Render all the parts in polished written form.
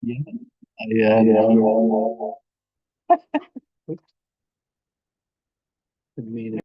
Iya, iya, iya. Demi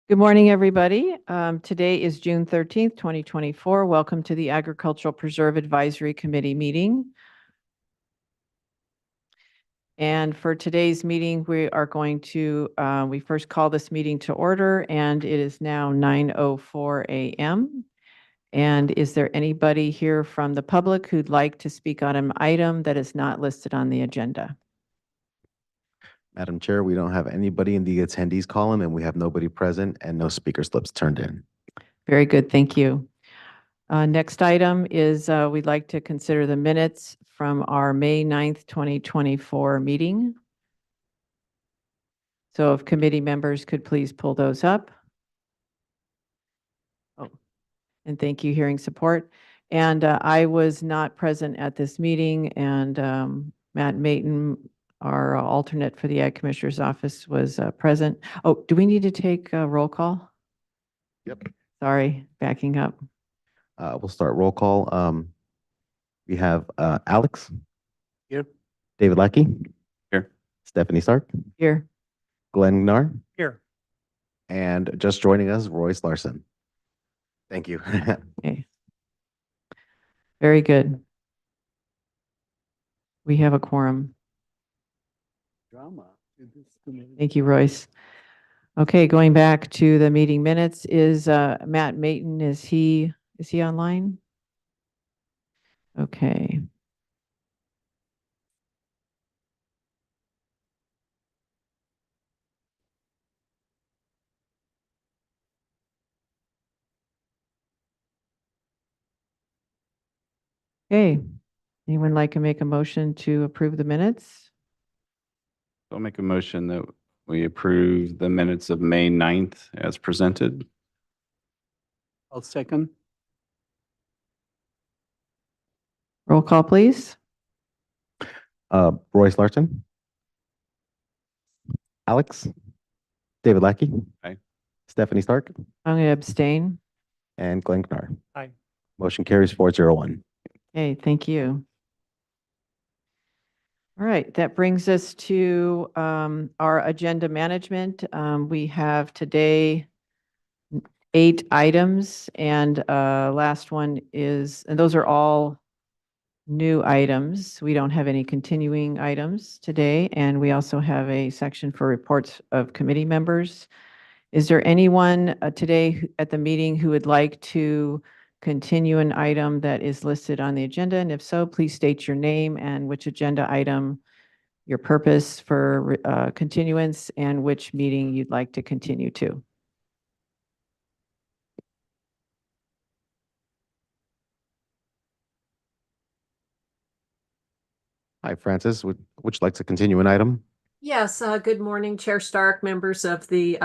Good morning, everybody. Today is June 13th, 2024. Welcome to the Agricultural Preserve Advisory Committee meeting. And for today's meeting, we are going to, we first call this meeting to order, and it is now 9:04 a.m. And is there anybody here from the public who'd like to speak on an item that is not listed on the agenda? Madam Chair, we don't have anybody in the attendees column, and we have nobody present and no speaker slips turned in. Very good, thank you. Next item is we'd like to consider the minutes from our May 9th, 2024 meeting. So if committee members could please pull those up. Oh, and thank you, hearing support. And I was not present at this meeting, and Matt Mayton, our alternate for the Ag Commissioner's Office, was present. Oh, do we need to take a roll call? Yep. Sorry, backing up. We'll start roll call. We have Alex. Here. David Lackey. Here. Stephanie Stark. Here. Glenn Gnar. Here. And just joining us, Royce Larson. Thank you. Okay. Very good. We have a quorum. Drama. in this committee. Thank you, Royce. Okay, going back to the meeting minutes, is Matt Mayton, is he online? Okay. Okay, anyone like to make a motion to approve the minutes? I'll make a motion that we approve the minutes of May 9th as presented. I'll second. Roll call, please. Royce Larson. Alex. David Lackey. Aye. Stephanie Stark. I'm going to abstain. And Glenn Gnar. Aye. Motion carries 401. Okay, thank you. All right, that brings us to our agenda management. We have today 8 items, and last one is, and those are all new items. We don't have any continuing items today, and we also have a section for reports of committee members. Is there anyone today at the meeting who would like to continue an item that is listed on the agenda? And if so, please state your name and which agenda item, your purpose for continuance, and which meeting you'd like to continue to. Hi, Francis. Would you like to continue an item? Yes, good morning, Chair Stark, members of the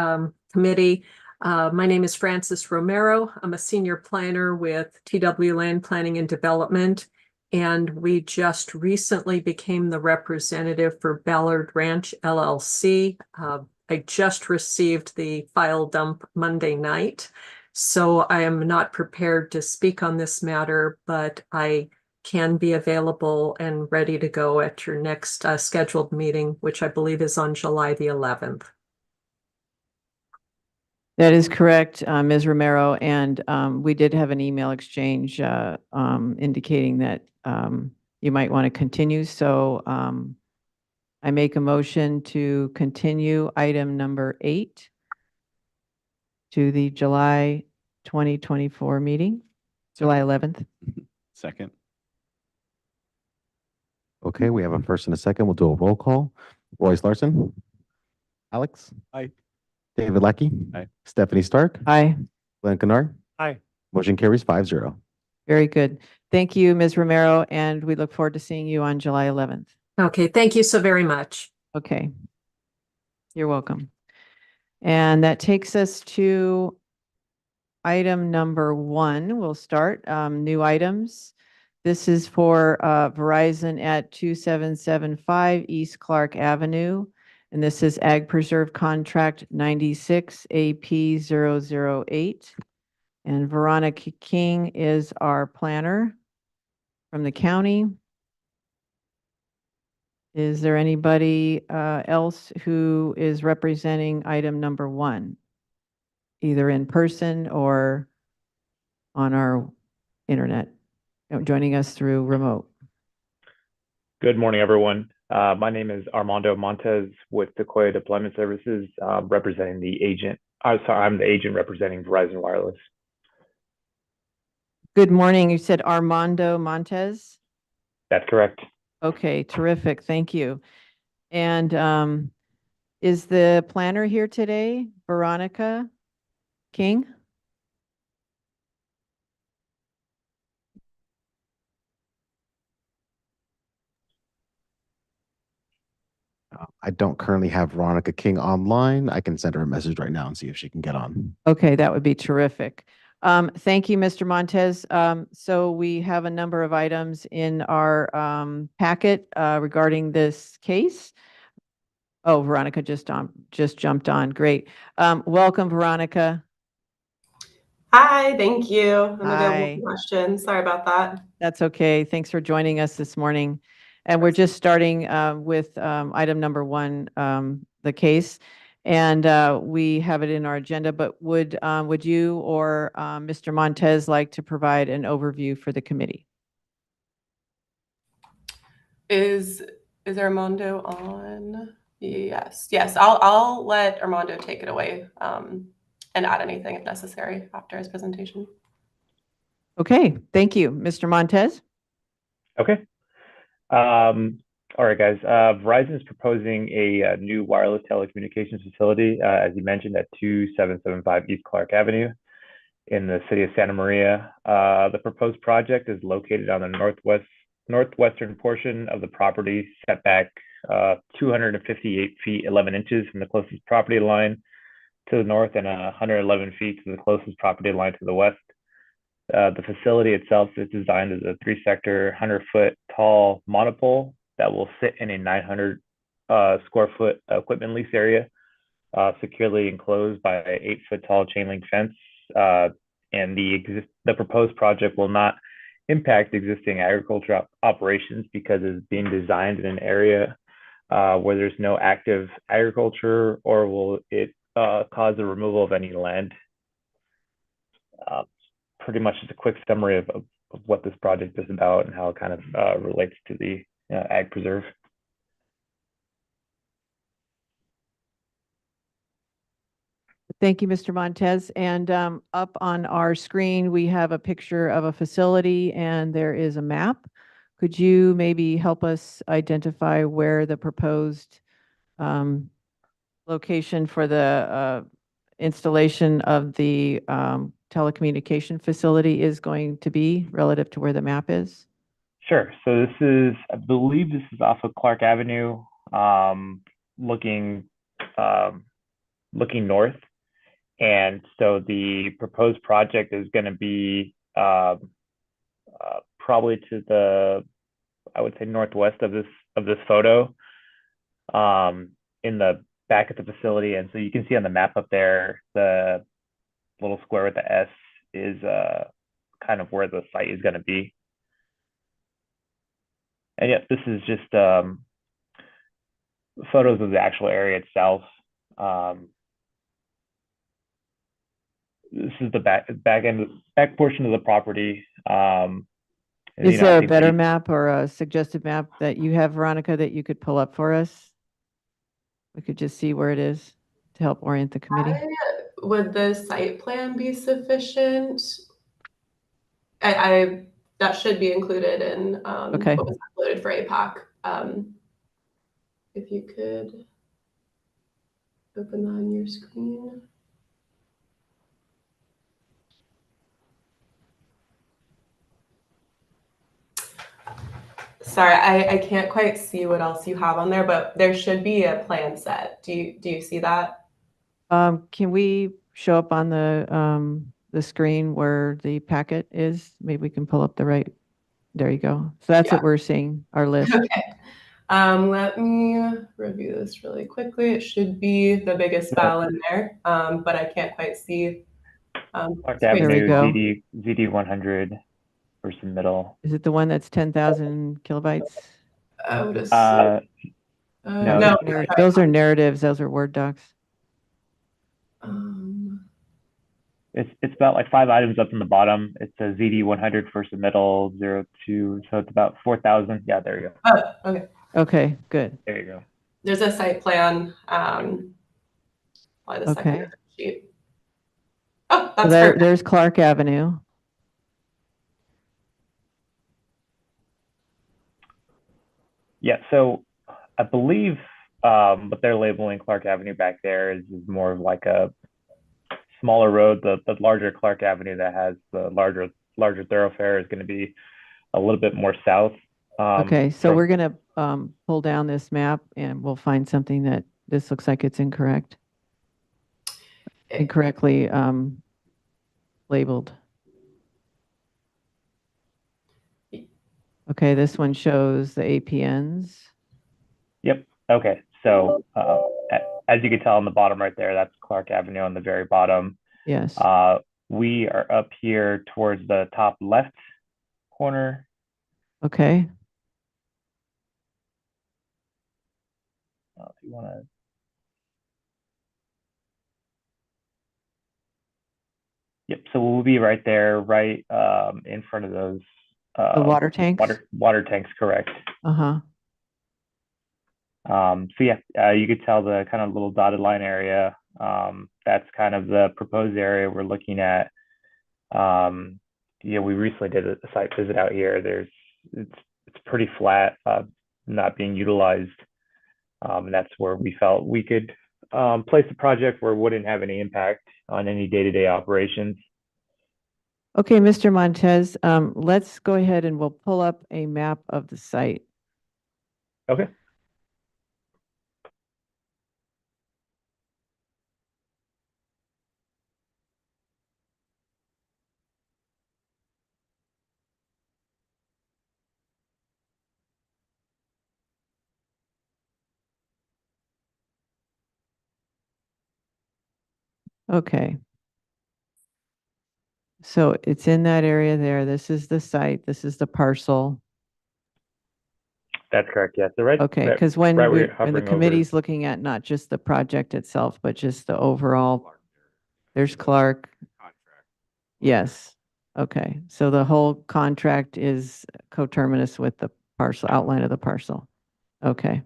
committee. My name is Francis Romero. I'm a senior planner with TW Land Planning and Development, and we just recently became the representative for Ballard Ranch LLC. I just received the file dump Monday night, so I am not prepared to speak on this matter, but I can be available and ready to go at your next scheduled meeting, which I believe is on July the 11th. That is correct, Ms. Romero, and we did have an email exchange indicating that you might want to continue. So I make a motion to continue item number 8 to the July 2024 meeting, July 11th. Second. Okay, we have a first and a second. We'll do a roll call. Royce Larson. Alex. Aye. David Lackey. Aye. Stephanie Stark. Aye. Glenn Gnar. Aye. Motion carries 5-0. Very good. Thank you, Ms. Romero, and we look forward to seeing you on July 11th. Okay, thank you so very much. Okay. You're welcome. And that takes us to item number 1. We'll start new items. This is for Verizon at 2775 East Clark Avenue. And this is Ag Preserve Contract 96 AP008. And Veronica King is our planner from the county. Is there anybody else who is representing item number 1? either in person or on our internet, joining us through remote. Good morning, everyone. My name is Armando Montes with Sequoia Deployment Services, representing the agent. I'm the agent representing Verizon Wireless. Good morning. You said Armando Montes? That's correct. Okay, terrific. Thank you. And is the planner here today, Veronica King? I don't currently have Veronica King online. I can send her a message right now and see if she can get on. Okay, that would be terrific. Thank you, Mr. Montez. So we have a number of items in our packet regarding this case. Oh, Veronica just jumped on. Great. Welcome, Veronica. Hi, thank you. I'm available Hi. for questions. Sorry about that. That's okay. Thanks for joining us this morning. And we're just starting with item number 1, the case. And we have it in our agenda, but would you or Mr. Montez like to provide an overview for the committee? Is Armando on? Yes, I'll let Armando take it away and add anything if necessary after his presentation. Okay, thank you. Mr. Montez? Okay. All right, guys. Verizon is proposing a new wireless telecommunications facility, as you mentioned, at 2775 East Clark Avenue in the city of Santa Maria. The proposed project is located on the northwestern portion of the property, set back 258 feet 11 inches from the closest property line to the north and 111 feet to the closest property line to the west. The facility itself is designed as a 3-sector, 100-foot tall monopole that will sit in a 900 square foot equipment lease area, securely enclosed by an 8-foot tall chain link fence. And the proposed project will not impact existing agricultural operations because it's being designed in an area where there's no active agriculture, or will it cause the removal of any land. Pretty much just a quick summary of what this project is about and how it kind of relates to the ag preserve. Thank you, Mr. Montez. And up on our screen, we have a picture of a facility and there is a map. Could you maybe help us identify where the proposed location for the installation of the telecommunication facility is going to be relative to where the map is? Sure. So this is, I believe this is off of Clark Avenue, looking north. And so the proposed project is going to be probably to the, I would say, northwest of this photo, in the back of the facility. And so you can see on the map up there, the little square with the S is kind of where the site is going to be. And yeah, this is just photos of the actual area itself. This is the back portion of the property. Is there a better map or a suggested map that you have, Veronica, that you could pull up for us? We could just see where it is to help orient the committee. Would the site plan be sufficient? That should be included in Okay. what was uploaded for APOC. If you could open that on your screen. Sorry, I can't quite see what else you have on there, but there should be a plan set. Do you see that? Can we show up on the screen where the packet is? Maybe we can pull up the right. There you go. So that's what we're seeing, our list. Okay. Let me review this really quickly. It should be the biggest file in there, but I can't quite see. Clark There we Avenue, go. ZD 100 for submittal. Is it the one that's 10,000 kilobytes? I would assume. No. No. Those are narratives. Those are Word docs. It's about like 5 items up in the bottom. It's a ZD 100 for submittal 02. So it's about 4,000. Yeah, there you go. Oh, okay. Okay, good. There you go. There's a site plan. Probably the second Okay. or third sheet. Oh, So that's there, perfect. there's Clark Avenue. Yeah, so I believe what they're labeling Clark Avenue back there is more of like a smaller road. The larger Clark Avenue that has the larger thoroughfare is going to be a little bit more south. Okay, so from- we're gonna pull down this map and we'll find something that this looks like it's incorrect. Incorrectly labeled. Okay, this one shows the APNs. Yep. Okay. So as you can tell on the bottom right there, that's Clark Avenue on the very bottom. Yes. We are up here towards the top left corner. Okay. If you want to. Yep. So we'll be right there, right in front of those. The water tanks? Water tanks, correct. Uh-huh. So yeah, you could tell the kind of little dotted line area. That's kind of the proposed area we're looking at. Yeah, we recently did a site visit out here. It's pretty flat, not being utilized. And that's where we felt we could place the project where it wouldn't have any impact on any day-to-day operations. Okay, Mr. Montez, let's go ahead and we'll pull up a map of the site. Okay. Okay. So it's in that area there. This is the site. This is the parcel. That's correct. Yeah. So right. Okay, right- because when right where we, you're when the hovering over- committee's looking at not just the project itself, but just the overall, there's Clark. Yes. Okay, so the whole contract is coterminous with the parcel, outline of the parcel. Okay.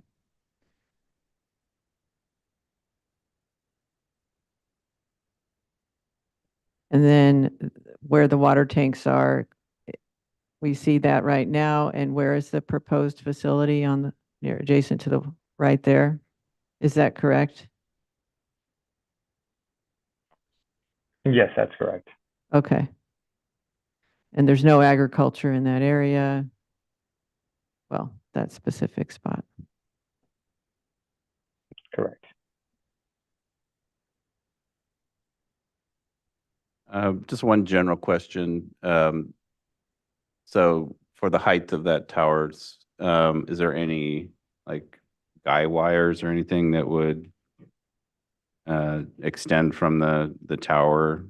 And then where the water tanks are, we see that right now. And where is the proposed facility on the, near adjacent to the, right there? Is that correct? Yes, that's correct. Okay. And there's no agriculture in that area? Well, that specific spot. Correct. Just one general question. So for the height of that towers, is there any like guy wires or anything that would extend from the tower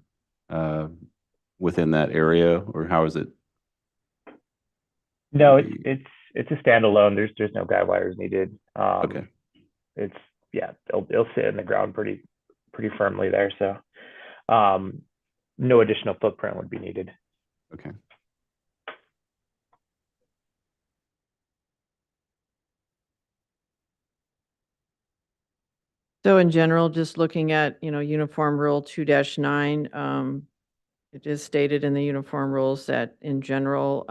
within that area, or how is it? No, it's a standalone. There's no guy wires needed. Okay. It's yeah, it'll sit in the ground pretty firmly there. So no additional footprint would be needed. Okay. So in general, just looking at, Uniform Rule 2-9, it is stated in the uniform rules that in general,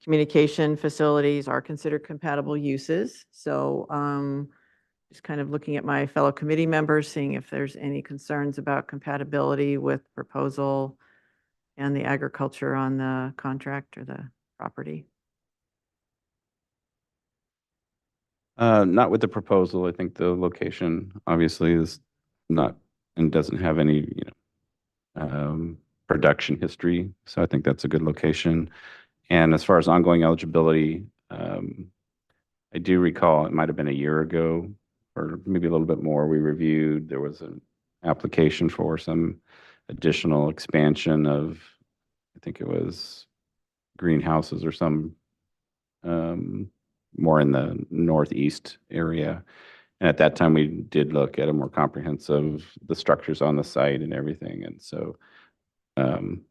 communication facilities are considered compatible uses. So just kind of looking at my fellow committee members, seeing if there's any concerns about compatibility with proposal and the agriculture on the contract or the property. Not with the proposal. I think the location obviously is not and doesn't have any, production history. So I think that's a good location. And as far as ongoing eligibility, I do recall it might have been a year ago or maybe a little bit more. We reviewed, there was an application for some additional expansion of, I think it was greenhouses or some more in the northeast area. And at that time, we did look at a more comprehensive, the structures on the site and everything. And so I'm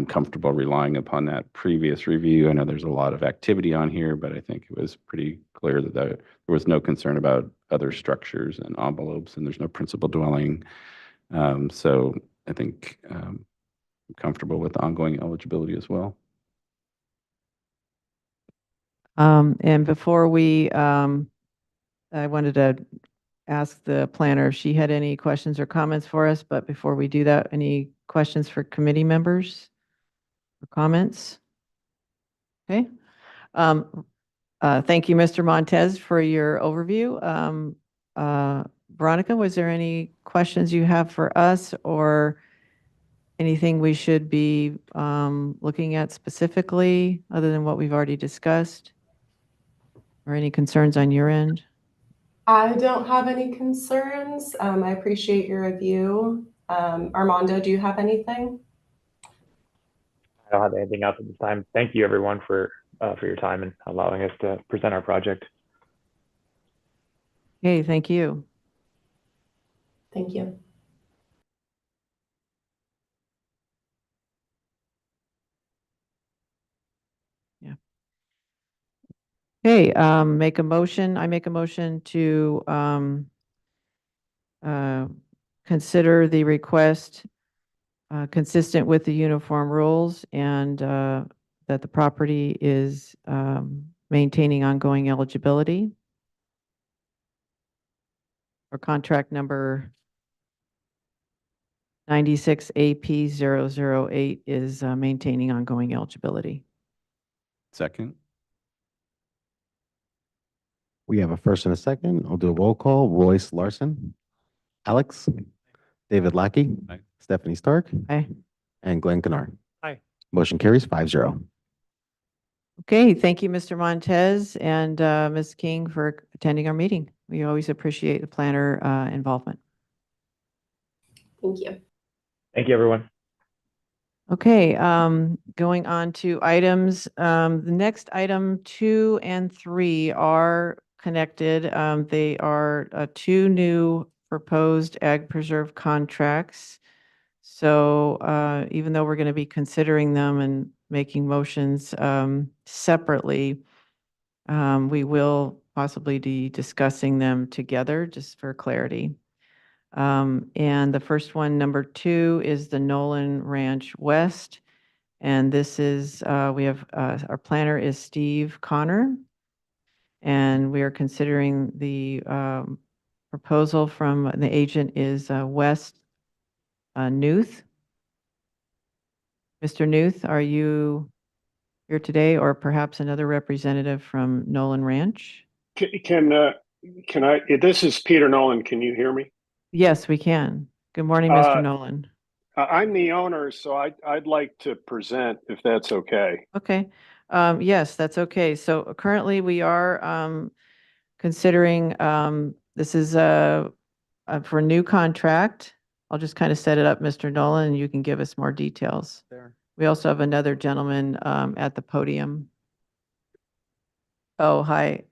comfortable relying upon that previous review. I know there's a lot of activity on here, but I think it was pretty clear that there was no concern about other structures and envelopes, and there's no principal dwelling. So I think I'm comfortable with the ongoing eligibility as well. And before we, I wanted to ask the planner if she had any questions or comments for us, but before we do that, any questions for committee members or comments? Okay. Thank you, Mr. Montez, for your overview. Veronica, was there any questions you have for us or anything we should be looking at specifically other than what we've already discussed? Or any concerns on your end? I don't have any concerns. I appreciate your review. Armando, do you have anything? I don't have anything else at this time. Thank you, everyone, for your time and allowing us to present our project. Okay, thank you. Thank you. Okay, I make a motion to consider the request consistent with the uniform rules and that the property is maintaining ongoing eligibility. For contract number 96 AP 008 is maintaining ongoing eligibility. Second. We have a first and a second. I'll do a roll call. Royce Larson, Alex, David Lackey, Aye. Stephanie Stark, Aye. and Glenn Kennard. Aye. Motion carries 5-0. Okay, thank you, Mr. Montez and Ms. King for attending our meeting. We always appreciate the planner involvement. Thank you. Thank you, everyone. Okay, going on to items. The next item 2 and 3 are connected. They are 2 new proposed ag preserve contracts. So even though we're going to be considering them and making motions separately, we will possibly be discussing them together just for clarity. And the first one, number 2, is the Nolan Ranch West. And this is, we have, our planner is Steve Connor. And we are considering the proposal from the agent is West Newth. Mr. Newth, are you here today or perhaps another representative from Nolan Ranch? Can I, this is Peter Nolan. Can you hear me? Yes, we can. Good morning, Mr. Nolan. I'm the owner, so I'd like to present if that's okay. Okay. Yes, that's okay. So currently we are considering, this is for a new contract. I'll just kind of set it up, Mr. Nolan, and you can give us more details. There. We also have another gentleman at the podium. Oh, hi.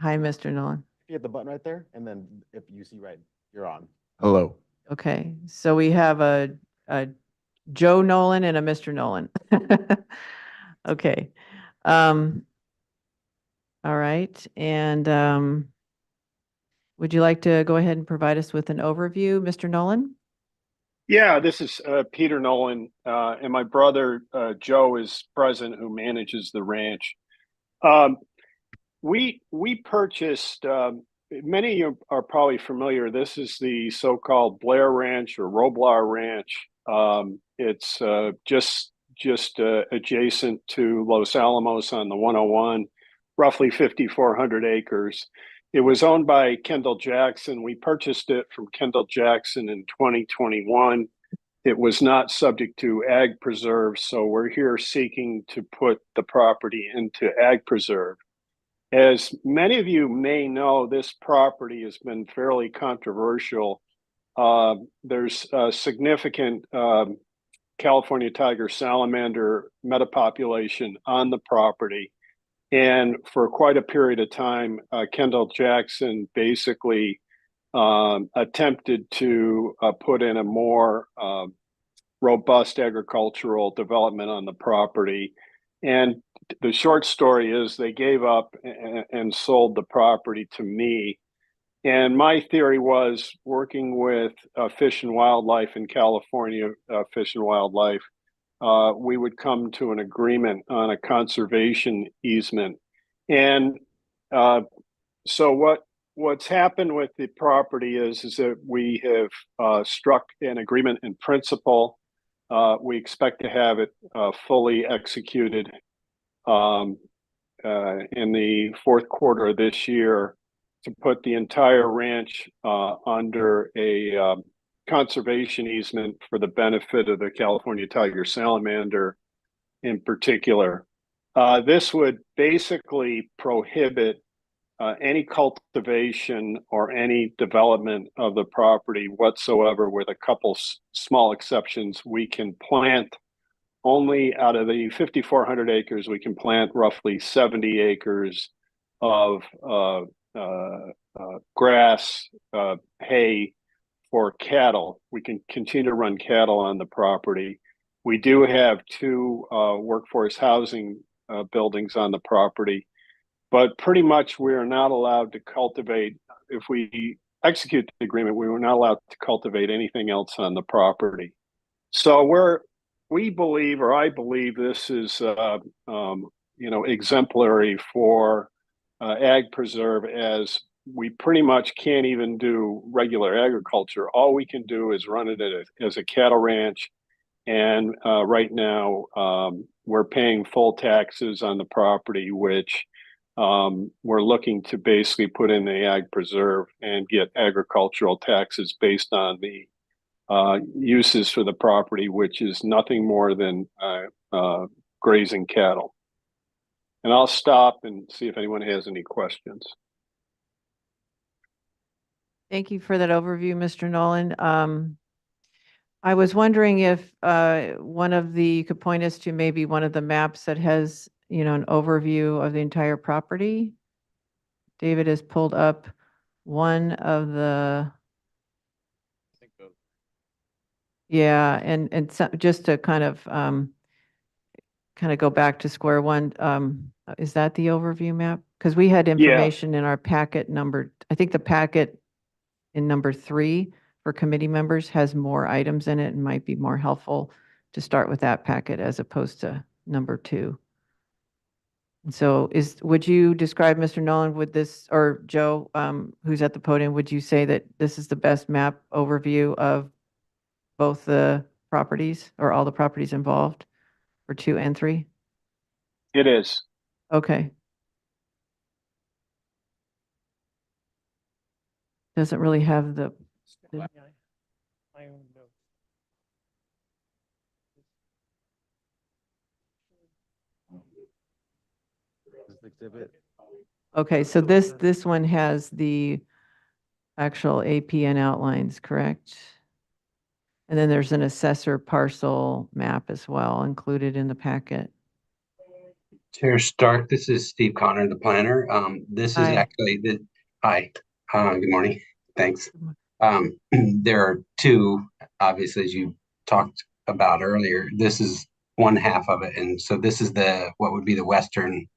Hi, Mr. Nolan. You hit the button right there, and then if you see right, you're on. Hello. Okay, so we have a Joe Nolan and a Mr. Nolan. Okay. All right, and would you like to go ahead and provide us with an overview, Mr. Nolan? Yeah, this is Peter Nolan, and my brother Joe is present, who manages the ranch. We purchased. Many of you are probably familiar. This is the so-called Blair Ranch or Roblar Ranch. It's just adjacent to Los Alamos on the 101, roughly 5,400 acres. It was owned by Kendall Jackson. We purchased it from Kendall Jackson in 2021. It was not subject to ag preserve, so we're here seeking to put the property into ag preserve. As many of you may know, this property has been fairly controversial. There's a significant California tiger salamander metapopulation on the property. And for quite a period of time, Kendall Jackson basically attempted to put in a more robust agricultural development on the property. And the short story is they gave up and sold the property to me. And my theory was working with Fish and Wildlife in California, Fish and Wildlife, we would come to an agreement on a conservation easement. And so what's happened with the property is that we have struck an agreement in principle. We expect to have it fully executed in the fourth quarter of this year to put the entire ranch under a conservation easement for the benefit of the California tiger salamander in particular. This would basically prohibit any cultivation or any development of the property whatsoever, with a couple small exceptions. We can plant only, out of the 5,400 acres, we can plant roughly 70 acres of grass, hay for cattle. We can continue to run cattle on the property. We do have two workforce housing buildings on the property, but pretty much we are not allowed to cultivate. If we execute the agreement, we were not allowed to cultivate anything else on the property. So we believe, or I believe, this is exemplary for ag preserve, as we pretty much can't even do regular agriculture. All we can do is run it as a cattle ranch. And right now, we're paying full taxes on the property, which we're looking to basically put in the ag preserve and get agricultural taxes based on the uses for the property, which is nothing more than grazing cattle. And I'll stop and see if anyone has any questions. Thank you for that overview, Mr. Nolan. I was wondering if you could point us to maybe one of the maps that has, an overview of the entire property. David has pulled up one of the. Yeah, and so, just to kind of go back to square one, is that the overview map? Because we had information in our packet I think the packet in number 3 for committee members has more items in it and might be more helpful to start with that packet as opposed to number 2. And so would you describe, Mr. Nolan, with this, or Joe, who's at the podium, would you say that this is the best map overview of both the properties or all the properties involved for 2 and 3? It is. Okay. Doesn't really have the. Okay, so this one has the actual APN outlines, correct? And then there's an assessor parcel map as well included in the packet. Chair Stark, this is Steve Connor, the planner. This is Hi. actually hi. Good morning. Thanks. There are 2, obviously, as you talked about earlier. This is one half of it, and so this is what would be the western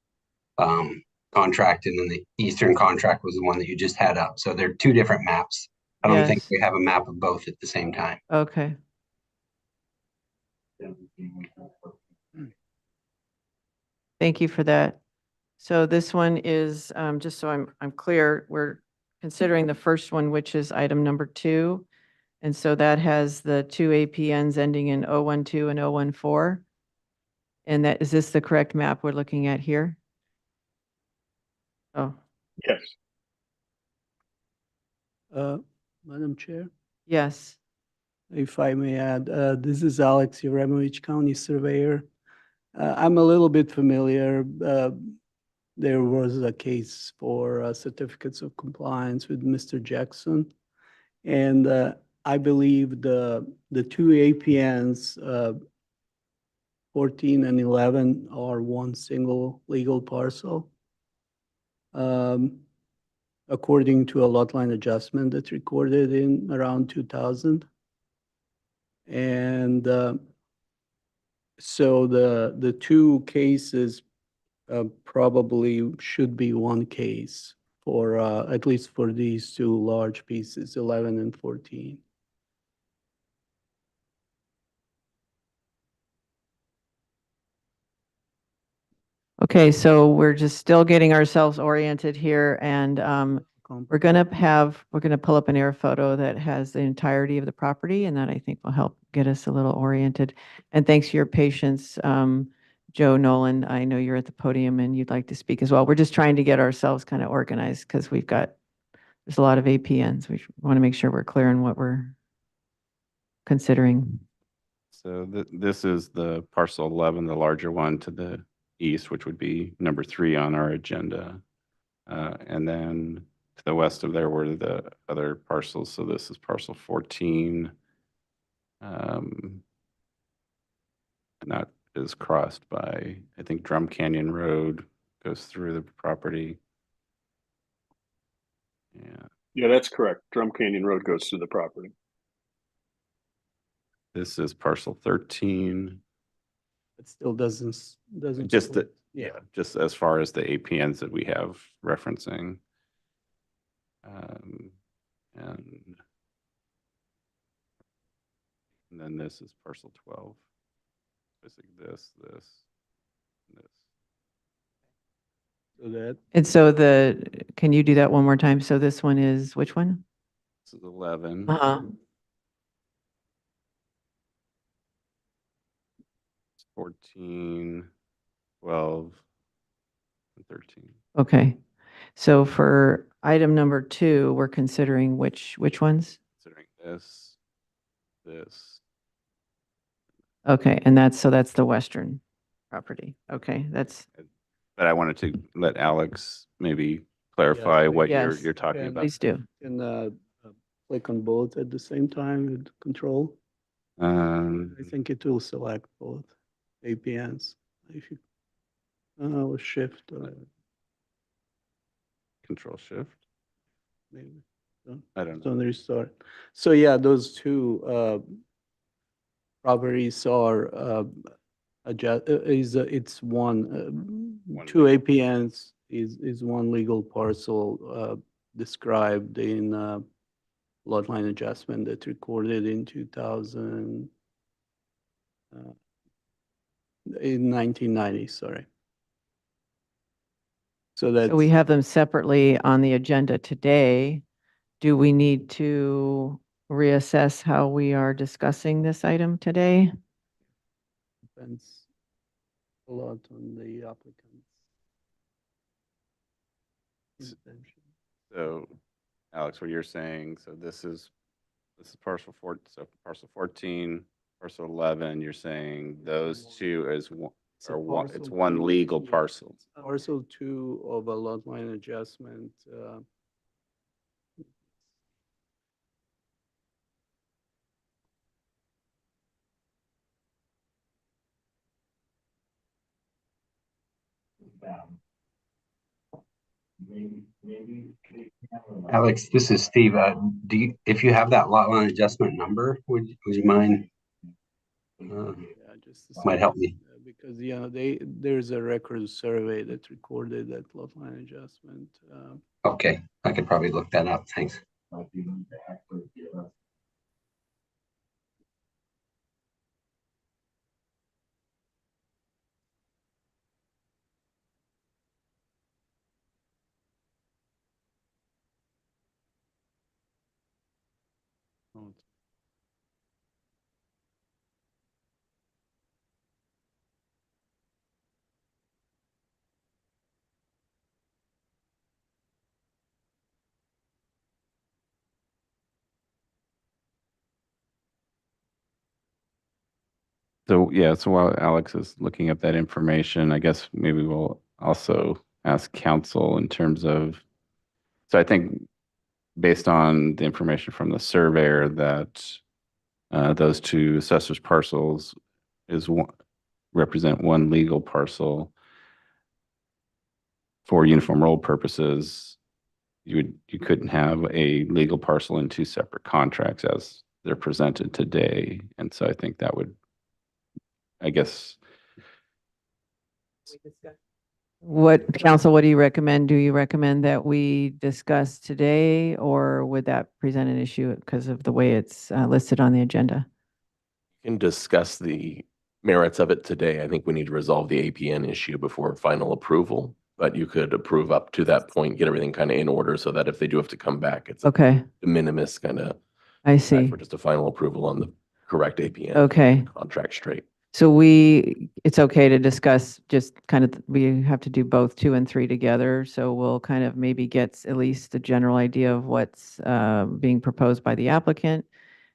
contract, and then the eastern contract was the one that you just had up. So they're 2 different maps. I don't think we have a map of both at the same time. Okay. Thank you for that. So this one is, just so I'm clear, we're considering the first one, which is item number 2. And so that has the 2 APNs ending in 012 and 014. And is this the correct map we're looking at here? Oh. Yes. Madam Chair, Yes. if I may add, this is Alex Yuremowicz, County Surveyor. I'm a little bit familiar. There was a case for certificates of compliance with Mr. Jackson. And I believe the 2 APNs 14 and 11 are one single legal parcel. According to a lot line adjustment that's recorded in around 2000. And so the two cases probably should be one case for at least for these two large pieces, 11 and 14. Okay, so we're just still getting ourselves oriented here, and we're gonna pull up an air photo that has the entirety of the property, and that I think will help get us a little oriented. And thanks for your patience, Joe Nolan. I know you're at the podium and you'd like to speak as well. We're just trying to get ourselves kind of organized because there's a lot of APNs. We want to make sure we're clear on what we're considering. So this is the parcel 11, the larger one to the east, which would be number 3 on our agenda. And then to the west of there were the other parcels. So this is parcel 14. And that is crossed by, I think, Drum Canyon Road goes through the property. Yeah. Yeah, that's correct. Drum Canyon Road goes through the property. This is parcel 13. It still doesn't. Just split. just as far as the APNs that we have referencing. And then this is parcel 12. Basically this. So that And so can you do that one more time? So this one is, which one? This is 11. Uh-huh. 14, 12, and 13. Okay. So for item number 2, we're considering which ones? Considering this. Okay, and that's the western property. Okay, that's, But I wanted to let Alex maybe clarify Yes, what yes. you're talking Yeah, about. please do. can click on both at the same time with control. I think it will select both APNs. If you shift, Control Shift. maybe. I don't So know. restart. So yeah, those two properties are it's one, One two legal. APNs is one legal parcel described in lot line adjustment that recorded in 2000 in 1990, sorry. So that's So we have them separately on the agenda today. Do we need to reassess how we are discussing this item today? depends a lot on the applicant's intention. So, Alex, what you're saying, so this is parcel 4, so parcel 14, parcel 11, you're saying those two is one, It's a or one, parcel it's one two, legal yeah. parcel. Parcel 2 of a lot line adjustment. Alex, this is Steve. If you have that lot line adjustment number, would you mind? Yeah, just a Might help second, me. because there's a record survey that recorded that lot line adjustment. Okay, I could probably look that up. Thanks. So, yeah, so while Alex is looking up that information, I guess maybe we'll also ask counsel in terms of, so I think based on the information from the surveyor that those two assessors parcels is represent one legal parcel for uniform role purposes, you couldn't have a legal parcel in two separate contracts as they're presented today. And so I think that would, I guess, Council, what do you recommend? Do you recommend that we discuss today, or would that present an issue because of the way it's listed on the agenda? Can discuss the merits of it today. I think we need to resolve the APN issue before final approval, but you could approve up to that point, get everything kind of in order so that if they do have to come back, it's a Okay, de minimis kind of I see. for just a final approval on the correct APN. Okay. Contract straight. So it's okay to discuss just kind of, we have to do both 2 and 3 together. So we'll kind of maybe get at least the general idea of what's being proposed by the applicant.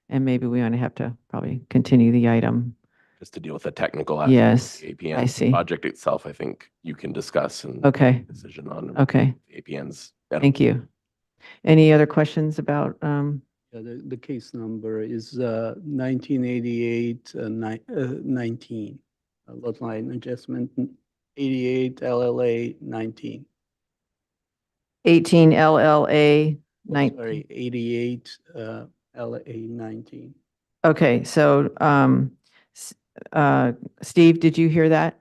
And maybe we only have to probably continue the item. Just to deal with the technical aspect Yes, of the APN. I see. Project itself, I think you can discuss and Okay. make a decision on Okay, APNs. thank you. Any other questions about, Yeah, the case number is 1988 19. Lot line adjustment 88 LLA 19. 18 LLA Oh, 19? Sorry, 88 LA 19. Okay, so Steve, did you hear that?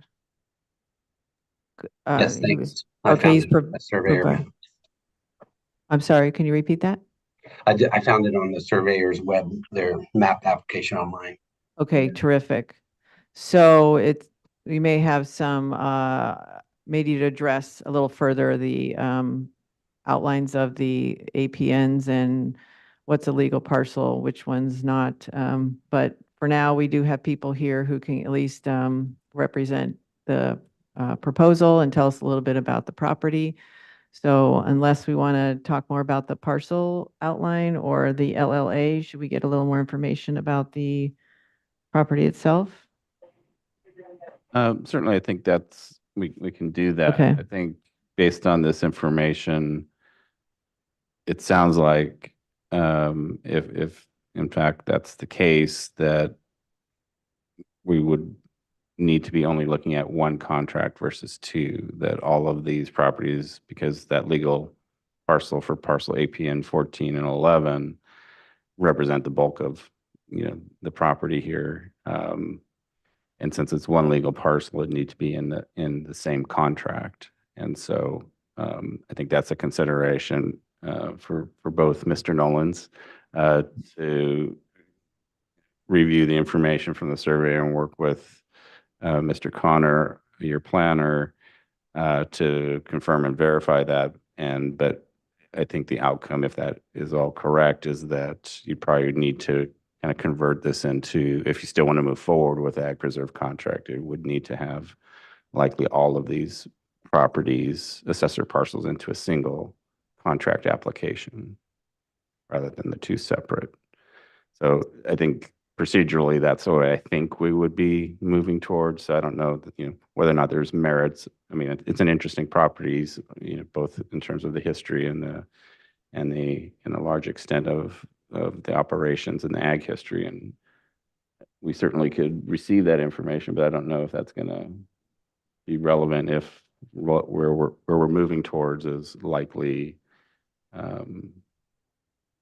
Yes, he was- thanks. I okay, found he's it on the surveyor map. I'm sorry, can you repeat that? I found it on the surveyor's web, their map application online. Okay, terrific. So we may have some, maybe to address a little further the outlines of the APNs and what's a legal parcel, which one's not. But for now, we do have people here who can at least represent the proposal and tell us a little bit about the property. So unless we want to talk more about the parcel outline or the LLA, should we get a little more information about the property itself? certainly I think we can do that. Okay. I think based on this information, it sounds like if in fact that's the case, that we would need to be only looking at one contract versus two, that all of these properties, because that legal parcel for parcel APN 14 and 11 represent the bulk of, the property here. And since it's one legal parcel, it needs to be in the same contract. And so I think that's a consideration for both Mr. Nolan's to review the information from the survey and work with Mr. Connor, your planner, to confirm and verify that. But I think the outcome, if that is all correct, is that you probably need to kind of convert this into, if you still want to move forward with the Ag Preserve contract, it would need to have likely all of these properties, assessor parcels, into a single contract application rather than the two separate. So I think procedurally, that's what I think we would be moving towards. So I don't know that, whether or not there's merits. I mean, it's an interesting properties, both in terms of the history and the large extent of the operations and the ag history. And we certainly could receive that information, but I don't know if that's going to be relevant if where we're moving towards is likely a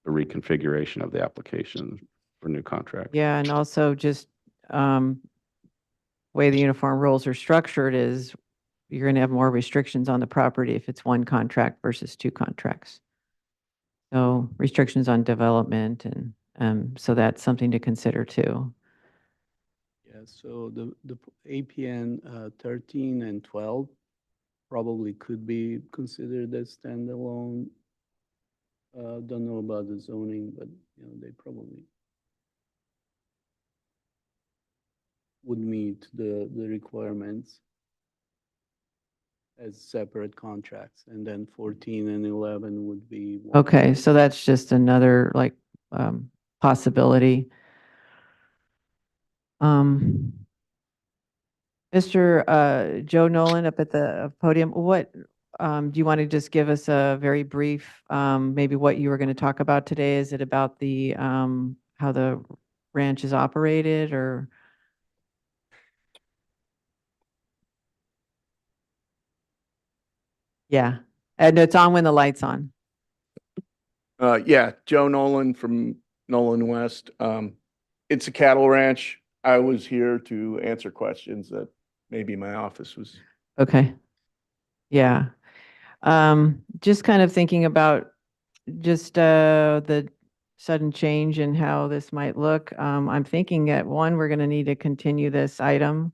reconfiguration of the application for new contract. Yeah, and also just way the uniform rules are structured is you're going to have more restrictions on the property if it's one contract versus two contracts. So restrictions on development, and so that's something to consider too. Yeah, so the APN 13 and 12 probably could be considered as standalone. Don't know about the zoning, but they probably would meet the requirements as separate contracts, and then 14 and 11 would be one. Okay, so that's just another possibility. Mr. Joe Nolan up at the podium, what do you want to just give us a very brief, maybe what you were going to talk about today? Is it about the how the ranch is operated, or? Yeah, and it's on when the light's on. Yeah, Joe Nolan from Nolan West. It's a cattle ranch. I was here to answer questions that maybe my office was. Okay. Yeah. Just kind of thinking about just the sudden change in how this might look. I'm thinking that one, we're going to need to continue this item.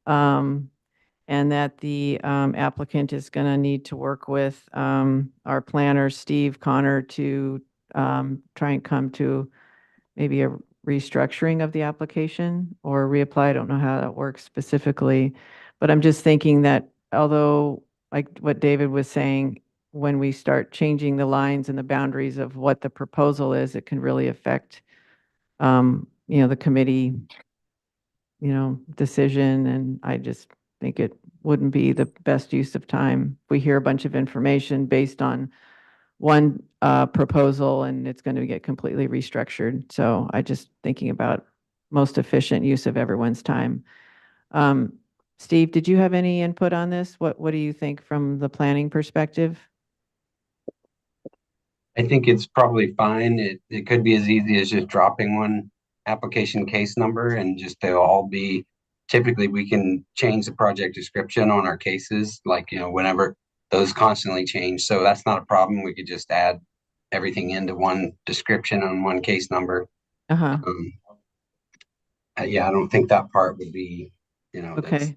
And that the applicant is going to need to work with our planner, Steve Connor, to try and come to maybe a restructuring of the application or reapply. I don't know how that works specifically, but I'm just thinking that although, like what David was saying, when we start changing the lines and the boundaries of what the proposal is, it can really affect, the committee, decision. And I just think it wouldn't be the best use of time. We hear a bunch of information based on one proposal and it's going to get completely restructured. So I just thinking about most efficient use of everyone's time. Steve, did you have any input on this? What do you think from the planning perspective? I think it's probably fine. It could be as easy as just dropping one application case number and just they'll all be, typically we can change the project description on our cases, like, whenever those constantly change. So that's not a problem. We could just add everything into one description on one case number. Uh-huh. Yeah, I don't think that part would be, Okay.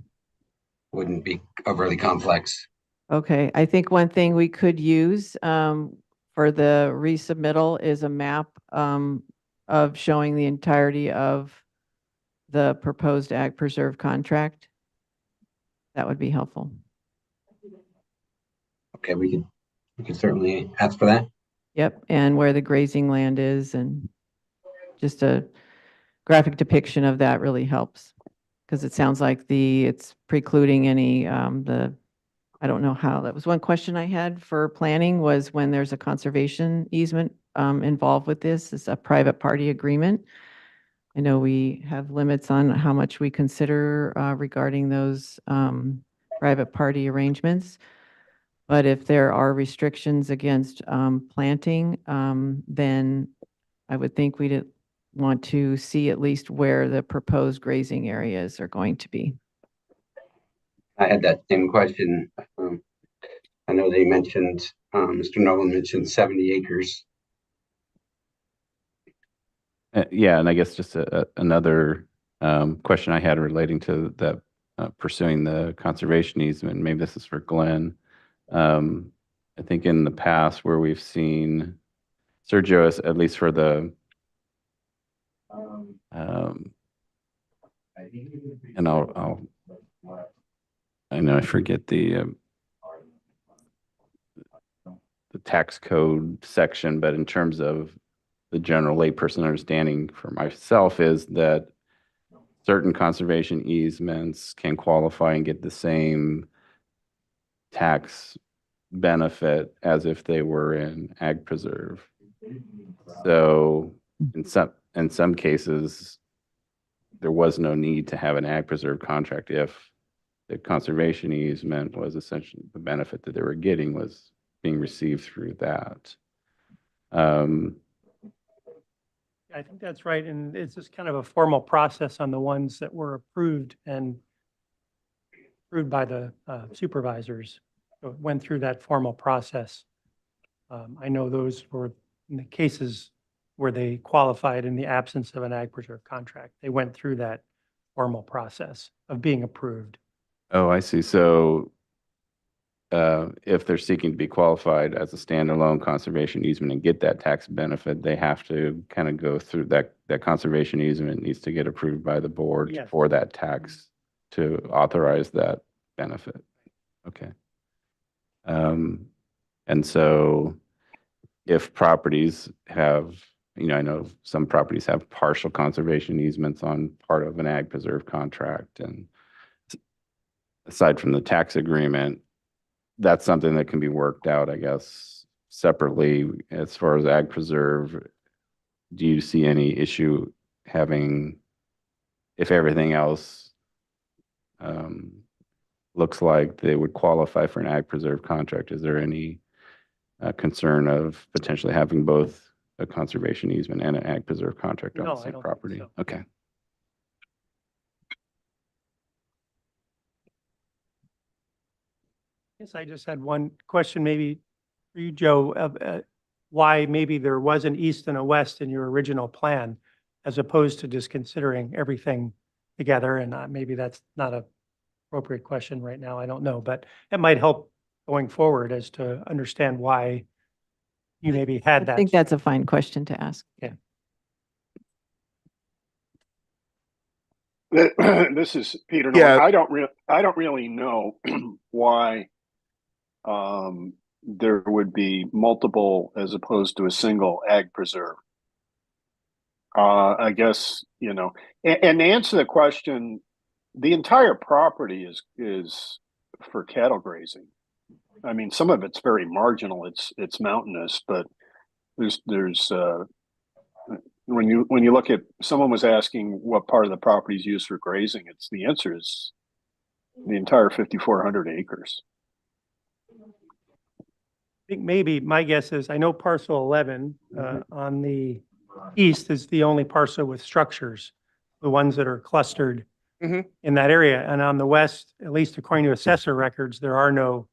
wouldn't be overly complex. Okay. I think one thing we could use for the resubmittal is a map of showing the entirety of the proposed ag preserve contract. That would be helpful. Okay, we could certainly ask for that. Yep, and where the grazing land is, and just a graphic depiction of that really helps. Because it sounds like it's precluding any, I don't know how, that was one question I had for planning was when there's a conservation easement involved with this, it's a private party agreement. I know we have limits on how much we consider regarding those private party arrangements. But if there are restrictions against planting, then I would think we'd want to see at least where the proposed grazing areas are going to be. I had that same question. I know they mentioned, Mr. Nolan mentioned 70 acres. Yeah, and I guess just another question I had relating to that pursuing the conservation easement. Maybe this is for Glenn. I think in the past where we've seen Sergio, at least for the and I know I forget the tax code section, but in terms of the general layperson understanding for myself is that certain conservation easements can qualify and get the same tax benefit as if they were in ag preserve. So in some cases, there was no need to have an ag preserve contract if the conservation easement was essentially the benefit that they were getting was being received through that. I think that's right. And it's just kind of a formal process on the ones that were approved and approved by the supervisors. So it went through that formal process. I know those were in the cases where they qualified in the absence of an ag preserve contract. They went through that formal process of being approved. Oh, I see. So if they're seeking to be qualified as a standalone conservation easement and get that tax benefit, they have to kind of go through that conservation easement needs to get approved by the board Yes. for that tax to authorize that benefit. Okay. And so if properties have, I know some properties have partial conservation easements on part of an ag preserve contract, and aside from the tax agreement, that's something that can be worked out, I guess, separately. As far as ag preserve, do you see any issue having, if everything else looks like they would qualify for an ag preserve contract. Is there any concern of potentially having both a conservation easement and an ag preserve contract on No, the I same don't think property? so. Okay. Yes, I just had one question maybe for you, Joe, of why maybe there was an east and a west in your original plan, as opposed to just considering everything together. And maybe that's not a appropriate question right now. I don't know, but it might help going forward as to understand why you maybe had I that. think that's a fine question to ask. Yeah. This is Peter. Yeah. I don't really know why there would be multiple as opposed to a single ag preserve. I guess, you know, and to answer the question, the entire property is for cattle grazing. I mean, some of it's very marginal. It's mountainous, but there's when you look at, someone was asking what part of the property is used for grazing. It's, the answer is the entire 5,400 acres. I think maybe my guess is, I know parcel 11 on the east is the only parcel with structures, the ones that are clustered in that area. And on the west, at least according to assessor records, there are no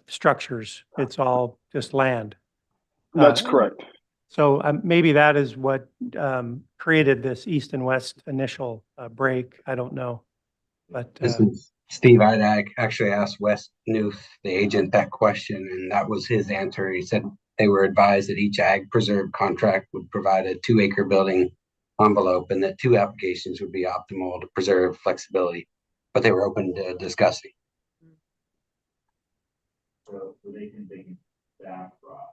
structures. It's all just land. That's correct. So maybe that is what created this east and west initial break. I don't know. But This is Steve. I'd actually asked Wes Newth, the agent, that question, and that was his answer. He said they were advised that each ag preserve contract would provide a 2-acre building envelope and that 2 applications would be optimal to preserve flexibility, but they were open to discussing. So they can take that route.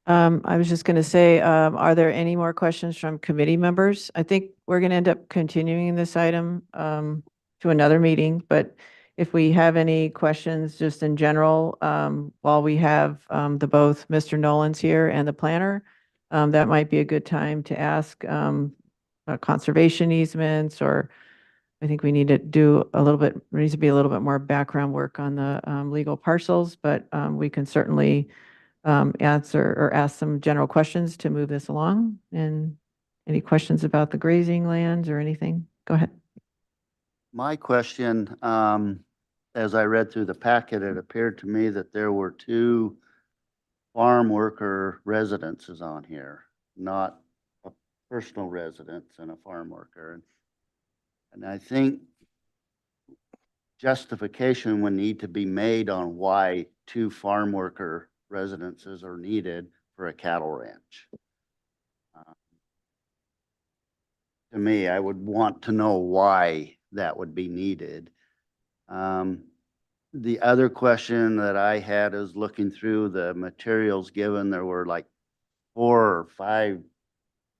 I was just going to say, are there any more questions from committee members? I think we're going to end up continuing this item to another meeting, but if we have any questions just in general, while we have both Mr. Nolan's here and the planner, that might be a good time to ask conservation easements, or I think we need to do a little bit, there needs to be a little bit more background work on the legal parcels, but we can certainly answer or ask some general questions to move this along. And any questions about the grazing lands or anything? Go ahead. My question, as I read through the packet, it appeared to me that there were 2 farm worker residences on here, not a personal residence and a farm worker. And I think justification would need to be made on why 2 farm worker residences are needed for a cattle ranch. To me, I would want to know why that would be needed. The other question that I had is looking through the materials given, there were like 4 or 5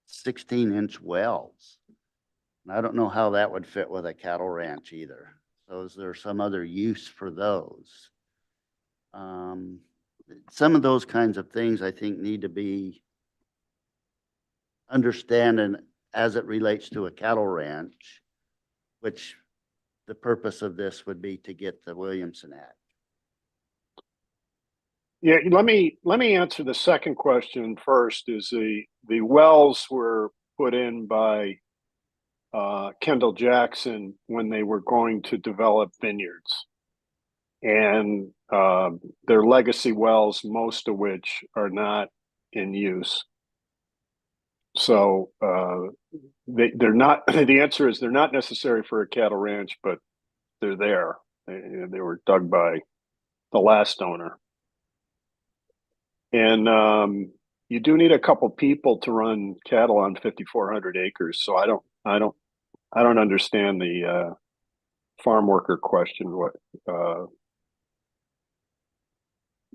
16-inch wells. And I don't know how that would fit with a cattle ranch either. So is there some other use for those? Some of those kinds of things I think need to be understood as it relates to a cattle ranch, which the purpose of this would be to get the Williamson Act. Yeah, let me answer the second question first. Is the wells were put in by Kendall Jackson when they were going to develop vineyards, and they're legacy wells, most of which are not in use. So they're not. The answer is they're not necessary for a cattle ranch, but they're there. They were dug by the last owner. And you do need a couple people to run cattle on 5,400 acres. So I don't understand the farm worker question. What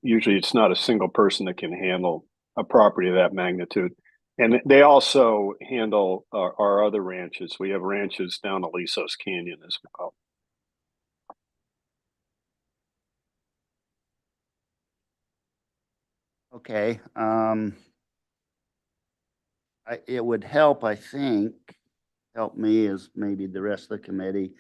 usually it's not a single person that can handle a property of that magnitude. And they also handle our other ranches. We have ranches down the Lisos Canyon as well. Okay, it would help, I think, help me as maybe the rest of the committee,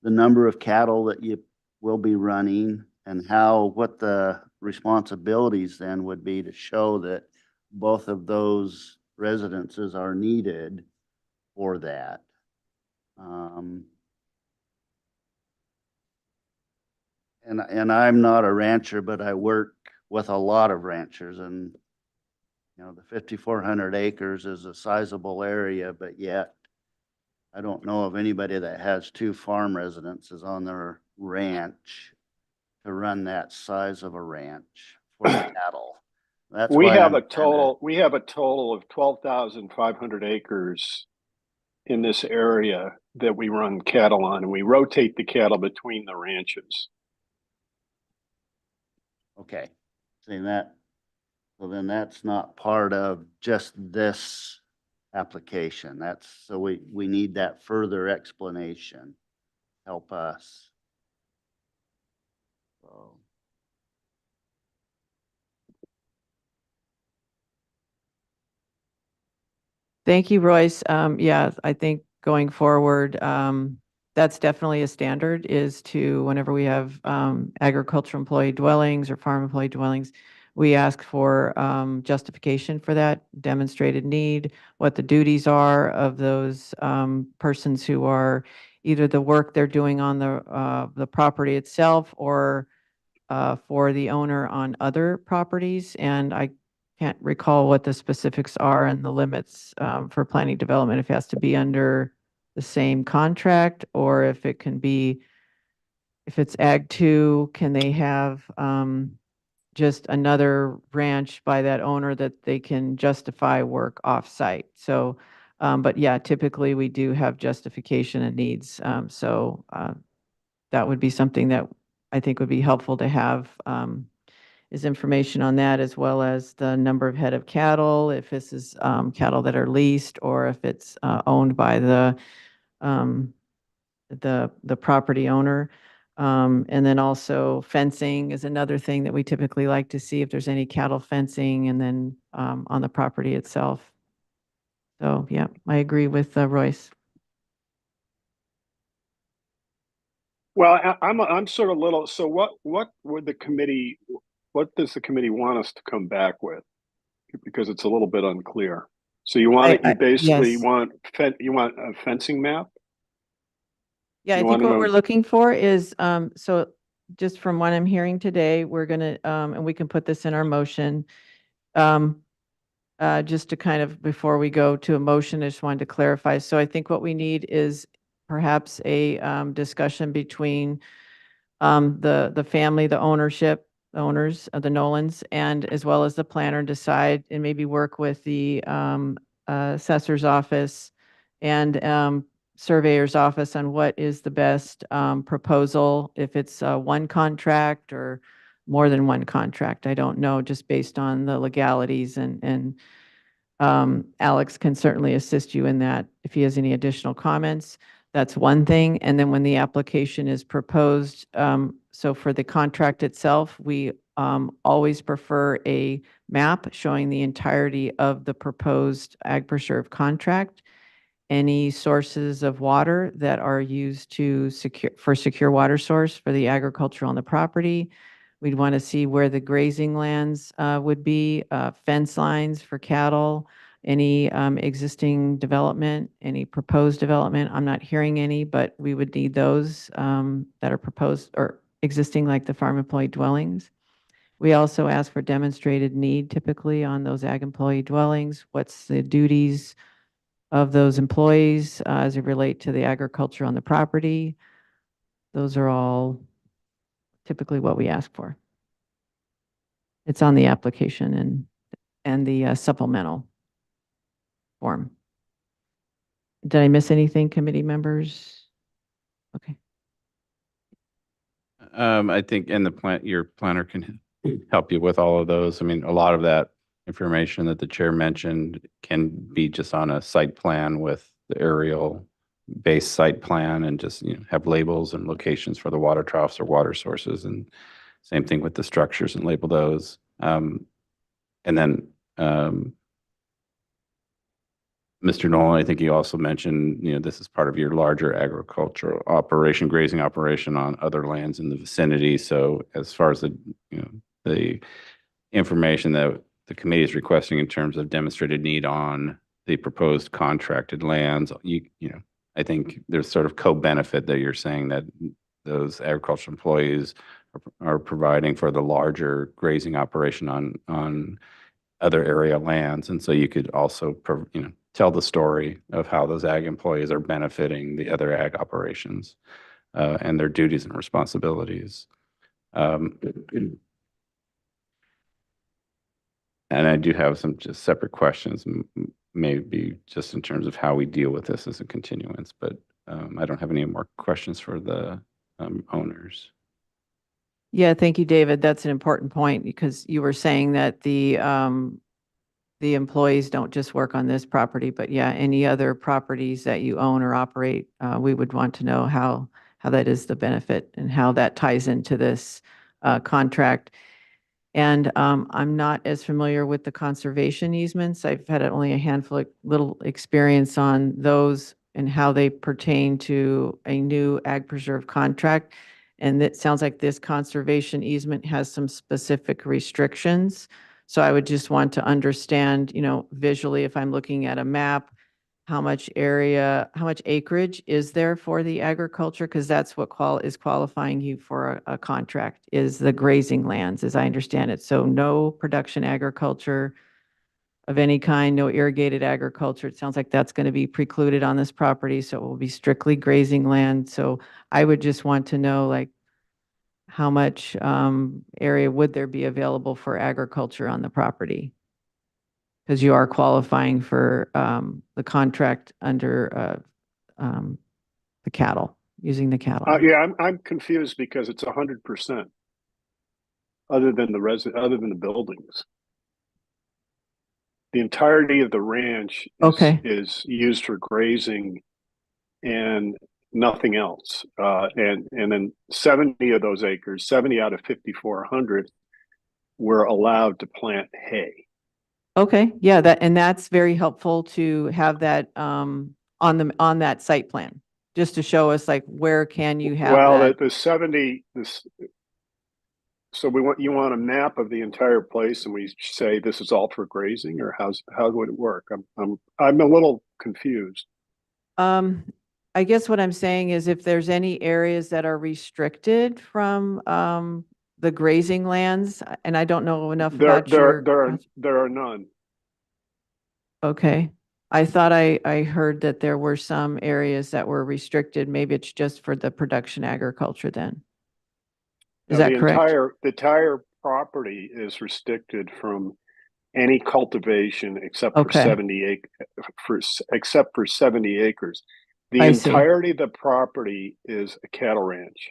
the number of cattle that you will be running and what the responsibilities then would be to show that both of those residences are needed for that. And I'm not a rancher, but I work with a lot of ranchers, and the 5,400 acres is a sizable area, but yet I don't know of anybody that has 2 farm residences on their ranch to run that size of a ranch for the cattle. That's We why have I'm a total of 12,500 acres in this area that we run cattle on, and we rotate the cattle between the ranches. Okay, saying that, well, then that's not part of just this application. So we need that further explanation. Help us. So. Thank you, Royce. Yeah, I think going forward, that's definitely a standard, is to, whenever we have agricultural employee dwellings or farm employee dwellings, we ask for justification for that, demonstrated need, what the duties are of those persons who are either the work they're doing on the property itself or for the owner on other properties. And I can't recall what the specifics are and the limits for planning development, if it has to be under the same contract, or if it can be, if it's Ag 2, can they have just another ranch by that owner that they can justify work off-site. So, but yeah, typically we do have justification and needs. So that would be something that I think would be helpful to have, is information on that, as well as the number of head of cattle, if this is cattle that are leased or if it's owned by the property owner. And then also fencing is another thing that we typically like to see, if there's any cattle fencing, and then on the property itself. So yeah, I agree with Royce. Well, I'm sort of little. So what would the committee? What does the committee want us to come back with? Because it's a little bit unclear. So you want you basically yes. want a fencing map? Yeah, I think what we're looking for is, so just from what I'm hearing today, we're going to, and we can put this in our motion, just to kind of, before we go to a motion, I just wanted to clarify. So I think what we need is perhaps a discussion between the family, the owners of the Nolans, and as well as the planner, decide and maybe work with the assessor's office and surveyor's office on what is the best proposal, if it's one contract or more than one contract. I don't know, just based on the legalities, and Alex can certainly assist you in that if he has any additional comments. That's one thing. And then when the application is proposed, so for the contract itself, we always prefer a map showing the entirety of the proposed AgPreserve contract, any sources of water that are used to secure water source for the agriculture on the property. We'd want to see where the grazing lands would be, fence lines for cattle, any existing development, any proposed development. I'm not hearing any, but we would need those that are proposed or existing, like the farm employee dwellings. We also ask for demonstrated need typically on those ag employee dwellings. What's the duties of those employees as it relate to the agriculture on the property? Those are all typically what we ask for. It's on the application and the supplemental form. Did I miss anything, committee members? Okay. I think in the your planner can help you with all of those. I mean, a lot of that information that the chair mentioned can be just on a site plan with the aerial base site plan, and just have labels and locations for the water troughs or water sources, and same thing with the structures and label those. And then, Mr. Nolan, I think you also mentioned, this is part of your larger agricultural operation, grazing operation on other lands in the vicinity. So as far as the information that the committee is requesting in terms of demonstrated need on the proposed contracted lands, I think there's sort of co-benefit that you're saying that those agricultural employees are providing for the larger grazing operation on other area lands. And so you could also, tell the story of how those ag employees are benefiting the other ag operations and their duties and responsibilities. And I do have some just separate questions, maybe just in terms of how we deal with this as a continuance, but I don't have any more questions for the owners. Yeah, thank you, David. That's an important point because you were saying that the employees don't just work on this property, but yeah, any other properties that you own or operate, we would want to know how that is the benefit and how that ties into this contract. And I'm not as familiar with the conservation easements. I've had only a handful of little experience on those and how they pertain to a new ag preserve contract. And it sounds like this conservation easement has some specific restrictions. So I would just want to understand, visually, if I'm looking at a map, how much acreage is there for the agriculture? Because that's what is qualifying you for a contract, is the grazing lands, as I understand it. So no production agriculture of any kind, no irrigated agriculture. It sounds like that's going to be precluded on this property, so it will be strictly grazing land. So I would just want to know, like, how much area would there be available for agriculture on the property? Because you are qualifying for the contract under the cattle, using the cattle. Yeah, I'm confused because it's 100% other than the buildings. The entirety of the ranch is used for grazing and nothing else. And then 70 of those acres, 70 out of 5,400, were allowed to plant hay. Okay, yeah, that's very helpful to have that on that site plan, just to show us like where can you have that. The 70 so you want a map of the entire place, and we say this is all for grazing, or how would it work? I'm a little confused. I guess what I'm saying is if there's any areas that are restricted from the grazing lands, and I don't know enough about there are none. Okay. I thought I heard that there were some areas that were restricted. Maybe it's just for the production agriculture then. Is that correct? The entire property is restricted from any cultivation except for 70 except for 70 acres. The entirety of the property is a cattle ranch,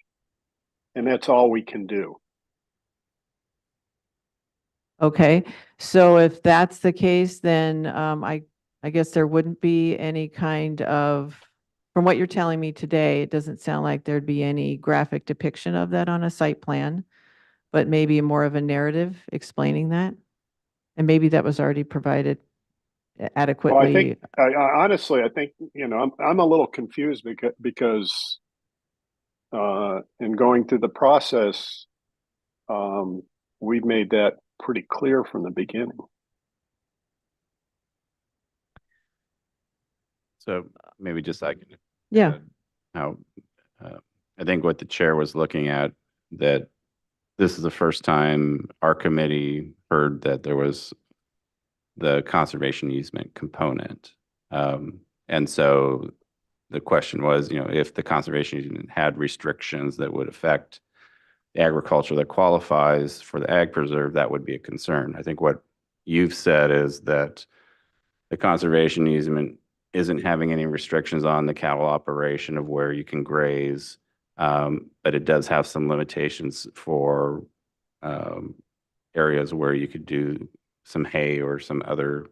and that's all we can do. Okay, so if that's the case, then I guess there wouldn't be any kind of, from what you're telling me today, it doesn't sound like there'd be any graphic depiction of that on a site plan, but maybe more of a narrative explaining that. And maybe that was already provided adequately. Well, I think, honestly, I'm a little confused because in going through the process, we've made that pretty clear from the beginning. So maybe just I can. Yeah. How I think what the chair was looking at, that this is the first time our committee heard that there was the conservation easement component. And so the question was, if the conservation easement had restrictions that would affect the agriculture that qualifies for the ag preserve, that would be a concern. I think what you've said is that the conservation easement isn't having any restrictions on the cattle operation of where you can graze, but it does have some limitations for areas where you could do some hay or some other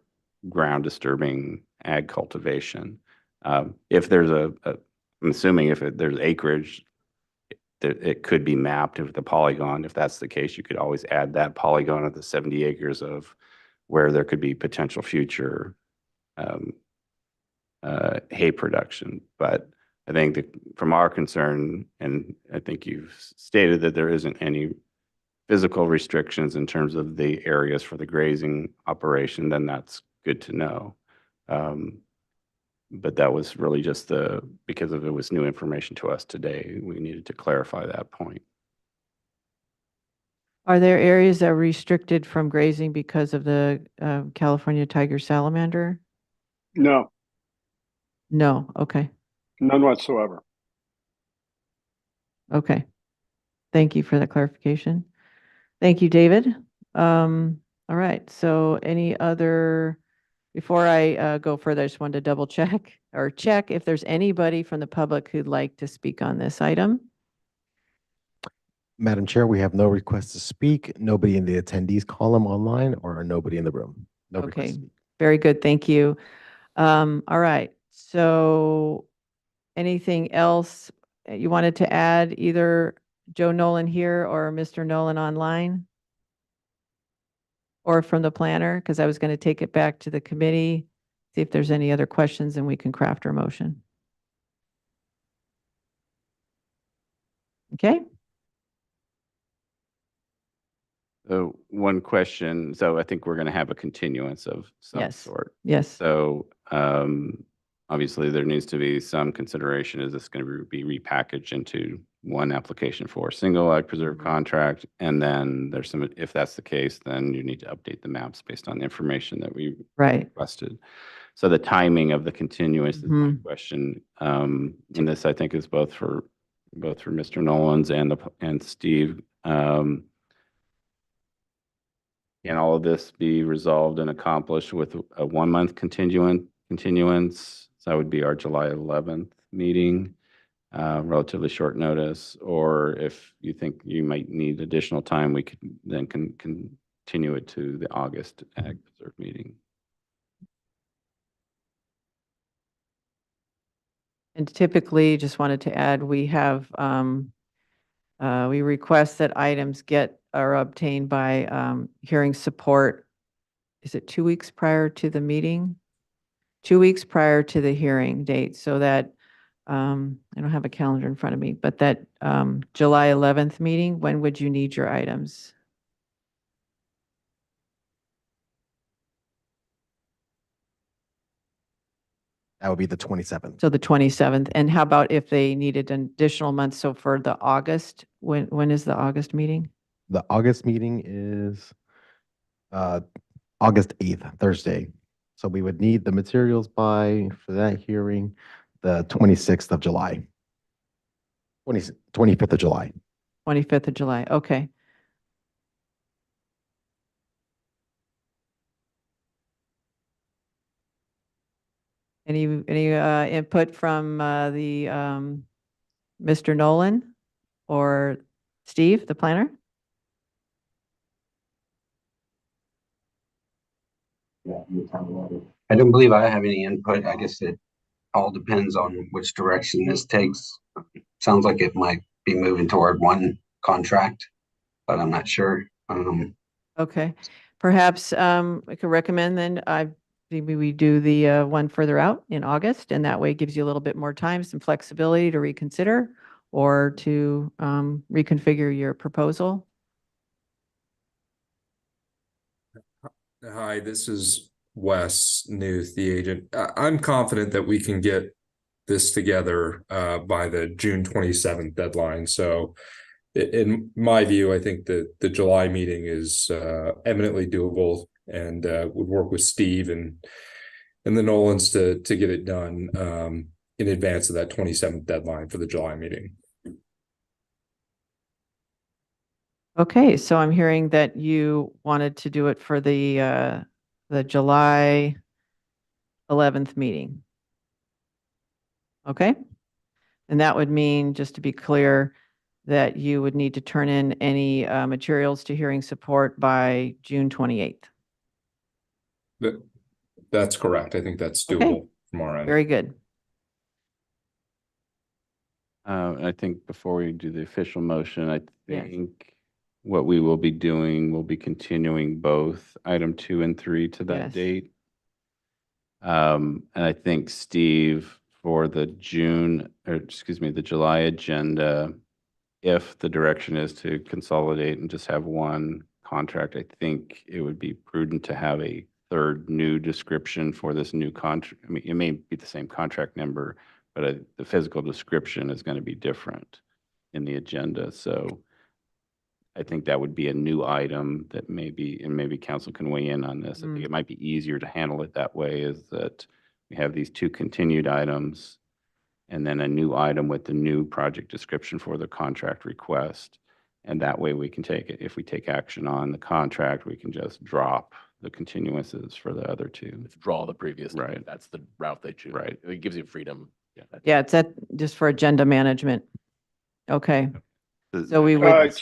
ground disturbing ag cultivation. If there's I'm assuming if there's acreage, it could be mapped if the polygon. If that's the case, you could always add that polygon of the 70 acres of where there could be potential future hay production. But I think that from our concern, and I think you've stated that there isn't any physical restrictions in terms of the areas for the grazing operation, then that's good to know. But that was really just because of it was new information to us today, we needed to clarify that point. Are there areas that are restricted from grazing because of the California tiger salamander? No, No, okay, none whatsoever. okay. Thank you for that clarification. Thank you, David. All right, so any other, before I go further, I just wanted to double check or check if there's anybody from the public who'd like to speak on this item. Madam Chair, we have no requests to speak, nobody in the attendees column online, or nobody in the room. No requests Okay, to speak. very good, thank you. All right, so anything else you wanted to add, either Joe Nolan here or Mr. Nolan online? Or from the planner, because I was going to take it back to the committee, see if there's any other questions and we can craft our motion. Okay, So one question, so I think we're going to have a continuance of some Yes. sort. yes, So obviously there needs to be some consideration. Is this going to be repackaged into one application for a single ag preserve Mhm. contract? And then there's some, if that's the case, then you need to update the maps based on the information that we right. requested. So the timing of the continuance is my Mhm. question. And this, I think, is both for Mr. Nolan's and Steve. Can all of this be resolved and accomplished with a 1-month continuance? So that would be our July 11th meeting, relatively short notice. Or if you think you might need additional time, we could then continue it to the August Ag Preserve meeting. And typically, just wanted to add, we have, we request that items are obtained by hearing support. Is it 2 weeks prior to the meeting? 2 weeks prior to the hearing date, so that, I don't have a calendar in front of me, but that July 11th meeting, when would you need your items? That would be the 27th. So the 27th. And how about if they needed an additional month? So for the August, when is the August meeting? The August meeting is August 8th, Thursday. So we would need the materials for that hearing, the 26th of July. 25th of July. 25th of July, okay. Any input from the Mr. Nolan or Steve, the planner? I don't believe I have any input. I guess it all depends on which direction this takes. Sounds like it might be moving toward one contract, but I'm not sure. Okay, perhaps I could recommend then maybe we do the one further out in August, and that way it gives you a little bit more time, some flexibility to reconsider or to reconfigure your proposal. Hi, this is Wes Newth, the agent. I'm confident that we can get this together by the June 27th deadline. So in my view, I think that the July meeting is eminently doable, and would work with Steve and the Nolans to get it done in advance of that 27th deadline for the July meeting. Okay, so I'm hearing that you wanted to do it for the July 11th meeting. Okay? And that would mean, just to be clear, that you would need to turn in any materials to hearing support by June 28th. That's correct. I think that's Okay. doable from our end. Very good. I think before we do the official motion, I Yes. think what we will be doing, we'll be continuing both item 2 and 3 to that Yes. date. And I think Steve, for the the July agenda, if the direction is to consolidate and just have one contract, I think it would be prudent to have a third new description for this new contract. I mean, it may be the same contract number, but the physical description is going to be different in the agenda. So I think that would be a new item that maybe council can weigh in on this. I think it might be easier to handle it that way, is that we have these 2 continued items and then a new item with the new project description for the contract request. And that way we can take it, if we take action on the contract, we can just drop the continuances for the other 2. Withdraw the previous. Right. That's the route they choose. Right. It gives you freedom. Yeah. Yeah, it's just for agenda management. Okay. So we would,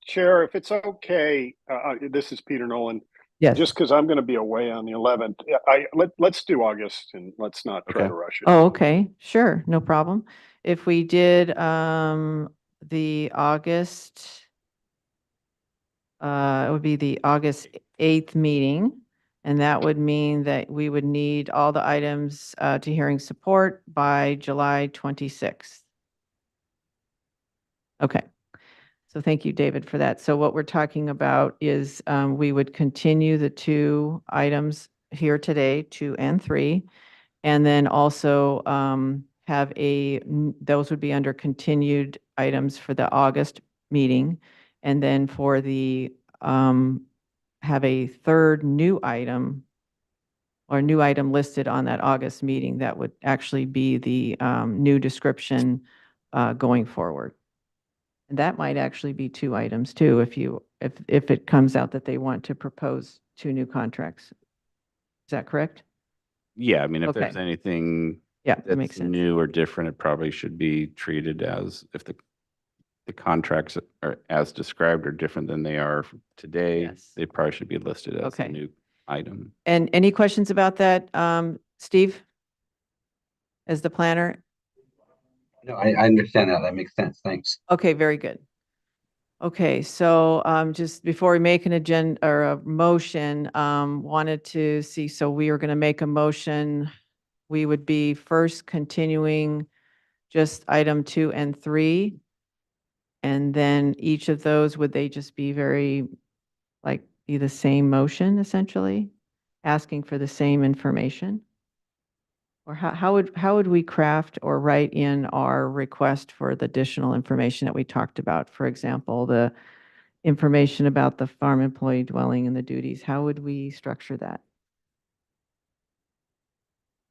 Chair, if it's okay, this is Peter Nolan. yes. Just because I'm going to be away on the 11th, let's do August and let's not try to rush it. Oh, okay, sure, no problem. If we did the August, it would be the August 8th meeting, and that would mean that we would need all the items to hearing support by July 26th. Okay. So thank you, David, for that. So what we're talking about is we would continue the 2 items here today, 2 and 3, and then also have those would be under continued items for the August meeting. And then for the, have a third new item or new item listed on that August meeting that would actually be the new description going forward. And that might actually be 2 items too, if it comes out that they want to propose 2 new contracts. Is that correct? Yeah, I mean, if Okay. there's anything Yeah, that makes that's sense. new or different, it probably should be treated as, if the contracts are as described or different than they are today, Yes. they probably should be listed as a Okay. new item. And any questions about that, Steve? As the planner? No, I understand that. That makes sense. Thanks. Okay, very good. Okay, so just before we make an agenda or a motion, wanted to see, so we are going to make a motion. We would be first continuing just item 2 and 3. And then each of those, would they just be be the same motion essentially? Asking for the same information? Or how would we craft or write in our request for the additional information that we talked about? For example, the information about the farm employee dwelling and the duties, how would we structure that?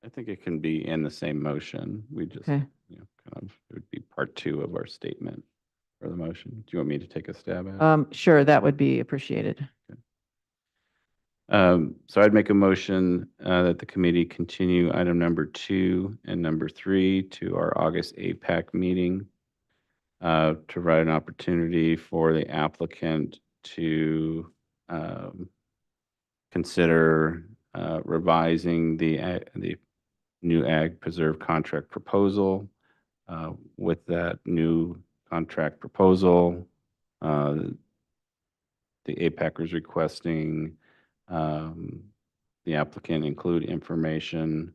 I think it can be in the same motion. We just, Okay. kind of, it would be part 2 of our statement for the motion. Do you want me to take a stab at it? Sure, that would be appreciated. So I'd make a motion that the committee continue item number 2 and number 3 to our August APAC meeting to provide an opportunity for the applicant to consider revising the new ag preserve contract proposal. With that new contract proposal, the APAC is requesting the applicant include information,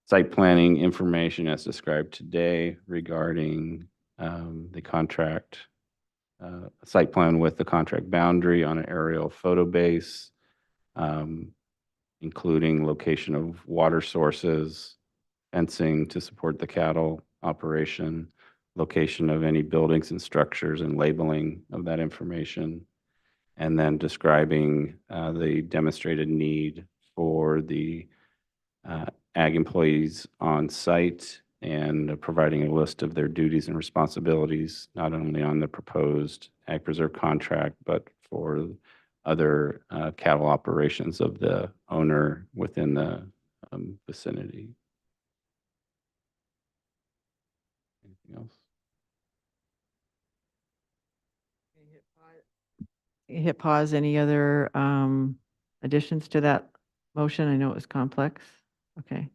site planning information as described today regarding the contract, site plan with the contract boundary on an aerial photo base, including location of water sources, fencing to support the cattle operation, location of any buildings and structures and labeling of that information, and then describing the demonstrated need for the ag employees on site and providing a list of their duties and responsibilities, not only on the proposed ag preserve contract, but for other cattle operations of the owner within the vicinity. Anything else? Hit pause. Any other additions to that motion? I know it was complex. Okay.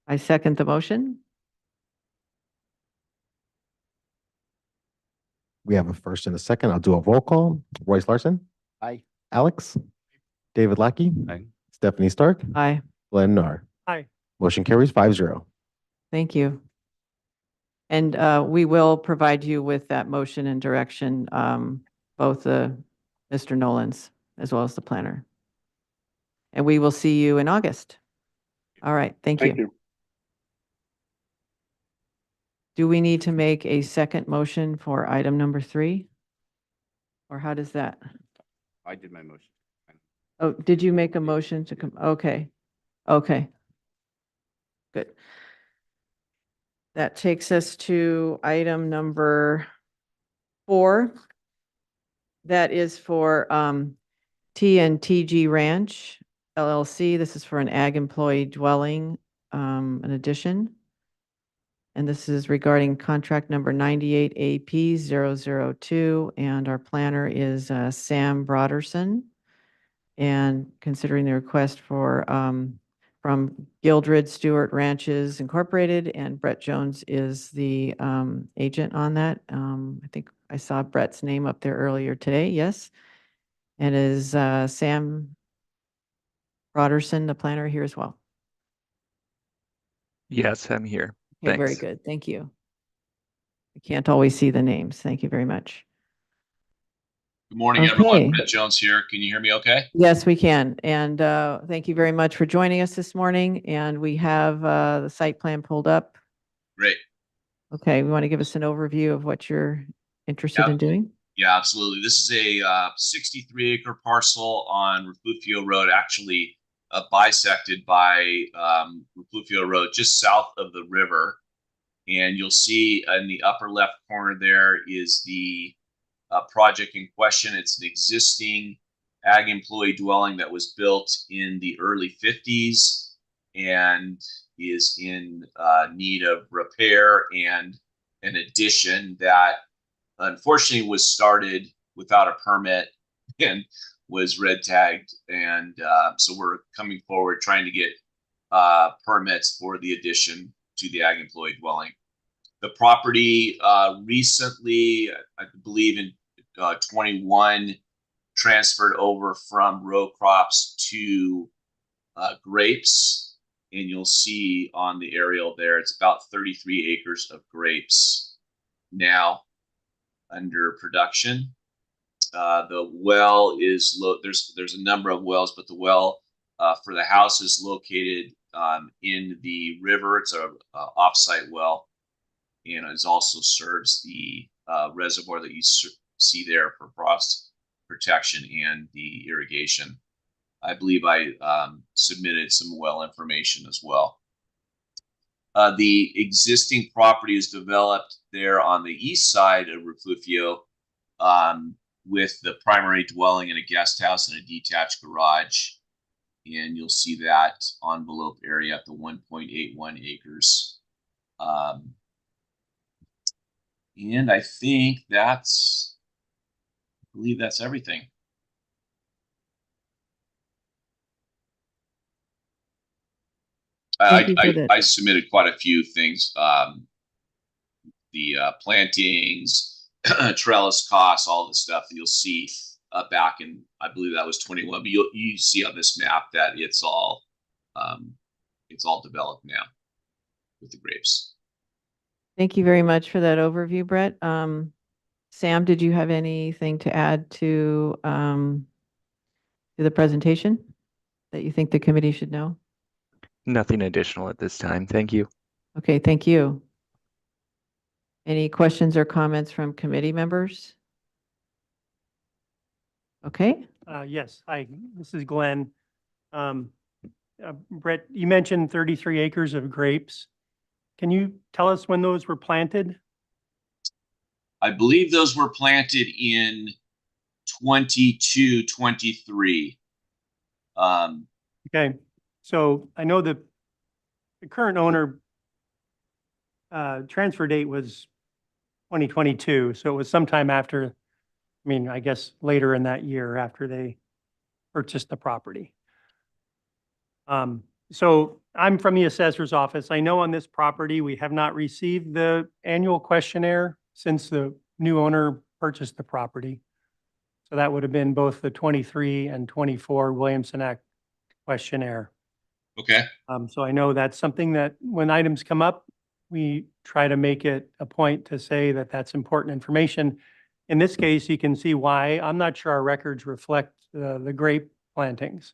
I second the motion. We have a first and a second. I'll do a roll call. Royce Larson, Aye. Alex, David Lackey, Aye. Stephanie Stark, Aye. Glenn Narr. Aye. Motion carries 5-0. Thank you. And we will provide you with that motion and direction, both Mr. Nolan's as well as the planner. And we will see you in August. All right, thank you. Thank you. Do we need to make a second motion for item number 3? Or how does that? I did my motion. Oh, did you make a motion to come? Okay. Okay. Good. That takes us to item number 4. That is for TNTG Ranch LLC. This is for an ag employee dwelling, an addition. And this is regarding contract number 98AP002. And our planner is Sam Broderson. And considering the request for from Gildred Stewart Ranches Incorporated, and Brett Jones is the agent on that. I think I saw Brett's name up there earlier today, yes. And is Sam Broderson, the planner, here as well? Yes, I'm here. Okay, very Thanks. good, thank you. I can't always see the names, thank you very much. Good morning, everyone. Okay. Brett Jones here. Can you hear me okay? Yes, we can. And thank you very much for joining us this morning. And we have the site plan pulled up. Great. Okay, we want to give us an overview of what you're interested in doing? Yeah, absolutely. This is a 63-acre parcel on Refugio Road, actually bisected by Refugio Road, just south of the river. And you'll see in the upper left corner there is the project in question. It's an existing ag employee dwelling that was built in the early 50s and is in need of repair and an addition that unfortunately was started without a permit and was red tagged. And so we're coming forward trying to get permits for the addition to the ag employee dwelling. The property recently, I believe in 21, transferred over from row crops to grapes. And you'll see on the aerial there, it's about 33 acres of grapes now under production. The well is, there's a number of wells, but the well for the house is located in the river. It's a offsite well. And it also serves the reservoir that you see there for frost protection and the irrigation. I believe I submitted some well information as well. The existing property is developed there on the east side of Refugio with the primary dwelling and a guest house and a detached garage. And you'll see that envelope area at the 1.81 acres. And I think I believe that's everything. I submitted quite a few things. The plantings, trellis costs, all the stuff that you'll see back in, I believe that was 21. But you see on this map that it's all developed now with the grapes. Thank you very much for that overview, Brett. Sam, did you have anything to add to the presentation that you think the committee should know? Nothing additional at this time. Thank you. Okay, thank you. Any questions or comments from committee members? Okay. Yes, hi, this is Glenn. Brett, you mentioned 33 acres of grapes. Can you tell us when those were planted? I believe those were planted in 22, 23. Okay, so I know the current owner transfer date was 2022, so it was sometime after, I mean, I guess later in that year after they purchased the property. So I'm from the assessor's office. I know on this property, we have not received the annual questionnaire since the new owner purchased the property. So that would have been both the 23 and 24 Williamson Act questionnaire. Okay. So I know that's something that when items come up, we try to make it a point to say that that's important information. In this case, you can see why. I'm not sure our records reflect the grape plantings.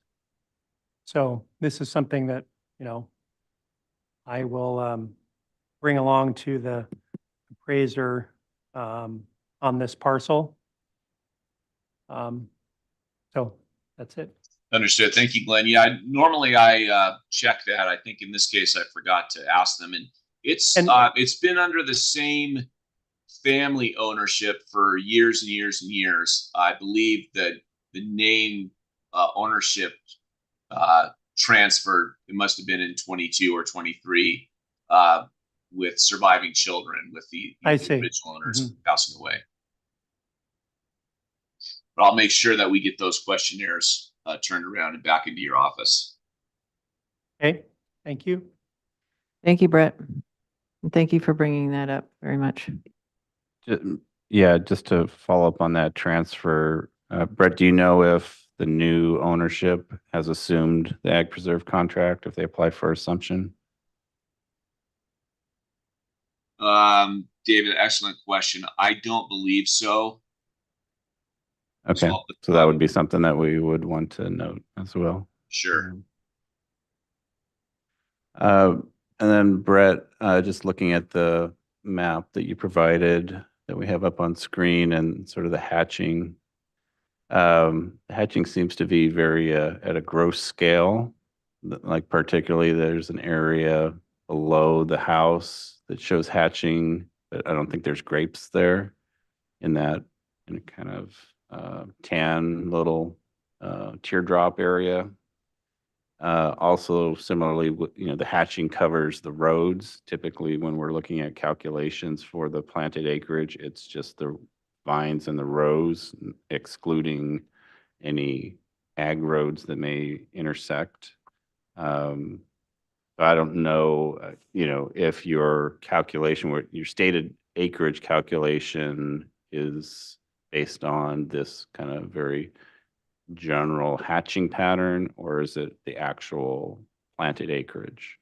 So this is something that, you know, I will bring along to the appraiser on this parcel. So that's it. Understood. Thank you, Glenn. Yeah, normally I check that. I think in this case I forgot to ask them, and it's been under the same family ownership for years and years and years. I believe that the name ownership transferred. It must have been in 22 or 23 with surviving children, with the original owners passing away. But I'll make sure that we get those questionnaires turned around and back into your office. Okay, thank you. Thank you, Brett. And thank you for bringing that up very much. Yeah, just to follow up on that transfer, Brett, do you know if the new ownership has assumed the Ag Preserve contract if they apply for assumption? David, excellent question. I don't believe so. Okay, so that would be something that we would want to note as well. Sure. And then Brett, just looking at the map that you provided that we have up on screen and sort of the hatching. Hatching seems to be very at a gross scale. Like particularly there's an area below the house that shows hatching, but I don't think there's grapes there in a kind of tan little teardrop area. Also similarly, you know, the hatching covers the roads. Typically when we're looking at calculations for the planted acreage, it's just the vines and the rows, excluding any ag roads that may intersect. I don't know, you know, if your calculation, your stated acreage calculation is based on this kind of very general hatching pattern, or is it the actual planted acreage?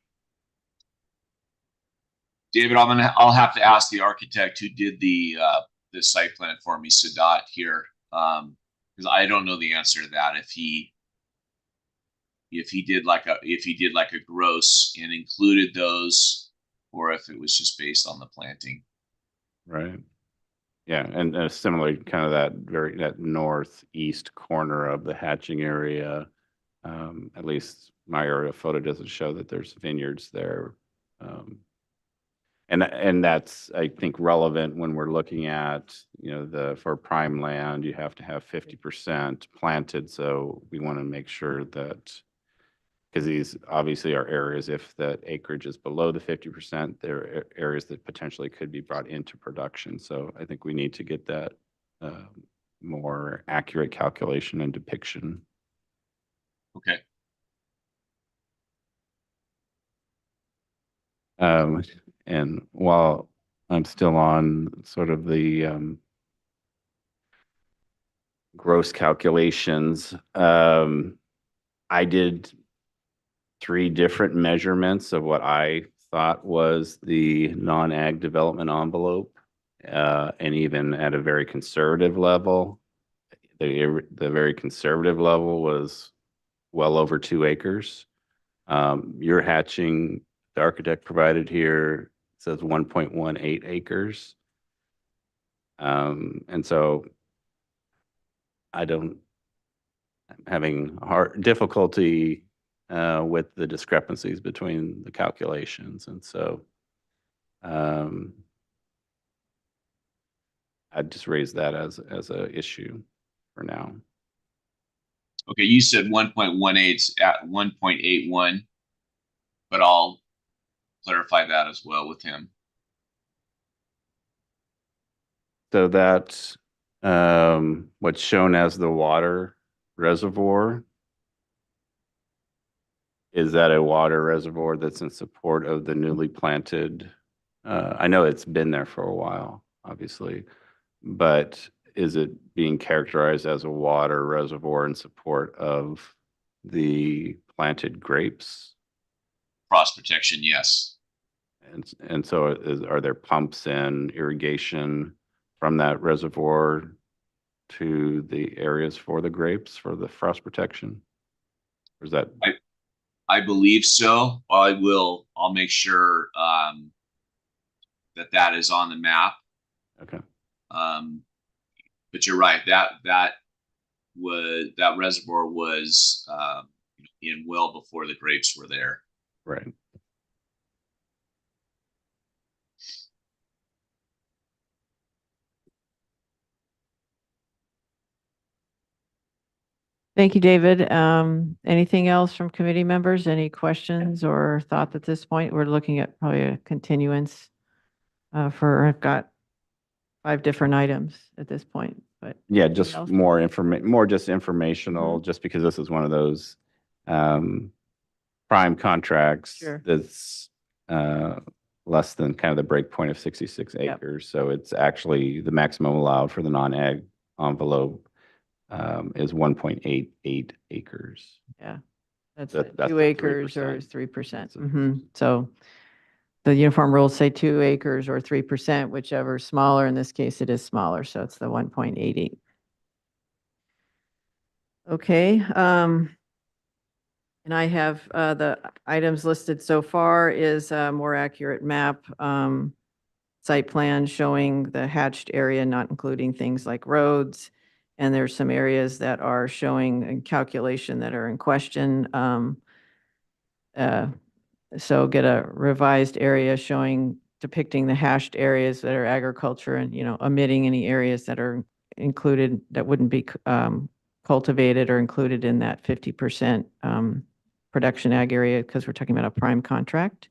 David, I'll have to ask the architect who did the site plan for me, Sadat here, because I don't know the answer to that. If he did like a gross and included those, or if it was just based on the planting. Right. Yeah, and similarly, kind of that northeast corner of the hatching area. At least my aerial photo doesn't show that there's vineyards there. And that's, I think, relevant when we're looking at, you know, for prime land, you have to have 50% planted. So we want to make sure that, because these obviously are areas, if that acreage is below the 50%, there are areas that potentially could be brought into production. So I think we need to get that more accurate calculation and depiction. Okay. And while I'm still on sort of the gross calculations, I did 3 different measurements of what I thought was the non-ag development envelope, and even at a very conservative level, the very conservative level was well over 2 acres. Your hatching, the architect provided here says 1.18 acres. And so I'm having difficulty with the discrepancies between the calculations. And so I'd just raise that as a issue for now. Okay, you said 1.18 at 1.81, but I'll clarify that as well with him. So that's what's shown as the water reservoir. Is that a water reservoir that's in support of the newly planted? I know it's been there for a while, obviously, but is it being characterized as a water reservoir in support of the planted grapes? Frost protection, yes. And so are there pumps and irrigation from that reservoir to the areas for the grapes for the frost protection? Or is that? I believe so. I'll make sure that is on the map. Okay. But you're right, that reservoir was in well before the grapes were there. Right. Thank you, David. Anything else from committee members? Any questions or thoughts at this point? We're looking at probably a continuance I've got 5 different items at this point, but. Yeah, anything just else? more informational, just because this is one of those prime contracts Sure. that's less than kind of the break point of 66 Yep. acres. So it's actually the maximum allowed for the non-ag envelope is 1.88 acres. Yeah, that's That's the 2 acres or 3%. 3%. So the uniform rules say 2 acres or 3%, whichever is smaller. In this case, it is smaller, so it's the 1.88. Okay, and I have the items listed so far is a more accurate map, site plan showing the hatched area, not including things like roads. And there's some areas that are showing in calculation that are in question. So get a revised area depicting the hashed areas that are agriculture and, omitting any areas that are included that wouldn't be cultivated or included in that 50% production ag area, because we're talking about a prime contract.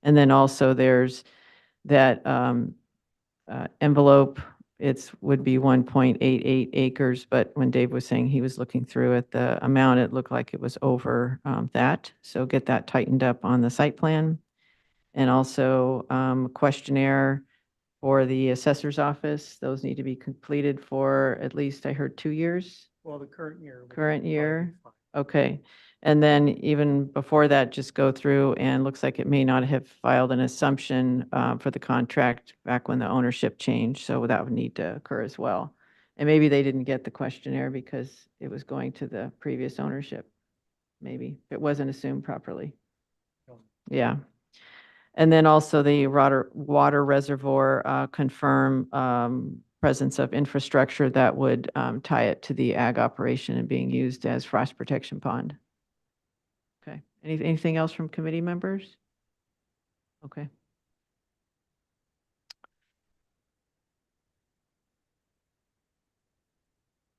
And then also there's that envelope, would be 1.88 acres, but when Dave was saying he was looking through at the amount, it looked like it was over that. So get that tightened up on the site plan. And also a questionnaire for the assessor's office. Those need to be completed for at least, I heard, 2 years. Well, the current year. Current year? Okay. And then even before that, just go through and looks like it may not have filed an assumption for the contract back when the ownership changed. So that would need to occur as well. And maybe they didn't get the questionnaire because it was going to the previous ownership. Maybe it wasn't assumed properly. Yeah. And then also the water reservoir confirm presence of infrastructure that would tie it to the ag operation and being used as frost protection pond. Okay. Anything else from committee members? Okay.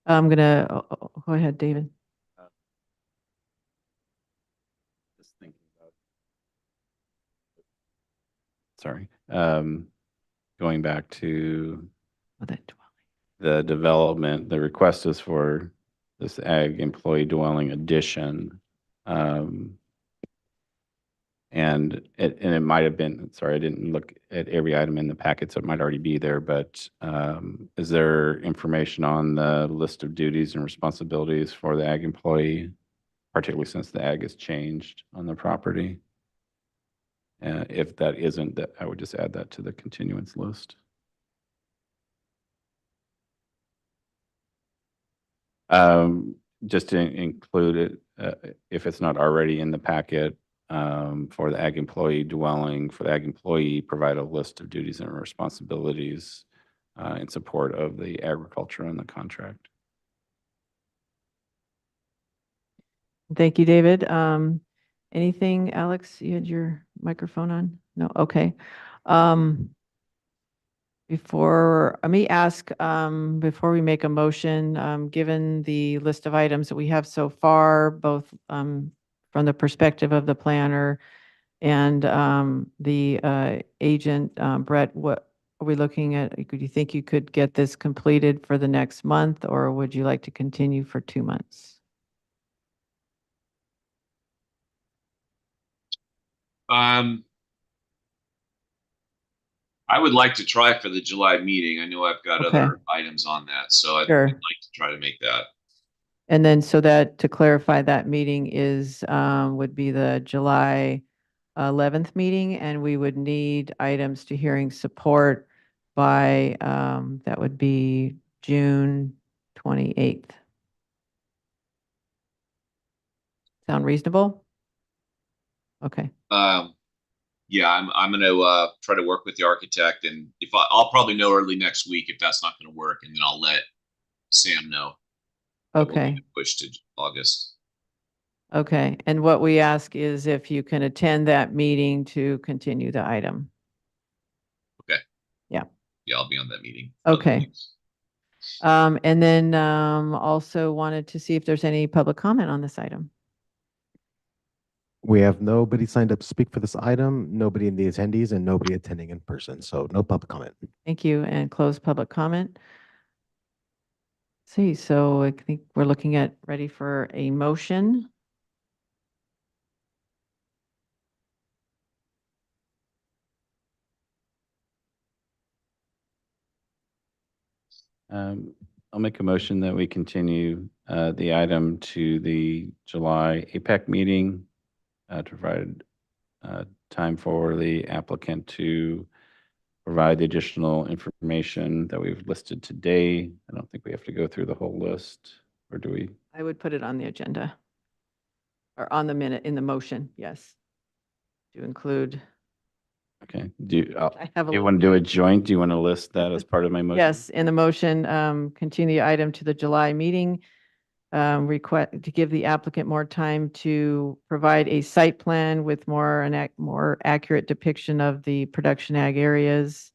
I'm gonna, go ahead, David. Just thinking about. Sorry. Going back to the development, the request is for this ag employee dwelling addition. And it might have been, sorry, I didn't look at every item in the packet, so it might already be there, but is there information on the list of duties and responsibilities for the ag employee, particularly since the ag has changed on the property? If that isn't, that I would just add that to the continuance list. Just to include it, if it's not already in the packet, for the ag employee dwelling, for the ag employee, provide a list of duties and responsibilities in support of the agriculture and the contract. Thank you, David. Anything, Alex? You had your microphone on? No? Okay. Let me ask, before we make a motion, given the list of items that we have so far, both from the perspective of the planner and the agent, Brett, what are we looking at? Do you think you could get this completed for the next month, or would you like to continue for 2 months? I would like to try for the July meeting. I know I've got Okay. other items on that, so I'd Sure. like to try to make that. And then so that, to clarify, that meeting is, would be the July 11th meeting, and we would need items to hearing support by, that would be June 28th. Sound reasonable? Okay, Yeah, I'm gonna try to work with the architect, and if I'll probably know early next week if that's not gonna work, and then I'll let Sam know. that we'll okay, need to push to August. okay. And what we ask is if you can attend that meeting to continue the item. Okay. Yeah. Yeah, I'll be on that meeting. Okay. And then also wanted to see if there's any public comment on this item. We have nobody signed up to speak for this item, nobody in the attendees, and nobody attending in person. So no public comment. Thank you, and close public comment. See, so I think we're looking at ready for a motion. I'll make a motion that we continue the item to the July APEC meeting to provide time for the applicant to provide the additional information that we've listed today. I don't think we have to go through the whole list, or do we? I would put it on the agenda. Or on the minute, in the motion, yes. To include, Okay. Do you, I have a you little- want to do a joint? Do you want to list that as part of my motion? yes, in the motion, continue the item to the July meeting. Request to give the applicant more time to provide a site plan with more accurate depiction of the production ag areas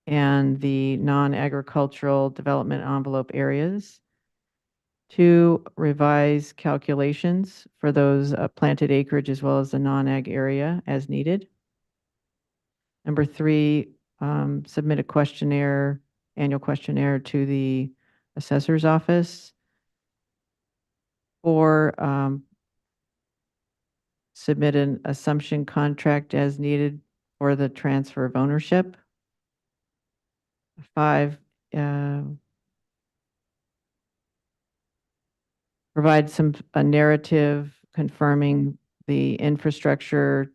and the non-agricultural development envelope areas. To revise calculations for those planted acreage as well as the non-ag area as needed. Number 3, submit a questionnaire, annual questionnaire to the assessor's office. 4, submit an assumption contract as needed for the transfer of ownership. 5, provide a narrative confirming the infrastructure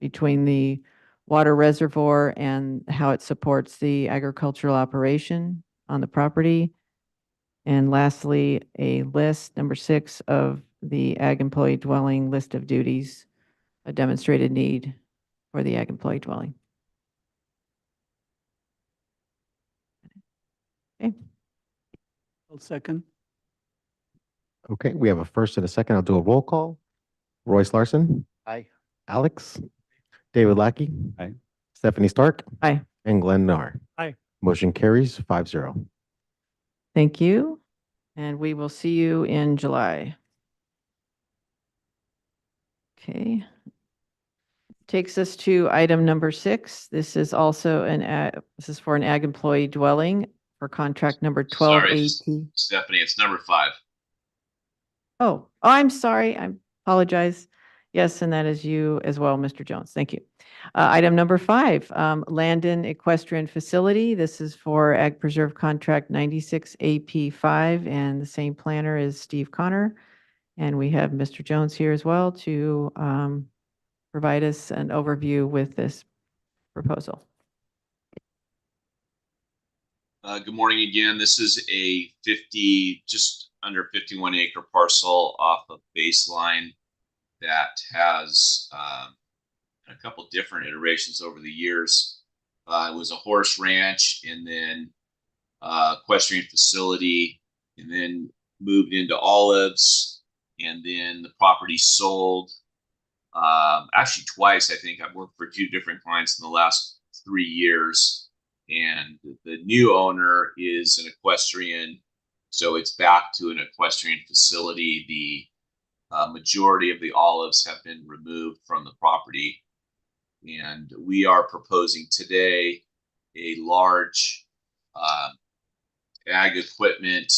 between the water reservoir and how it supports the agricultural operation on the property. And lastly, a list, number 6, of the ag employee dwelling list of duties, a demonstrated need for the ag employee dwelling. Okay. I'll second. Okay, we have a first and a second. I'll do a roll call. Royce Larson. Aye. Alex. David Lackey. Aye. Stephanie Stark. Aye. And Glenn Narr. Aye. Motion carries 5-0. Thank you. And we will see you in July. Okay. Takes us to item number 6. This is also this is for an ag employee dwelling for contract number 1218. Stephanie, it's number 5. Oh, I'm sorry. I apologize. Yes, and that is you as well, Mr. Jones. Thank you. Item number 5, Landon Equestrian Facility. This is for Ag Preserve Contract 96 AP5, and the same planner is Steve Connor. And we have Mr. Jones here as well to provide us an overview with this proposal. Good morning again. This is a just under 51 acre parcel off of Baseline that has a couple different iterations over the years. It was a horse ranch, and then equestrian facility, and then moved into olives, and then the property sold. Actually twice, I think. I've worked for 2 different clients in the last 3 years, and the new owner is an equestrian, so it's back to an equestrian facility. The majority of the olives have been removed from the property, and we are proposing today a large ag equipment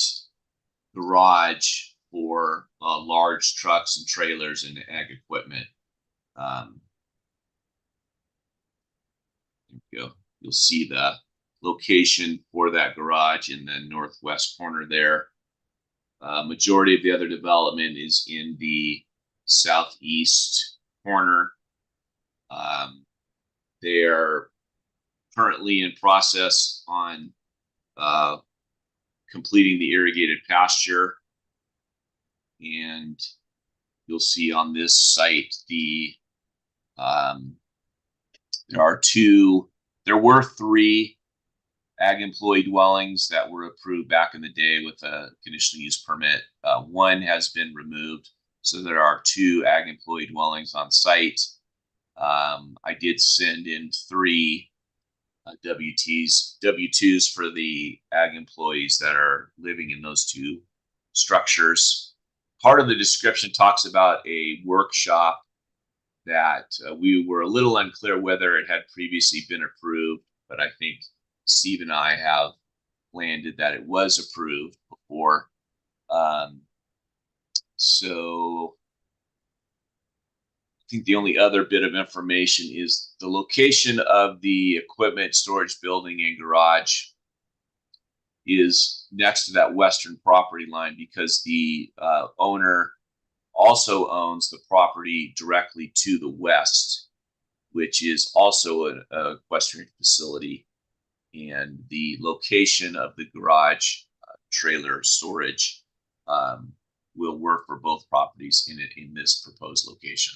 garage for large trucks and trailers and ag equipment. You'll see the location for that garage in the northwest corner there. Majority of the other development is in the southeast corner. They are currently in process on completing the irrigated pasture. And you'll see on this site there were 3 ag employee dwellings that were approved back in the day with a conditional use permit. 1 has been removed, so there are 2 ag employee dwellings on site. I did send in 3 W-2s for the ag employees that are living in those 2 structures. Part of the description talks about a workshop that we were a little unclear whether it had previously been approved, but I think Steve and I have landed that it was approved before. So I think the only other bit of information is the location of the equipment storage building and garage is next to that western property line because the owner also owns the property directly to the west, which is also a equestrian facility. And the location of the garage trailer storage will work for both properties in this proposed location.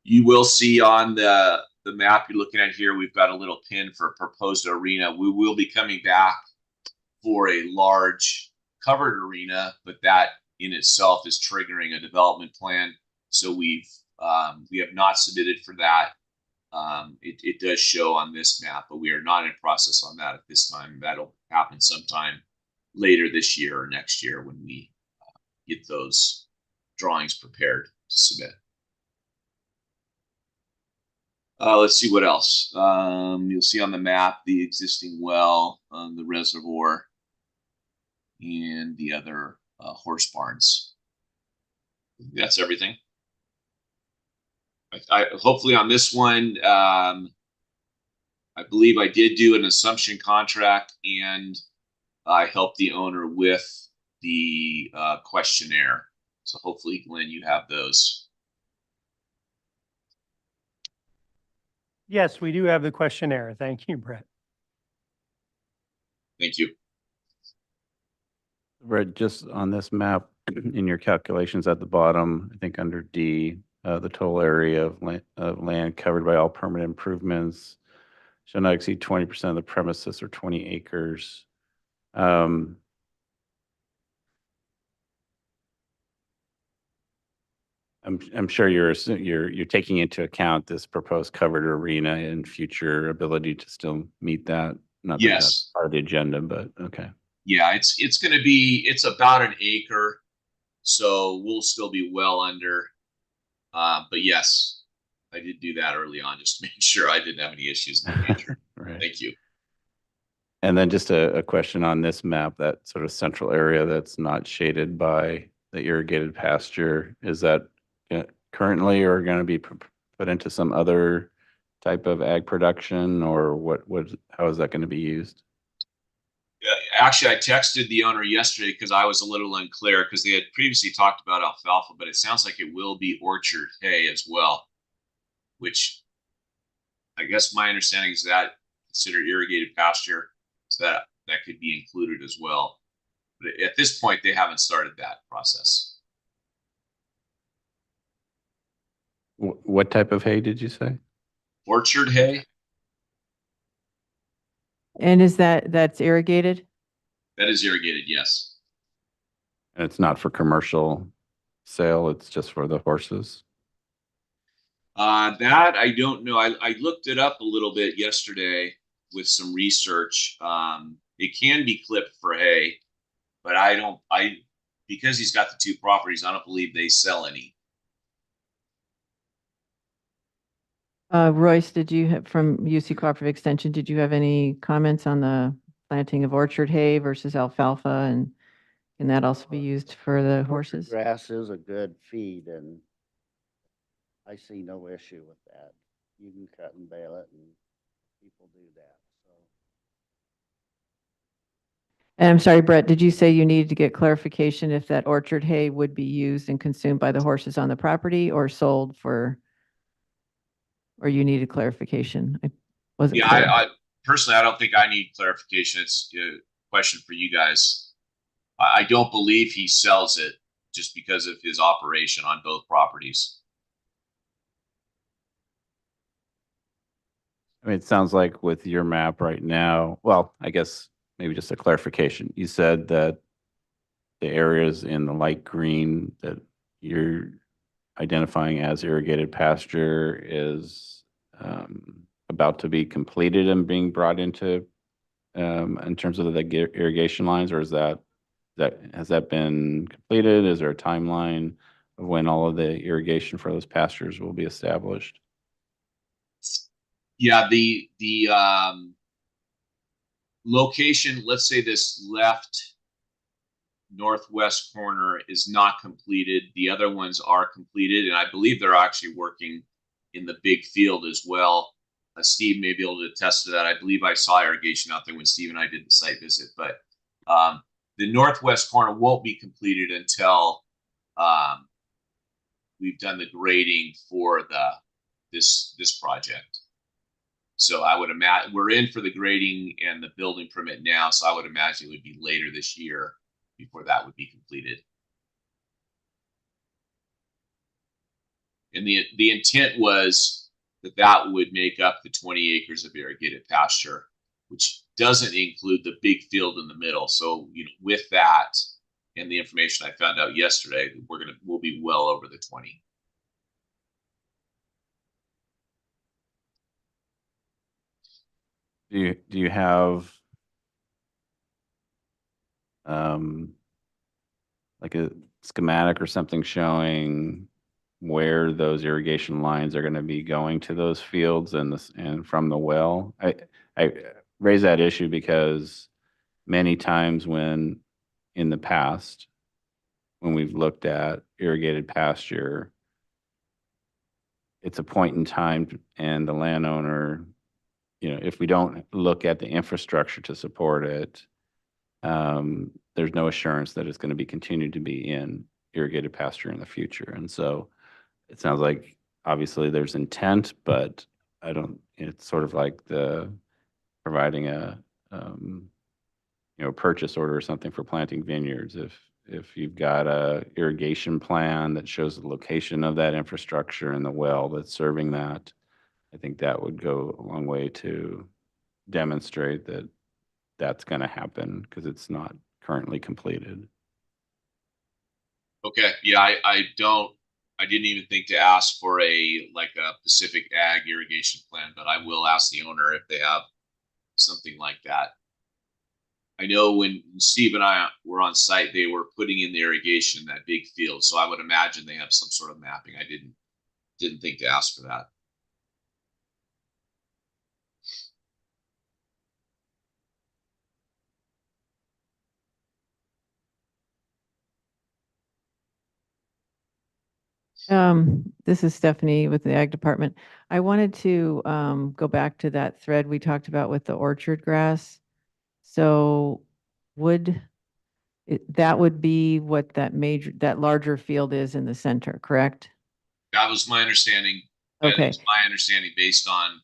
You will see on the map you're looking at here, we've got a little pin for proposed arena. We will be coming back for a large covered arena, but that in itself is triggering a development plan. So we have not submitted for that. It does show on this map, but we are not in process on that at this time. That'll happen sometime later this year or next year when we get those drawings prepared to submit. Let's see what else. You'll see on the map the existing well, the reservoir, and the other horse barns. That's everything. I hopefully on this one, I believe I did do an assumption contract, and I helped the owner with the questionnaire. So hopefully, Glenn, you have those. Yes, we do have the questionnaire. Thank you, Brett. Thank you. Brett, just on this map, in your calculations at the bottom, I think under D, the total area of land covered by all permanent improvements shall not exceed 20% of the premises or 20 acres. I'm sure you're taking into account this proposed covered arena and future ability to still meet that. Not that Yes. that's part of the agenda, but okay. Yeah, it's about an acre, so we'll still be well under. But yes, I did do that early on just to make sure I didn't have any issues in the future. Right. Thank you. And then just a question on this map, that sort of central area that's not shaded by the irrigated pasture, is that currently or going to be put into some other type of ag production, or how is that going to be used? Actually, I texted the owner yesterday because I was a little unclear because they had previously talked about alfalfa, but it sounds like it will be orchard hay as well, which I guess my understanding is that considered irrigated pasture, so that could be included as well. But at this point, they haven't started that process. What type of hay did you say? Orchard hay. And that's irrigated? That is irrigated, yes. And it's not for commercial sale, it's just for the horses? That I don't know. I looked it up a little bit yesterday with some research. It can be clipped for hay, but because he's got the 2 properties, I don't believe they sell any. Royce, from UC Cooperative Extension, did you have any comments on the planting of orchard hay versus alfalfa, and can that also be used for the horses? Grass is a good feed, and I see no issue with that. You can cut and bale it and keep And I'm sorry, Brett, did you say you needed to get clarification if that orchard hay would be used and consumed by the horses on the property or sold for, or you needed clarification? I wasn't Yeah, clear. I personally, I don't think I need clarification. It's a question for you guys. I don't believe he sells it just because of his operation on both properties. I mean, it sounds like with your map right now, well, I guess maybe just a clarification. You said that the areas in the light green that you're identifying as irrigated pasture is about to be completed and being brought into in terms of the irrigation lines, or is has that been completed? Is there a timeline of when all of the irrigation for those pastures will be established? Yeah, the location, let's say this left northwest corner is not completed. The other ones are completed, and I believe they're actually working in the big field as well. Steve may be able to attest to that. I believe I saw irrigation out there when Steve and I did the site visit, but the northwest corner won't be completed until we've done the grading for this project. So I would imagine we're in for the grading and the building permit now, so I would imagine it would be later this year before that would be completed. And the intent was that would make up the 20 acres of irrigated pasture, which doesn't include the big field in the middle. So, you know, with that and the information I found out yesterday, we'll be well over the 20. Do you have like a schematic or something showing where those irrigation lines are going to be going to those fields and from the well? I raise that issue because many times when in the past, when we've looked at irrigated pasture, it's a point in time and the landowner, you know, if we don't look at the infrastructure to support it, there's no assurance that it's going to be continued to be in irrigated pasture in the future. And so it sounds like obviously there's intent, but it's sort of like providing a, purchase order or something for planting vineyards. If you've got a irrigation plan that shows the location of that infrastructure and the well that's serving that, I think that would go a long way to demonstrate that that's going to happen because it's not currently completed. Okay, yeah, I didn't even think to ask for a Pacific Ag irrigation plan, but I will ask the owner if they have something like that. I know when Steve and I were on site, they were putting in the irrigation in that big field, so I would imagine they have some sort of mapping. I didn't think to ask for that. This is Stephanie with the Ag Department. I wanted to go back to that thread we talked about with the orchard grass. So that would be what that larger field is in the center, correct? That was my understanding. Okay. That is my understanding based on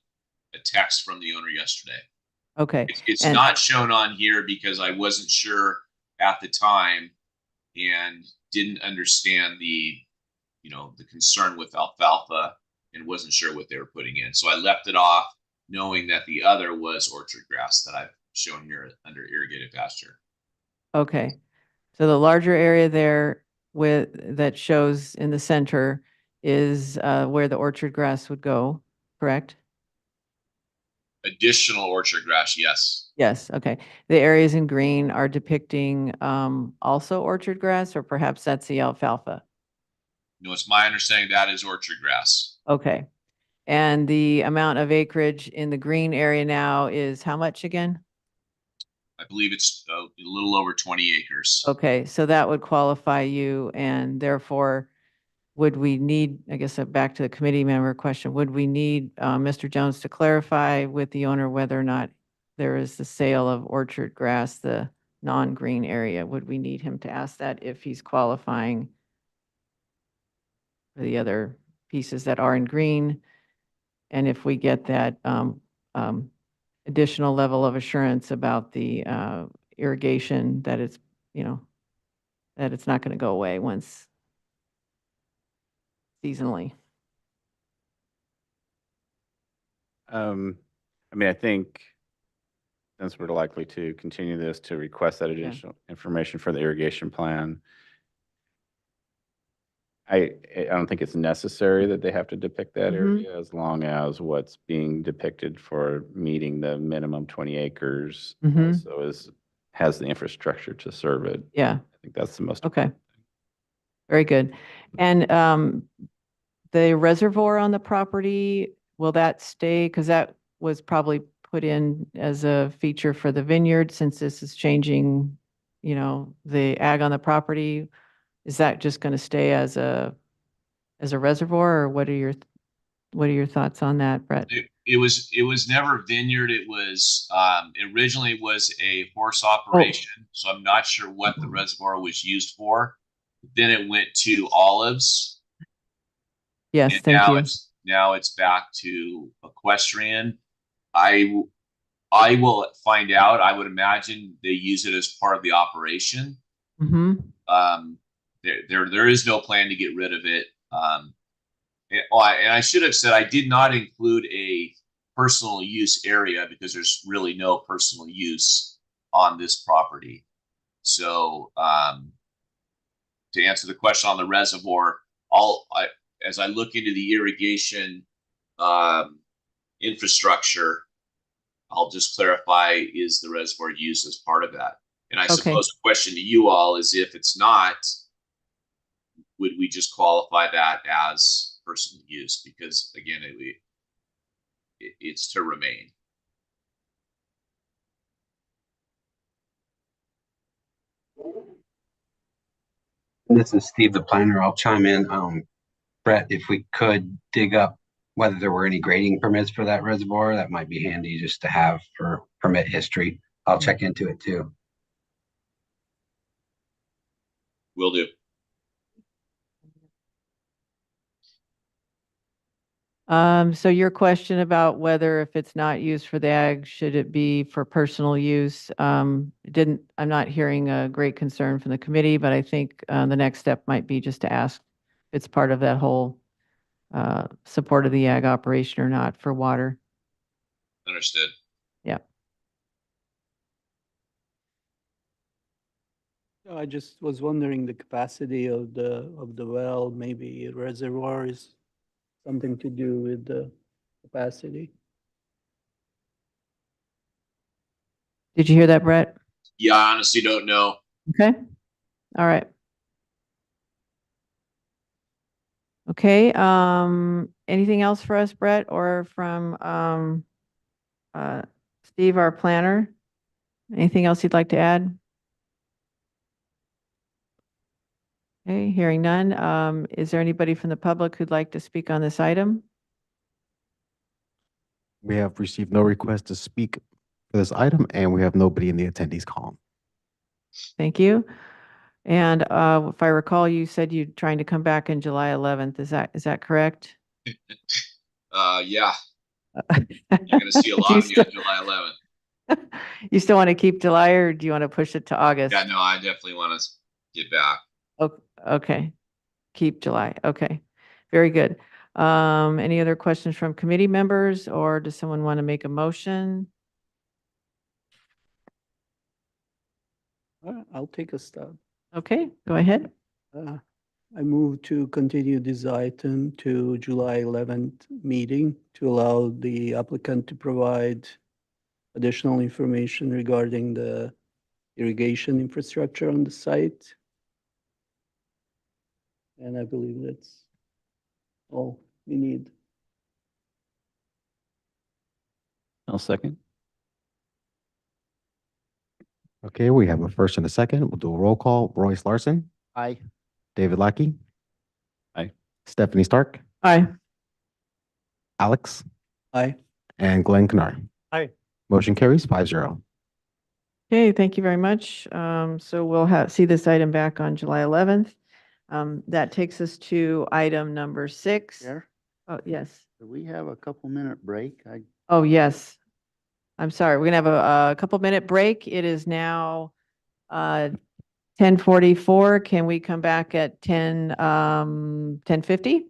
a text from the owner yesterday. Okay. It's not shown on here because I wasn't sure at the time and didn't understand the concern with alfalfa and wasn't sure what they were putting in. So I left it off knowing that the other was orchard grass that I've shown here under irrigated pasture. Okay. So the larger area there that shows in the center is where the orchard grass would go, correct? Additional orchard grass, yes. Yes, okay. The areas in green are depicting also orchard grass, or perhaps that's the alfalfa? No, it's my understanding that is orchard grass. Okay. And the amount of acreage in the green area now is how much again? I believe it's a little over 20 acres. Okay, so that would qualify you, and therefore, would we need, I guess, back to the committee member question, would we need Mr. Jones to clarify with the owner whether or not there is the sale of orchard grass, the non-green area? Would we need him to ask that if he's qualifying for the other pieces that are in green? And if we get that additional level of assurance about the irrigation, that it's, that it's not going to go away once seasonally. I mean, I think since we're likely to continue this, to request that additional information for the irrigation plan. I don't think it's necessary that they have to depict that area as long as what's being depicted for meeting the minimum 20 acres also has the infrastructure to serve it. Yeah. I think that's the most. Okay. Very good. And the reservoir on the property, will that stay? Because that was probably put in as a feature for the vineyard since this is changing, the ag on the property. Is that just going to stay as a reservoir, or what are your thoughts on that, Brett? It was never vineyard. It was originally was a horse operation. So I'm not sure what the reservoir was used for. Then it went to olives. Yes, and thank you. Now it's back to equestrian. I will find out. I would imagine they use it as part of the operation. There is no plan to get rid of it. And I should have said I did not include a personal use area because there's really no personal use on this property. So to answer the question on the reservoir, as I look into the irrigation infrastructure, I'll just clarify, is the reservoir used as part of that? And I suppose the question to you all is, if it's not, would we just qualify that as personal use? Because again, it's to remain. This is Steve, the planner. I'll chime in. Brett, if we could dig up whether there were any grading permits for that reservoir, that might be handy just to have for permit history. I'll check into it too. Will do. So your question about whether if it's not used for the ag, should it be for personal use? I'm not hearing a great concern from the committee, but I think the next step might be just to ask if it's part of that whole support of the ag operation or not for water. Understood. Yeah. I just was wondering the capacity of the well, maybe reservoir is something to do with the capacity. Did you hear that, Brett? Yeah, I honestly don't know. Okay. All right. Okay. Anything else for us, Brett, or from Steve, our planner? Anything else you'd like to add? Okay, hearing none. Is there anybody from the public who'd like to speak on this item? We have received no request to speak for this item, and we have nobody in the attendees column. Thank you. And if I recall, you said you're trying to come back in July 11th. Is that correct? Yeah. You're going to see a lot of me on July 11th. You still want to keep July, or do you want to push it to August? Yeah, no, I definitely want to get back. Okay. Keep July. Okay. Very good. Any other questions from committee members, or does someone want to make a motion? I'll take a stab. Okay, go ahead. I move to continue this item to July 11th meeting to allow the applicant to provide additional information regarding the irrigation infrastructure on the site. And I believe that's all we need. I'll second. Okay, we have a first and a second. We'll do a roll call. Royce Larson. Aye. David Lackey. Aye. Stephanie Stark. Aye. Alex. Aye. And Glenn Kennard. Aye. Motion carries 5-0. Okay, thank you very much. So we'll see this item back on July 11th. That takes us to item number 6. Chair, Oh, yes. do we have a couple minute break? Oh, yes. I'm sorry. We're gonna have a couple minute break. It is now 10:44. Can we come back at 10:50?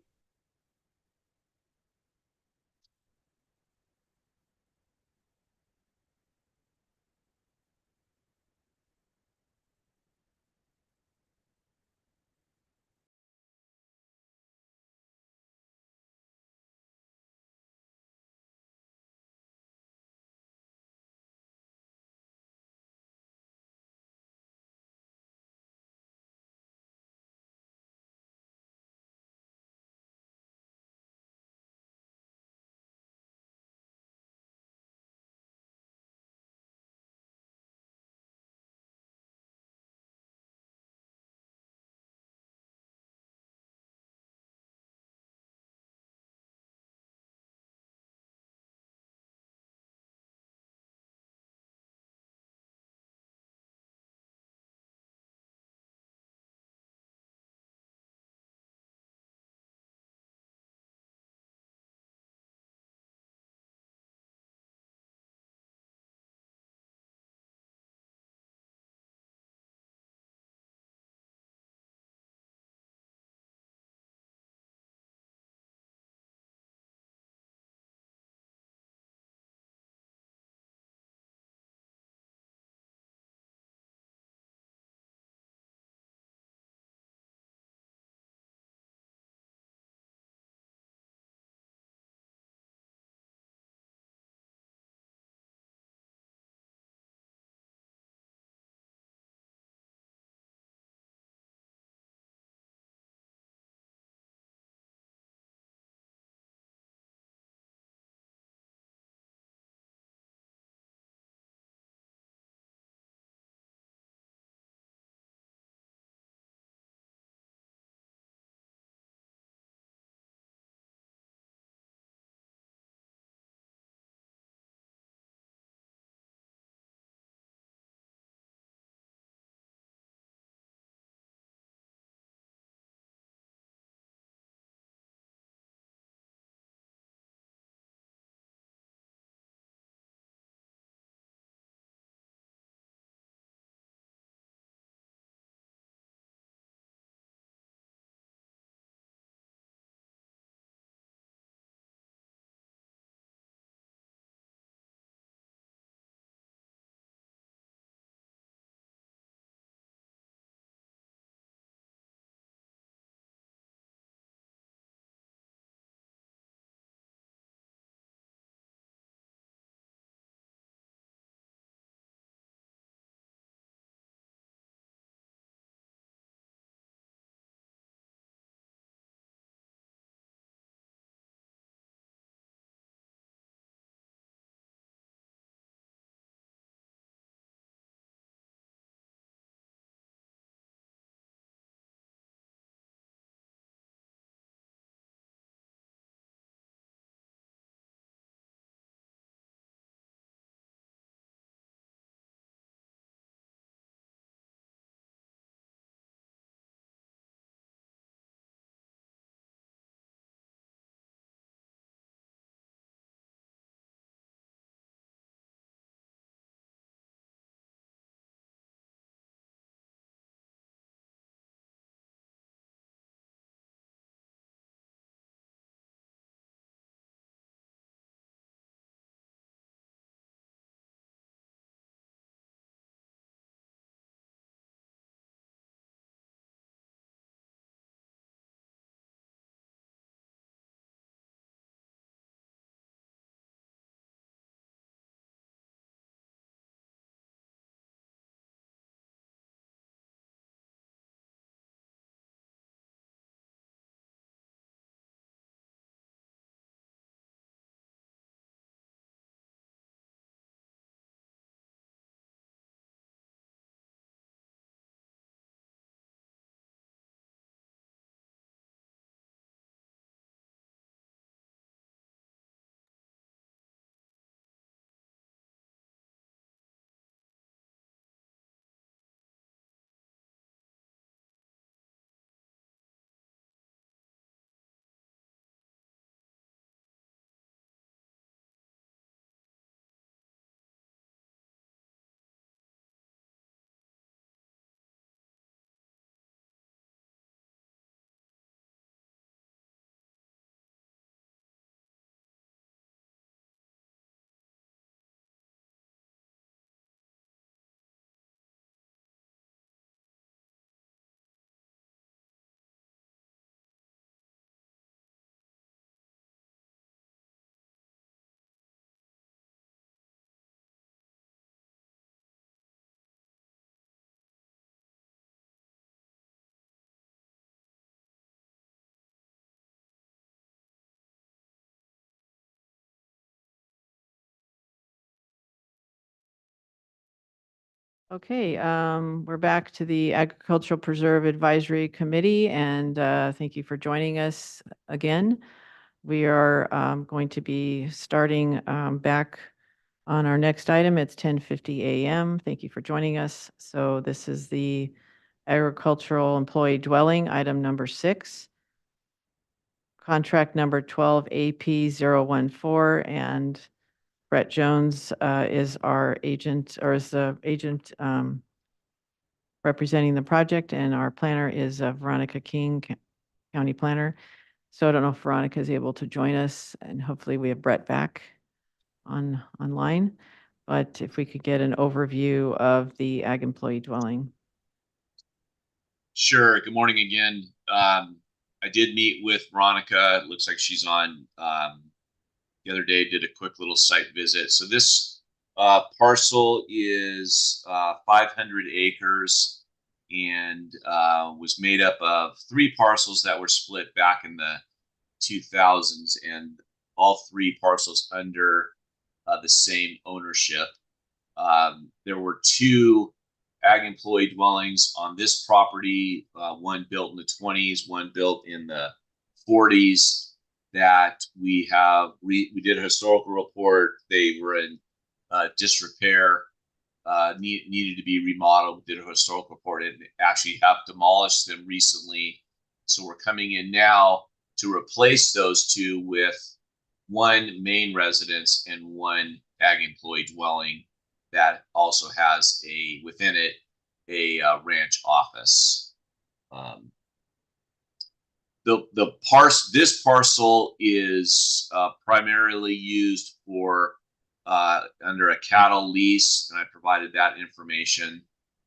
Okay, we're back to the Agricultural Preserve Advisory Committee, and thank you for joining us again. We are going to be starting back on our next item. It's 10:50 a.m. Thank you for joining us. So this is the Agricultural Employee Dwelling, item number 6. Contract number 12 AP 014, and Brett Jones is our agent, or is the agent representing the project, and our planner is Veronica King, County Planner. So I don't know if Veronica is able to join us, and hopefully we have Brett back online. But if we could get an overview of the ag employee dwelling. Sure. Good morning again. I did meet with Veronica. It looks like she's on the other day, did a quick little site visit. So this parcel is 500 acres and was made up of 3 parcels that were split back in the 2000s, and all 3 parcels under the same ownership. There were 2 ag employee dwellings on this property, one built in the 20s, one built in the 40s, that we did a historical report. They were in disrepair, needed to be remodeled, did a historical report, and actually have demolished them recently. So we're coming in now to replace those 2 with 1 main residence and 1 ag employee dwelling that also has within it a ranch office. This parcel is primarily used for under a cattle lease, and I provided that information.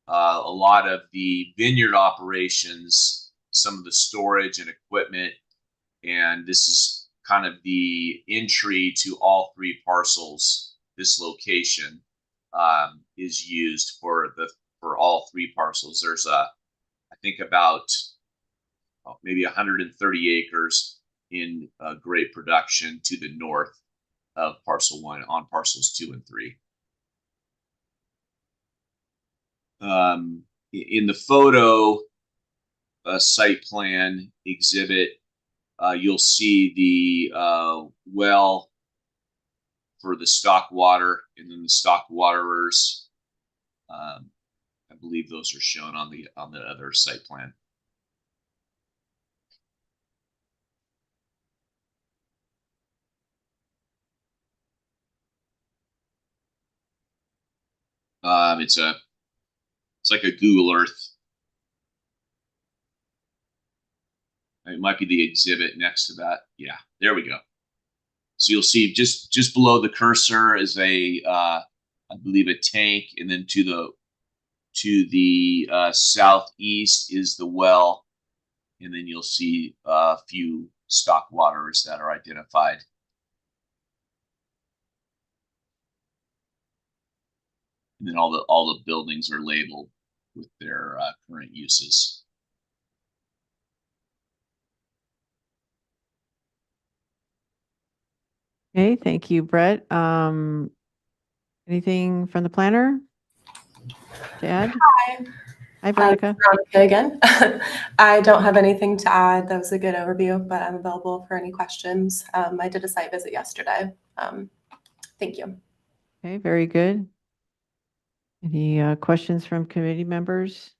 A lot of the vineyard operations, some of the storage and equipment, and this is kind of the entry to all 3 parcels. This location is used for all 3 parcels. There's I think about maybe 130 acres in grape production to the north of parcel 1 on parcels 2 and 3. In the photo site plan exhibit, you'll see the well for the stock water, and then the stock waterers. I believe those are shown on the other site plan. It's like a Google Earth. It might be the exhibit next to that. Yeah, there we go. So you'll see just below the cursor is I believe a tank, and then to the southeast is the well, and then you'll see a few stock waterers that are identified. And then all the buildings are labeled with their current uses. Okay, thank you, Brett. Anything from the planner to add? Hi. Hi, Veronica. Veronica again. I don't have anything to add. That was a good overview, but I'm available for any questions. I did a site visit yesterday. Thank you. Okay, very good. Any questions from committee members?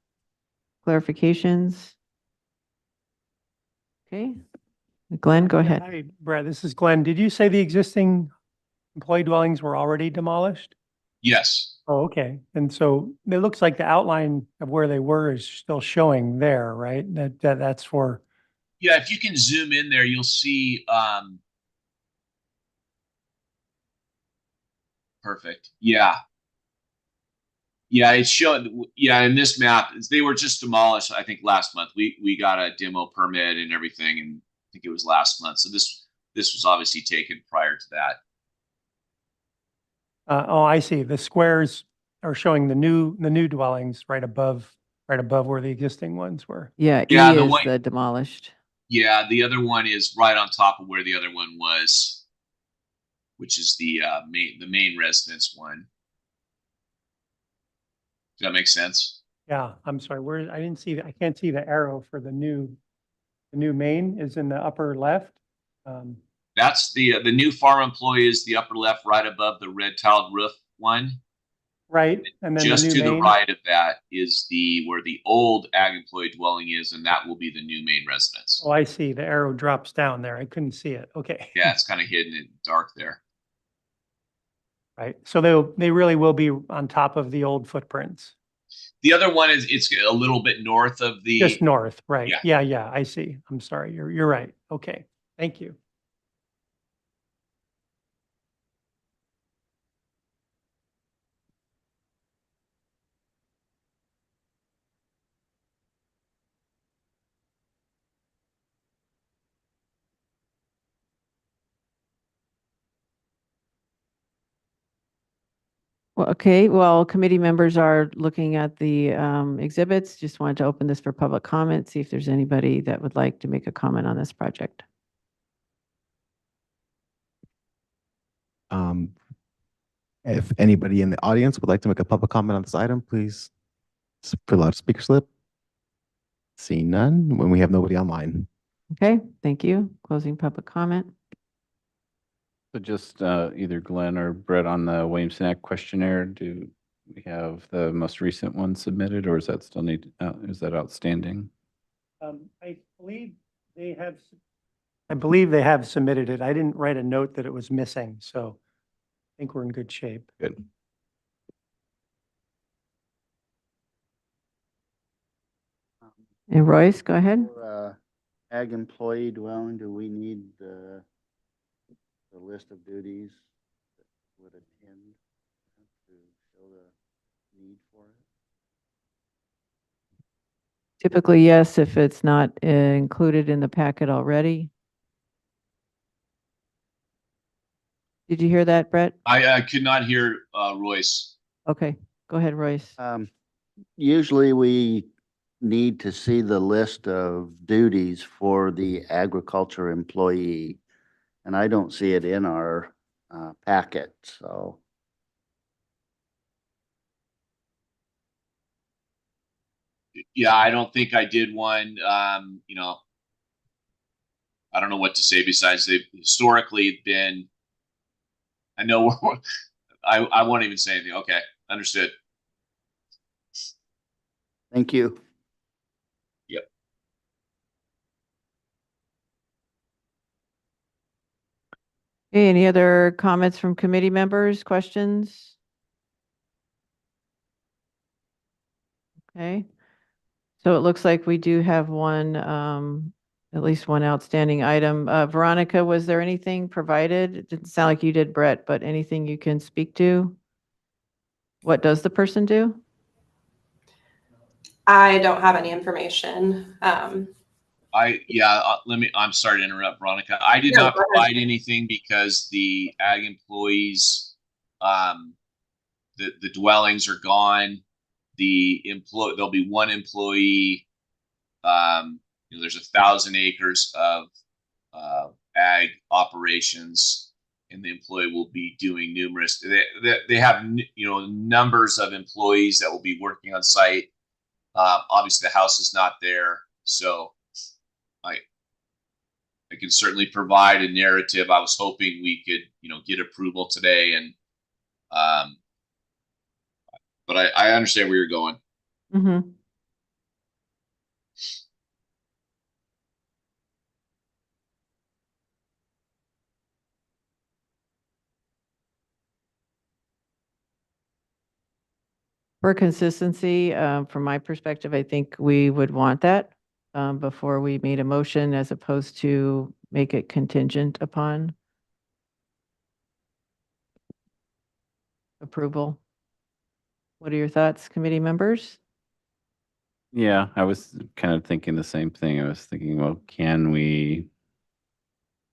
Clarifications? Okay. Glenn, go ahead. Hi, Brad, this is Glenn. Did you say the existing employee dwellings were already demolished? Yes. Oh, okay. And so it looks like the outline of where they were is still showing there, right? That's for. Yeah, if you can zoom in there, you'll see. Perfect. Yeah. Yeah, it's showing. Yeah, in this map, they were just demolished. I think last month we got a demo permit and everything, and I think it was last month. So this was obviously taken prior to that. Oh, I see. The squares are showing the new dwellings right above where the existing ones were. Yeah, Yeah, E is the demolished. Yeah, the other one is right on top of where the other one was, which is the main residence one. Does that make sense? Yeah, I'm sorry, where, I didn't see, I can't see the arrow for the new main is in the upper left. That's the new farm employee is the upper left, right above the red tiled roof one. Right, and then the Just new to the main. right of that is where the old ag employee dwelling is, and that will be the new main residence. Oh, I see. The arrow drops down there. I couldn't see it. Okay. Yeah, it's kind of hidden in dark there. Right. So they really will be on top of the old footprints. The other one is it's a little bit north of the. Just north, right? Yeah. Yeah, I see. I'm sorry. You're right. Okay. Thank you. Well, okay, well, committee members are looking at the exhibits. Just wanted to open this for public comment, see if there's anybody that would like to make a comment on this project. If anybody in the audience would like to make a public comment on this item, please fill out a speaker slip. Seeing none, when we have nobody online. Okay, thank you. Closing public comment. So just either Glenn or Brett on the Williamson Act questionnaire, do we have the most recent one submitted, or is that still is that outstanding? I believe they have submitted it. I didn't write a note that it was missing, so I think we're in good shape. Good. And Royce, go ahead. For, ag employee dwelling, do we need the list of duties that would attend to show the need for it? Typically, yes, if it's not included in the packet already. Did you hear that, Brett? I could not hear Royce. Okay, go ahead, Royce. Usually we need to see the list of duties for the agriculture employee, and I don't see it in our packet, so. Yeah, I don't think I did one. You know, I don't know what to say besides they've historically been. I know I won't even say anything. Okay, understood. Thank you. Yep. Okay, any other comments from committee members, questions? Okay, so it looks like we do have one, at least one outstanding item. Veronica, was there anything provided? It didn't sound like you did, Brett, but anything you can speak to? What does the person do? I don't have any information. I'm sorry to interrupt, Veronica. I did No, not go ahead. provide anything because the ag employees, the dwellings are gone. There'll be one employee. There's 1,000 acres of ag operations, and the employee will be doing numerous. They have numbers of employees that will be working on site. Obviously, the house is not there, so I can certainly provide a narrative. I was hoping we could, get approval today, and but I understand where you're going. Mm-hmm. For consistency, from my perspective, I think we would want that before we made a motion as opposed to make it contingent upon approval. What are your thoughts, committee members? Yeah, I was kind of thinking the same thing. I was thinking, well, can we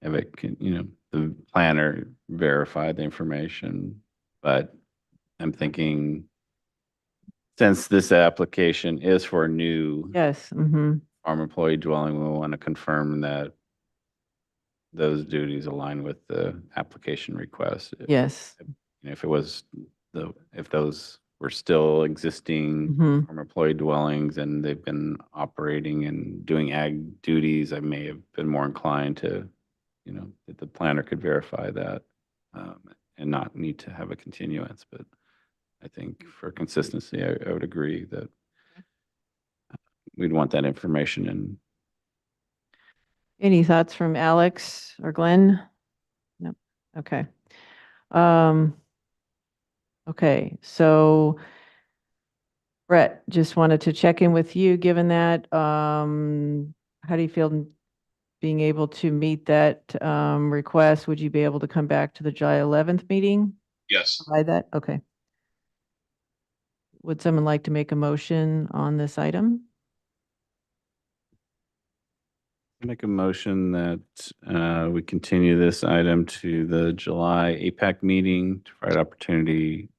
have it, the planner verify the information? But I'm thinking, since this application is for a new Yes. Mm-hmm. farm employee dwelling, we want to confirm that those duties align with the application request. Yes. If it was if those were still existing Mhm. former employee dwellings and they've been operating and doing ag duties, I may have been more inclined to, that the planner could verify that and not need to have a continuance. But I think for consistency, I would agree that we'd want that information. And Any thoughts from Alex or Glenn? No. Okay. Okay, so Brett, just wanted to check in with you, given that, how do you feel being able to meet that request? Would you be able to come back to the July 11th meeting? Yes. By that? Okay. Would someone like to make a motion on this item? make a motion that we continue this item to the July APAC meeting to provide opportunity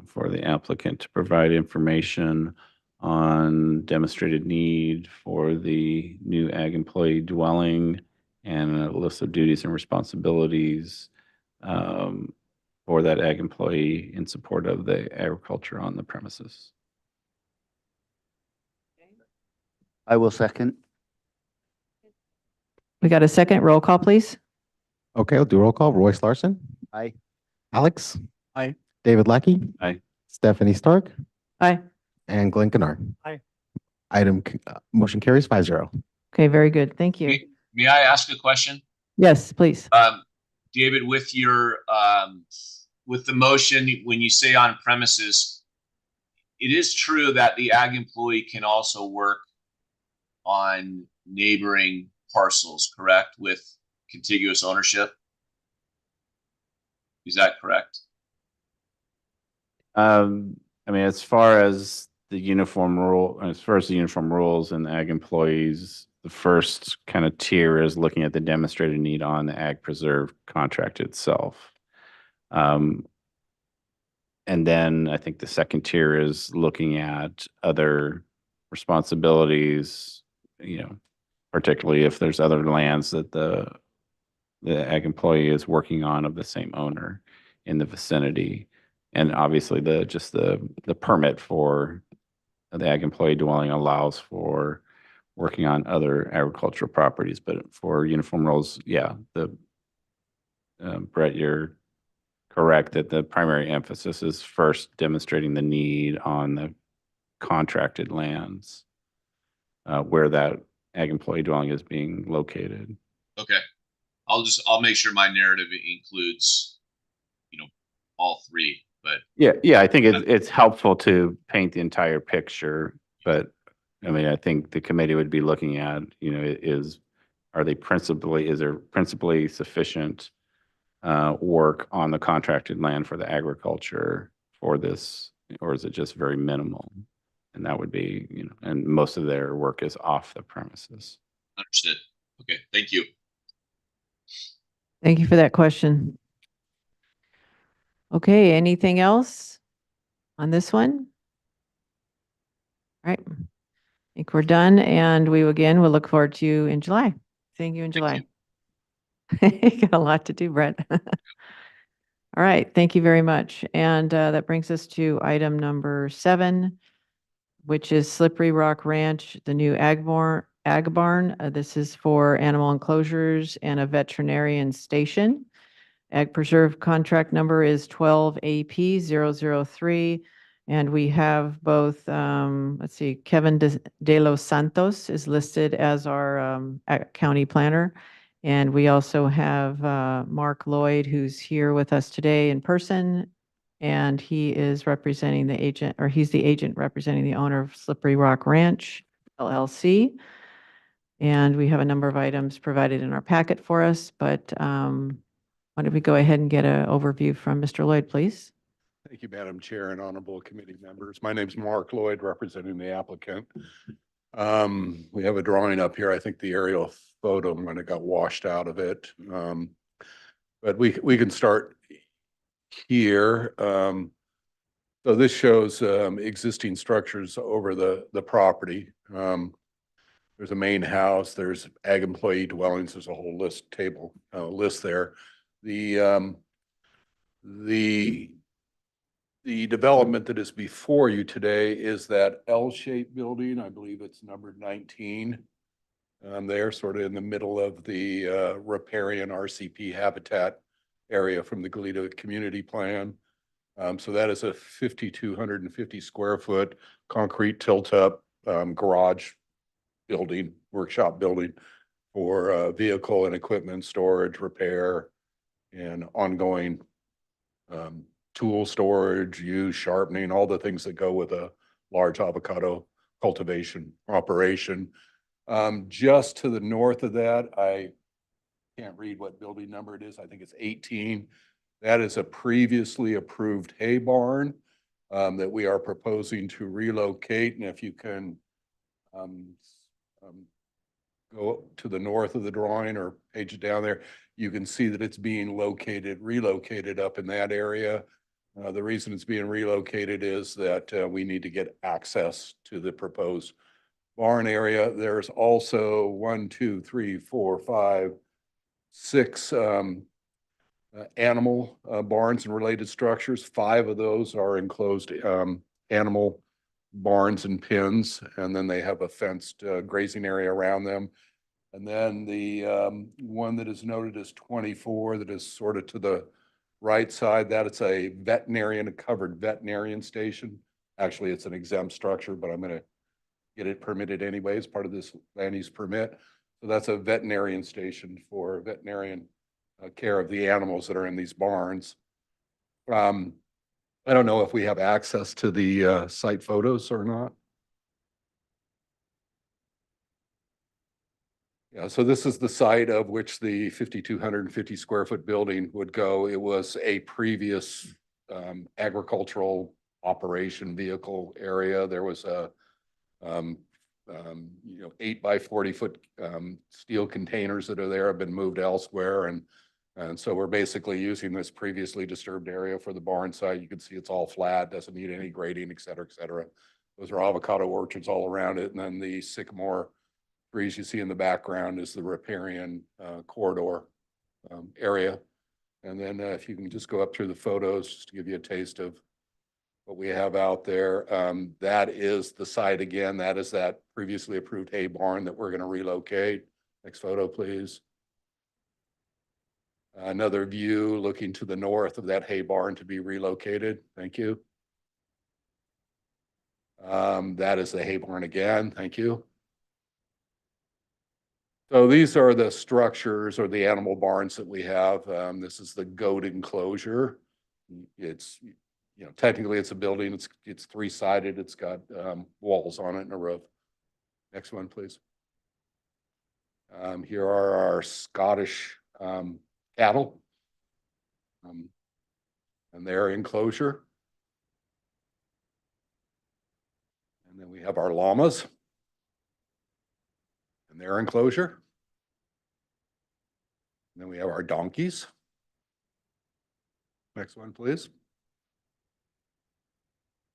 for the applicant to provide information on demonstrated need for the new ag employee dwelling and a list of duties and responsibilities for that ag employee in support of the agriculture on the premises. I will second. We got a second roll call, please. Okay, I'll do roll call. Royce Larson, Aye. Alex, Aye. David Lackey, Aye. Stephanie Stark, Aye. and Glenn Kennard. Aye. Motion carries 5-0. Okay, very good. Thank you. May I ask a question? Yes, please. David, with your with the motion, when you say on premises, it is true that the ag employee can also work on neighboring parcels, correct, with contiguous ownership? Is that correct? I mean, as far as the uniform rules and ag employees, the first kind of tier is looking at the demonstrated need on the ag preserve contract itself. And then I think the second tier is looking at other responsibilities, particularly if there's other lands that the ag employee is working on of the same owner in the vicinity. And obviously the permit for the ag employee dwelling allows for working on other agricultural properties, but for uniform roles, yeah, Brett, you're correct that the primary emphasis is first demonstrating the need on the contracted lands where that ag employee dwelling is being located. Okay. I'll make sure my narrative includes, all three, but. Yeah, I think it's helpful to paint the entire picture, but I mean, I think the committee would be looking at, is there principally sufficient work on the contracted land for the agriculture for this, or is it just very minimal? And that would be, and most of their work is off the premises. Understood. Okay, thank you. Thank you for that question. Okay, anything else on this one? All right. I think we're done, and we'll look forward to you in July. Seeing you in July. You got a lot to do, Brett. All right, thank you very much. And that brings us to item number 7, which is Slippery Rock Ranch, the new ag barn. This is for animal enclosures and a veterinarian station. Ag Preserve contract number is 12AP003. And we have both, Kevin De Los Santos is listed as our county planner. And we also have Mark Lloyd, who's here with us today in person. And he is representing the agent, or he's the agent representing the owner of Slippery Rock Ranch, LLC. And we have a number of items provided in our packet for us, but why don't we go ahead and get an overview from Mr. Lloyd, please? Thank you, Madam Chair and honorable committee members. My name's Mark Lloyd, representing the applicant. We have a drawing up here. I think the aerial photo when it got washed out of it. But we can start here. So this shows existing structures over the property. There's a main house, there's ag employee dwellings, there's a whole list there. The the development that is before you today is that L-shaped building. I believe it's numbered 19. They're sort of in the middle of the riparian RCP habitat area from the Goleta Community Plan. So that is a 5,250 square foot concrete tilt-up garage building, workshop building for vehicle and equipment storage, repair, and ongoing tool storage, use, sharpening, all the things that go with a large avocado cultivation operation. Just to the north of that, I can't read what building number it is. I think it's 18. That is a previously approved hay barn that we are proposing to relocate. And if you can go to the north of the drawing or page it down there, you can see that it's being relocated up in that area. The reason it's being relocated is that we need to get access to the proposed barn area. There's also 1, 2, 3, 4, 5, 6 animal barns and related structures. 5 of those are enclosed animal barns and pens, and then they have a fenced grazing area around them. And then the one that is noted as 24, that is sort of to the right side, that it's a covered veterinarian station. Actually, it's an exempt structure, but I'm going to get it permitted anyway as part of this land use permit. So that's a veterinarian station for veterinarian care of the animals that are in these barns. I don't know if we have access to the site photos or not. Yeah, so this is the site of which the 5,250 square foot building would go. It was a previous agricultural operation vehicle area. There was a 8 by 40 foot steel containers that are there have been moved elsewhere, and so we're basically using this previously disturbed area for the barn site. You can see it's all flat, doesn't need any grading, et cetera, et cetera. Those are avocado orchards all around it, and then the sycamore trees you see in the background is the riparian corridor area. And then if you can just go up through the photos just to give you a taste of what we have out there. That is the site again. That is that previously approved hay barn that we're going to relocate. Next photo, please. Another view looking to the north of that hay barn to be relocated. Thank you. That is the hay barn again. Thank you. So these are the structures or the animal barns that we have. This is the goat enclosure. It's, technically it's a building. It's 3-sided. It's got walls on it and a roof. Next one, please. Here are our Scottish cattle and their enclosure. And then we have our llamas and their enclosure. And then we have our donkeys. Next one, please.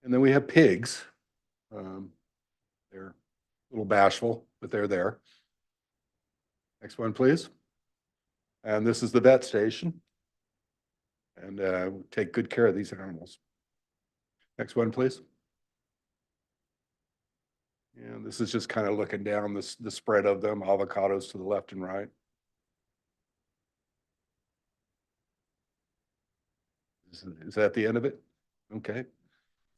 And then we have pigs. They're a little bashful, but they're there. Next one, please. And this is the vet station. And we take good care of these animals. Next one, please. And this is just kind of looking down the spread of them, avocados to the left and right. Is that the end of it? Okay.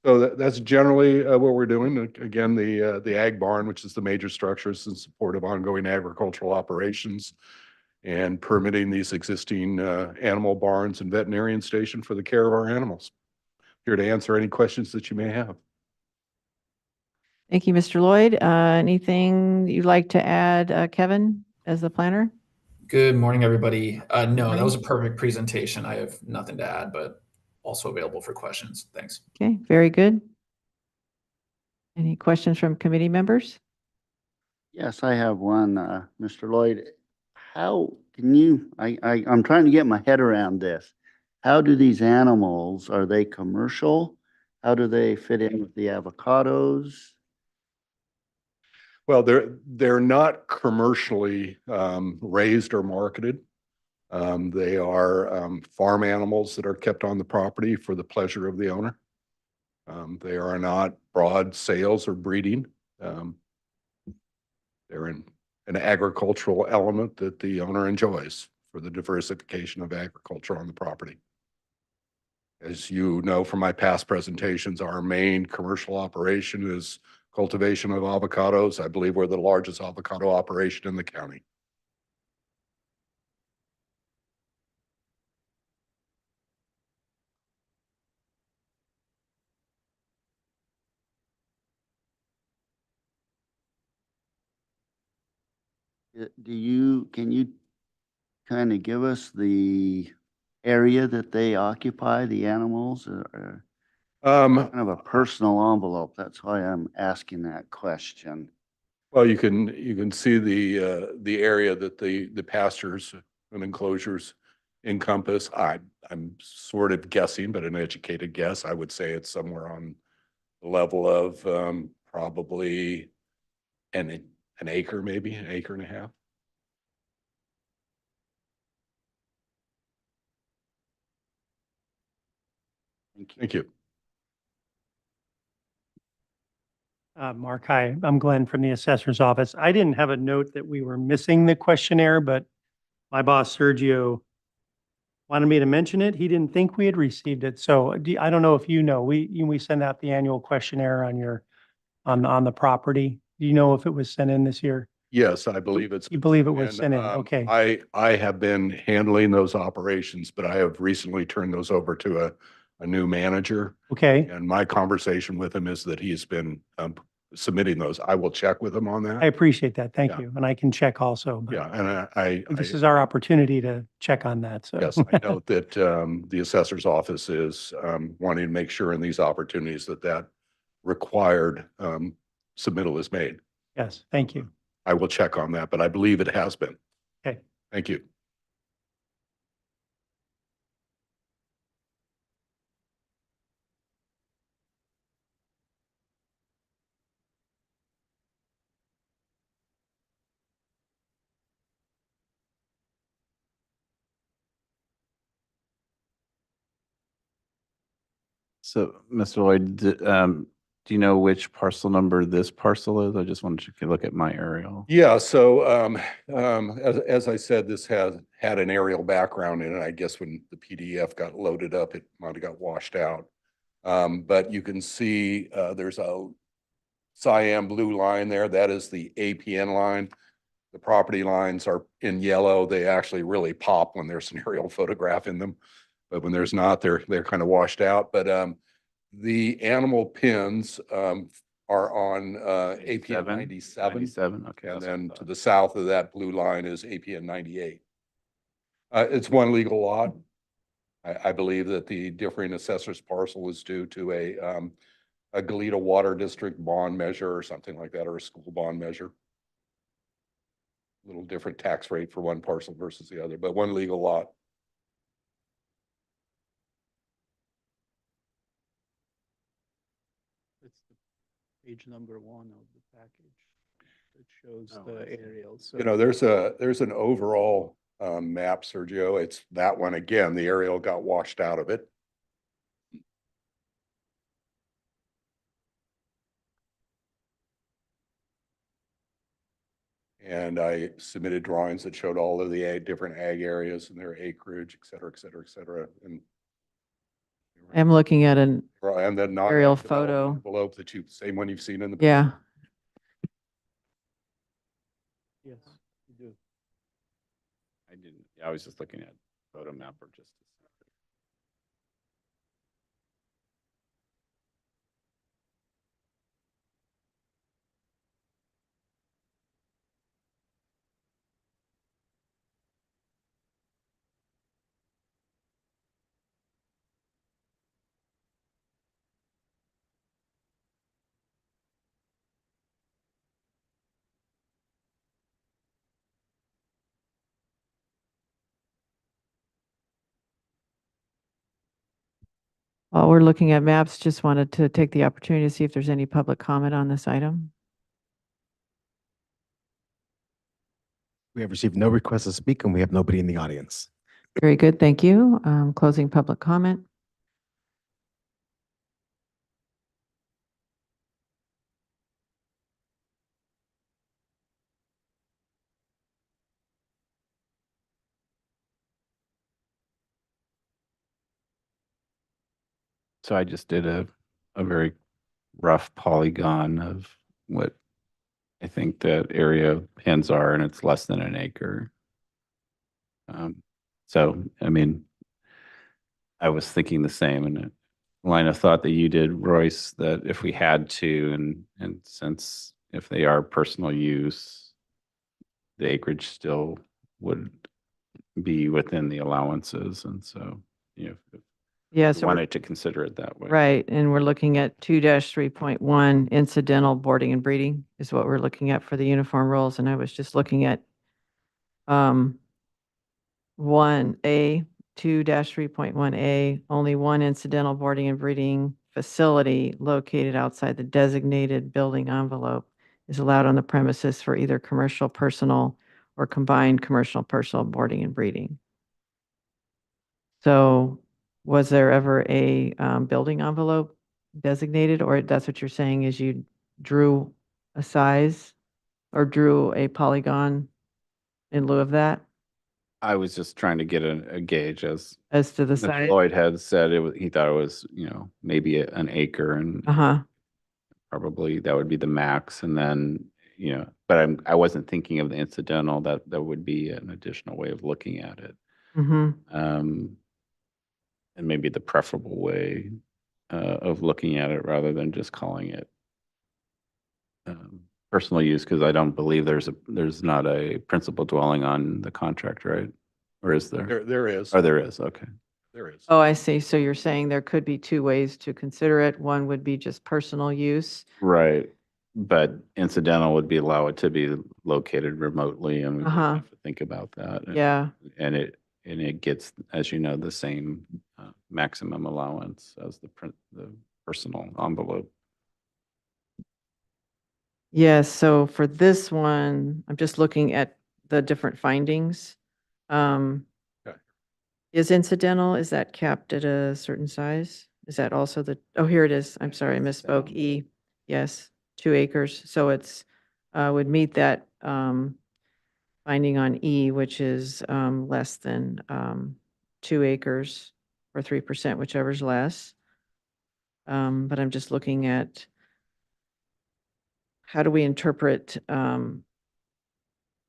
So that's generally what we're doing. Again, the ag barn, which is the major structures in support of ongoing agricultural operations and permitting these existing animal barns and veterinarian station for the care of our animals. Here to answer any questions that you may have. Thank you, Mr. Lloyd. Anything you'd like to add, Kevin, as the planner? Good morning, everybody. No, that was a perfect presentation. I have nothing to add, but also available for questions. Thanks. Okay, very good. Any questions from committee members? Yes, I have one, Mr. Lloyd. How can you, I'm trying to get my head around this. How do these animals, are they commercial? How do they fit in with the avocados? Well, they're not commercially raised or marketed. They are farm animals that are kept on the property for the pleasure of the owner. They are not broad sales or breeding. They're in an agricultural element that the owner enjoys for the diversification of agriculture on the property. As you know from my past presentations, our main commercial operation is cultivation of avocados. I believe we're the largest avocado operation in the county. Can you kind of give us the area that they occupy, the animals, or kind of a personal envelope? That's why I'm asking that question. Well, you can see the area that the pastures and enclosures encompass. I'm sort of guessing, but an educated guess, I would say it's somewhere on the level of probably an acre, maybe an acre and a half. Thank you. Mark, hi, I'm Glenn from the assessor's office. I didn't have a note that we were missing the questionnaire, but my boss Sergio wanted me to mention it. He didn't think we had received it. So I don't know if you know, we send out the annual questionnaire on the property. Do you know if it was sent in this year? Yes, I believe it's. You believe it was and, sent in? Okay. I have been handling those operations, but I have recently turned those over to a new manager. Okay. And my conversation with him is that he's been submitting those. I will check with him on I that. appreciate that. Thank Yeah. you. And I can check also. But Yeah, and this is our opportunity to check on that. So yes, I know that the assessor's office is wanting to make sure in these opportunities that required submittal is made. yes, thank you. I will check on that, but I believe it has been. Okay. Thank you. So, Mr. Lloyd, do you know which parcel number this parcel is? I just wanted to look at my aerial. Yeah, so as I said, this has had an aerial background in it. I guess when the PDF got loaded up, it might have got washed out. But you can see there's a cyan blue line there. That is the APN line. The property lines are in yellow. They actually really pop when there's an aerial photograph in them. But when there's not, they're kind of washed out. But the animal pins are on APN 97. 97, okay. And that's then what I to the south of that blue line is APN 98. It's one legal lot. I believe that the differing assessor's parcel is due to a Goleta Water District bond measure or something like that, or a school bond measure. A little different tax rate for one parcel versus the other, but one legal lot. It's the page number 1 of the package that shows Oh, the I see. aerial. So You know, there's an overall map, Sergio. It's that one again. The aerial got washed out of it. And I submitted drawings that showed all of the different ag areas and their acreage, et cetera, et cetera, et cetera. And I'm looking at an and then not aerial development photo. envelope, same one you've seen in the. Yeah. yes, you do. I didn't, I was just looking at photo map or just. While we're looking at maps, just wanted to take the opportunity to see if there's any public comment on this item. We have received no requests to speak and we have nobody in the audience. Very good, thank you. Closing public comment. So I just did a very rough polygon of what I think that area pins are, and it's less than an acre. So, I mean, I was thinking the same in a line of thought that you did, Royce, that if we had to, and since if they are personal use, the acreage still would be within the allowances. And so, you know, if Yeah, we so we're- wanted to consider it that way. Right, and we're looking at 2-3.1 incidental boarding and breeding is what we're looking at for the uniform roles, and I was just looking at 1A, 2-3.1A, only one incidental boarding and breeding facility located outside the designated building envelope is allowed on the premises for either commercial, personal, or combined commercial, personal boarding and breeding. So was there ever a building envelope designated, or that's what you're saying is you drew a size or drew a polygon in lieu of that I was just trying to get a gauge as to the Mr. size? Lloyd had said he thought it was, you know, maybe an acre, and Uh-huh. probably that would be the max. And then, you know, but I wasn't thinking of the incidental, that would be an additional way of looking at it. Mm-hmm. And maybe the preferable way of looking at it rather than just calling it personal use, because I don't believe there's not a principal dwelling on the contract, right? Or is there? There is. Oh, there is, okay. There is. Oh, I see. So you're saying there could be two ways to consider it. One would be just personal use. Right, but incidental would be allow it to be located remotely, and we would Uh-huh. have to think about that. Yeah. And it gets, as you know, the same maximum allowance as the personal envelope. Yes, so for this one, I'm just looking at the different findings. Okay. Is incidental, is that capped at a certain size? Is that also oh, here it is. I'm sorry, I misspoke. E, yes, 2 acres. So it's, would meet that finding on E, which is less than 2 acres or 3%, whichever's less. But I'm just looking at how do we interpret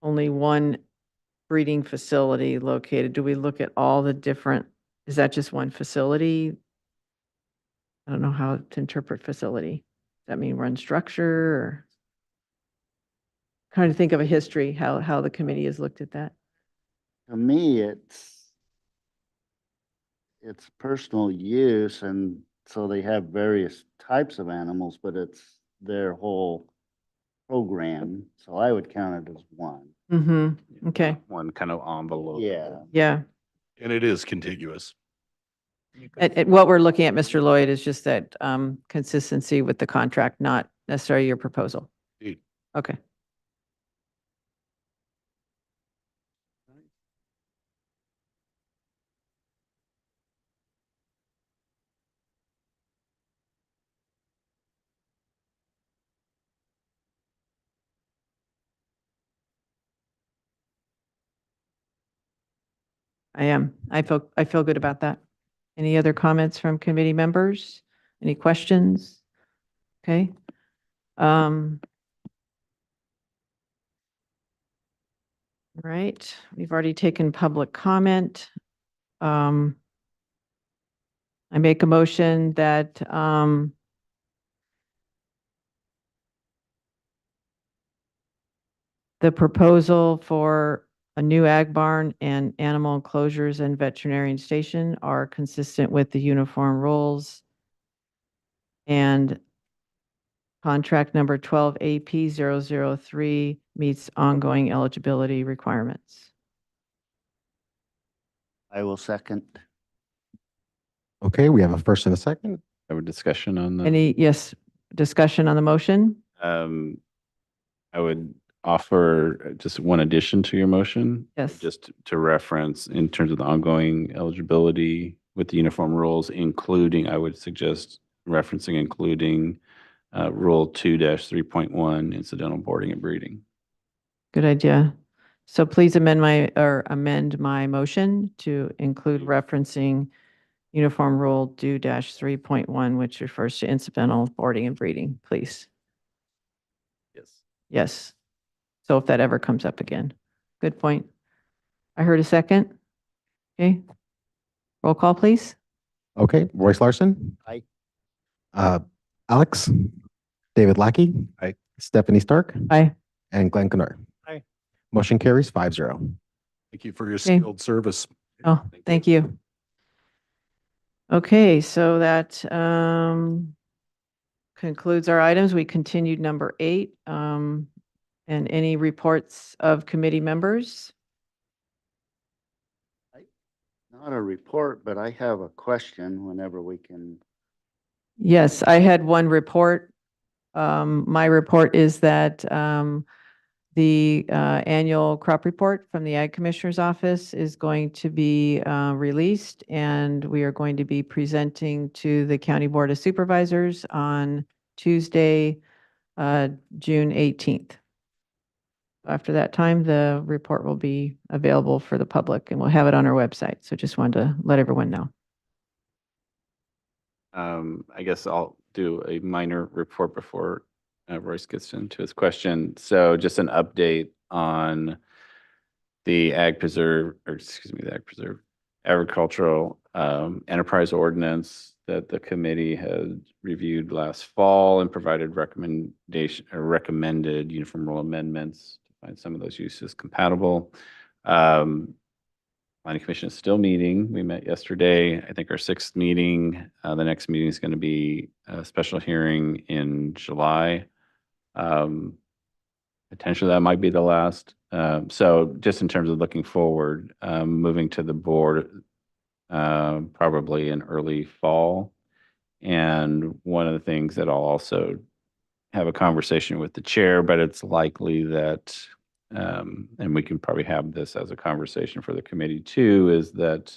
only one breeding facility located? Do we look at all the different, is that just one facility? I don't know how to interpret facility. Does that mean run structure or? Trying to think of a history, how the committee has looked at that. To me, it's personal use, and so they have various types of animals, but it's their whole program. So I would count it as one. Mm-hmm, okay, One kind of envelope. Yeah. yeah. And it is contiguous. And what we're looking at, Mr. Lloyd, is just that consistency with the contract, not necessarily your proposal. Indeed. Okay. I am. I feel good about that. Any other comments from committee members? Any questions? Okay. Right, we've already taken public comment. I make a motion that the proposal for a new ag barn and animal enclosures and veterinarian station are consistent with the uniform rules. And contract number 12 AP 003 meets ongoing eligibility requirements. I will second. Okay, we have a first and a second. Have a discussion on that. Yes, discussion on the motion? I would offer just one addition to your motion. Yes. Just to reference in terms of the ongoing eligibility with the uniform rules, including, I would suggest referencing, including Rule 2-3.1, incidental boarding and breeding. Good idea. So please amend my motion to include referencing Uniform Rule Do-3.1, which refers to incidental boarding and breeding, please. Yes. Yes. So if that ever comes up again. Good point. I heard a second. Okay. Roll call, please. Okay, Royce Larson. Aye. Alex, David Lackey. Aye. Stephanie Stark Aye. and Glenn Kennard. Aye. Motion carries 5-0. Thank you for your Okay. skilled service. Oh, thank you. Okay, so that concludes our items. We continued number 8. And any reports of committee members? Not a report, but I have a question whenever we can. Yes, I had one report. My report is that the annual crop report from the Ag Commissioner's Office is going to be released, and we are going to be presenting to the County Board of Supervisors on Tuesday, June 18th. After that time, the report will be available for the public, and we'll have it on our website. So just wanted to let everyone know. I guess I'll do a minor report before Royce gets into his question. So just an update on the the agricultural enterprise ordinance that the committee had reviewed last fall and provided recommended uniform rule amendments to find some of those uses compatible. Planning Commission is still meeting. We met yesterday, I think our 6th meeting. The next meeting is going to be a special hearing in July. Potentially that might be the last. So just in terms of looking forward, moving to the board probably in early fall. And one of the things that I'll also have a conversation with the chair, but it's likely that and we can probably have this as a conversation for the committee too, is that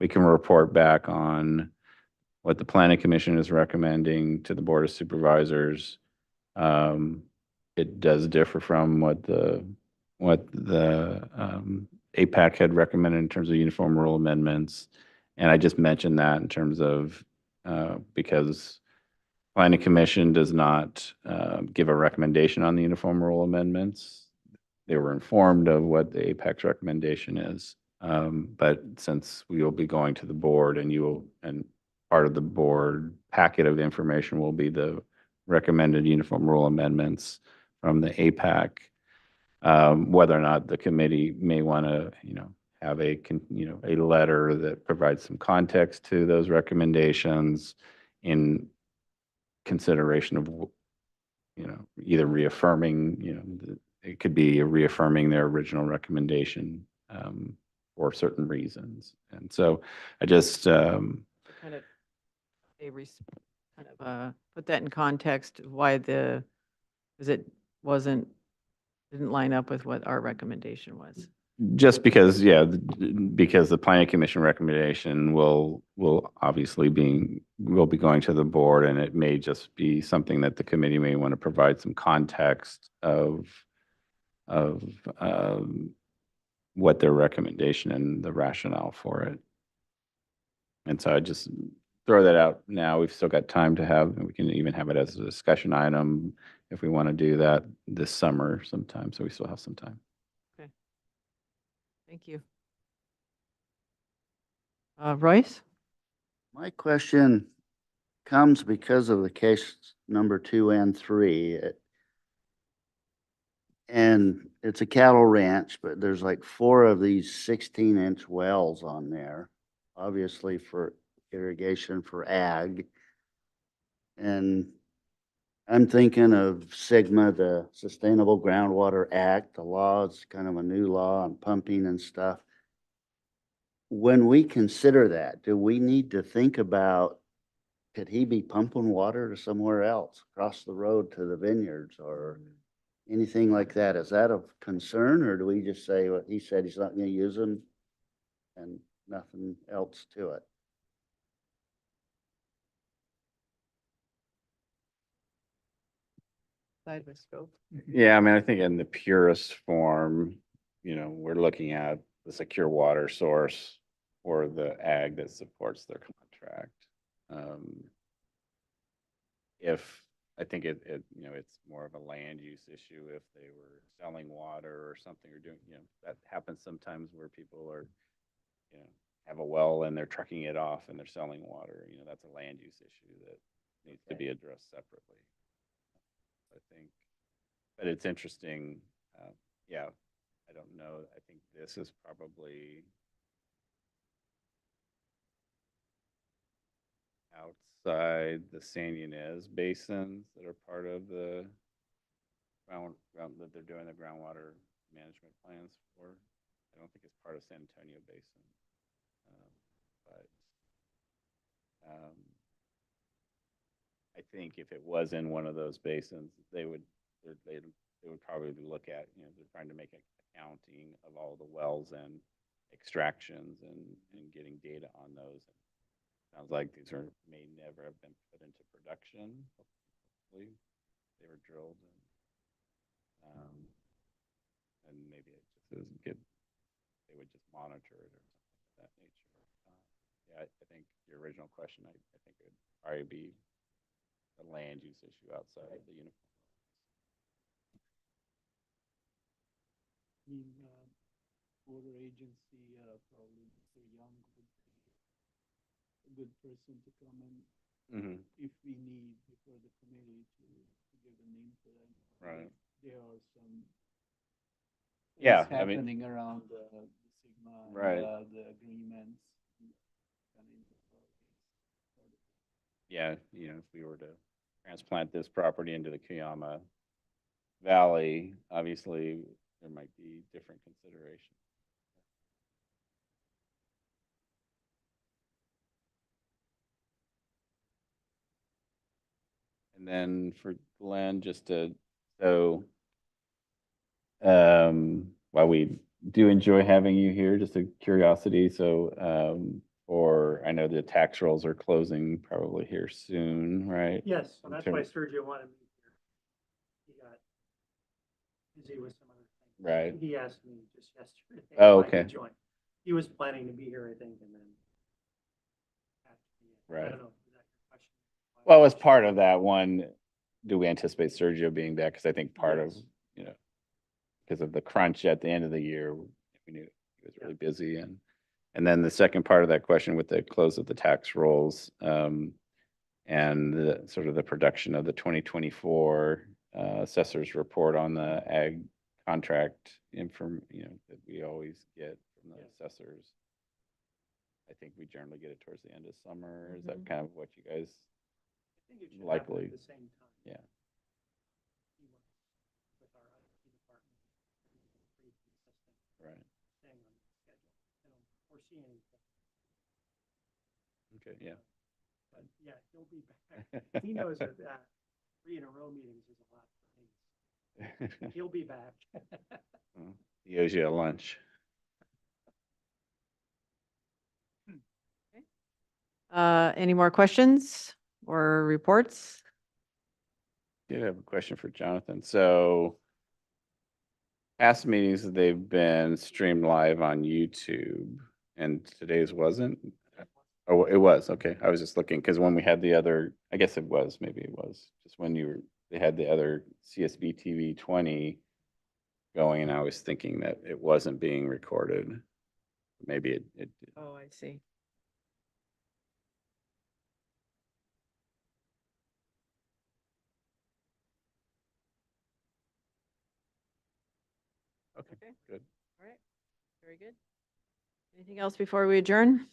we can report back on what the Planning Commission is recommending to the Board of Supervisors. It does differ from what the APAC had recommended in terms of uniform rule amendments. And I just mentioned that in terms of because Planning Commission does not give a recommendation on the uniform rule amendments. They were informed of what the APEC's recommendation is. But since we will be going to the board and part of the board packet of information will be the recommended uniform rule amendments from the APAC, whether or not the committee may want to, have a letter that provides some context to those recommendations in consideration of, either reaffirming, it could be reaffirming their original recommendation for certain reasons. And so I just Kind of put that in context of why because it didn't line up with what our recommendation was. just because, because the Planning Commission recommendation will obviously will be going to the board, and it may just be something that the committee may want to provide some context of what their recommendation and the rationale for it. And so I just throw that out now. We've still got time to have, and we can even have it as a discussion item if we want to do that this summer sometime. So we still have some time. Okay. Thank you. Royce? My question comes because of the case number 2 and 3. And it's a cattle ranch, but there's like 4 of these 16-inch wells on there, obviously for irrigation for ag. And I'm thinking of SGMA, the Sustainable Groundwater Act. The law is kind of a new law on pumping and stuff. When we consider that, do we need to think about, could he be pumping water to somewhere else across the road to the vineyards or anything like that? Is that of concern, or do we just say what he said, he's not going to use them and nothing else to it? Side with scope. Yeah, I mean, I think in the purest form, we're looking at the secure water source or the ag that supports their contract. If, I think it's more of a land use issue if they were selling water or something or doing, that happens sometimes where people are, have a well and they're trucking it off and they're selling water, that's a land use issue that needs to be addressed separately. I think, but it's interesting. Yeah, I don't know. I think this is probably outside the San Ynez basins that are part of the ground that they're doing the groundwater management plans for. I don't think it's part of San Antonio Basin, but I think if it was in one of those basins, they would probably look at, they're trying to make an accounting of all the wells and extractions and getting data on those. Sounds like these may never have been put into production. Hopefully, they were drilled, and maybe it just isn't good. They would just monitor it or something of that nature. Yeah, I think your original question, I think it would probably be a land use issue outside of the uniform. Border agency, probably Mr. Young would be a good person to come in if we need before the committee to give a name for them. Right. There are some Yeah, things happening around the Sigma and Right. The agreements. Yeah, if we were to transplant this property into the Cuyama Valley, obviously there might be different considerations. And then for Glenn, while we do enjoy having you here, just a curiosity. So, I know the tax rolls are closing probably here soon, right? Yes, so In that's why terms- Sergio wanted me here. He got busy with some other things. Right. He asked me just yesterday. Oh, if I could okay. join. He was planning to be here, I think, and then. I Right. don't know. Is that your question? Well, as part of that one, do we anticipate Sergio being back? Because I think part of, Yes. because of the crunch at the end of the year, we knew he was really busy. And then the second part of that question with the close of the tax rolls, and the sort of the production of the 2024 assessor's report on the ag contract that we always get from the assessors. I think we generally get it towards the end of summer. Is that kind of what you guys I think it should happen likely? at the same time. Yeah. He works with our IT department. He's pretty consistent. Right. Staying on schedule. I don't foresee anything. Okay, yeah. But yeah, he'll be back. He knows that 3 in a row meetings is a lot for him. He'll be back. Well, he owes you a lunch. Any more questions or reports? I did have a question for Jonathan. So past meetings, they've been streamed live on YouTube and today's wasn't? Oh, it was. Okay. I was just looking because when we had the other, I guess it was, maybe it was just when they had the other CSB TV 20 going and I was thinking that it wasn't being recorded. Maybe it did. Oh, I see. Okay, good. All right. Very good. Anything else before we adjourn?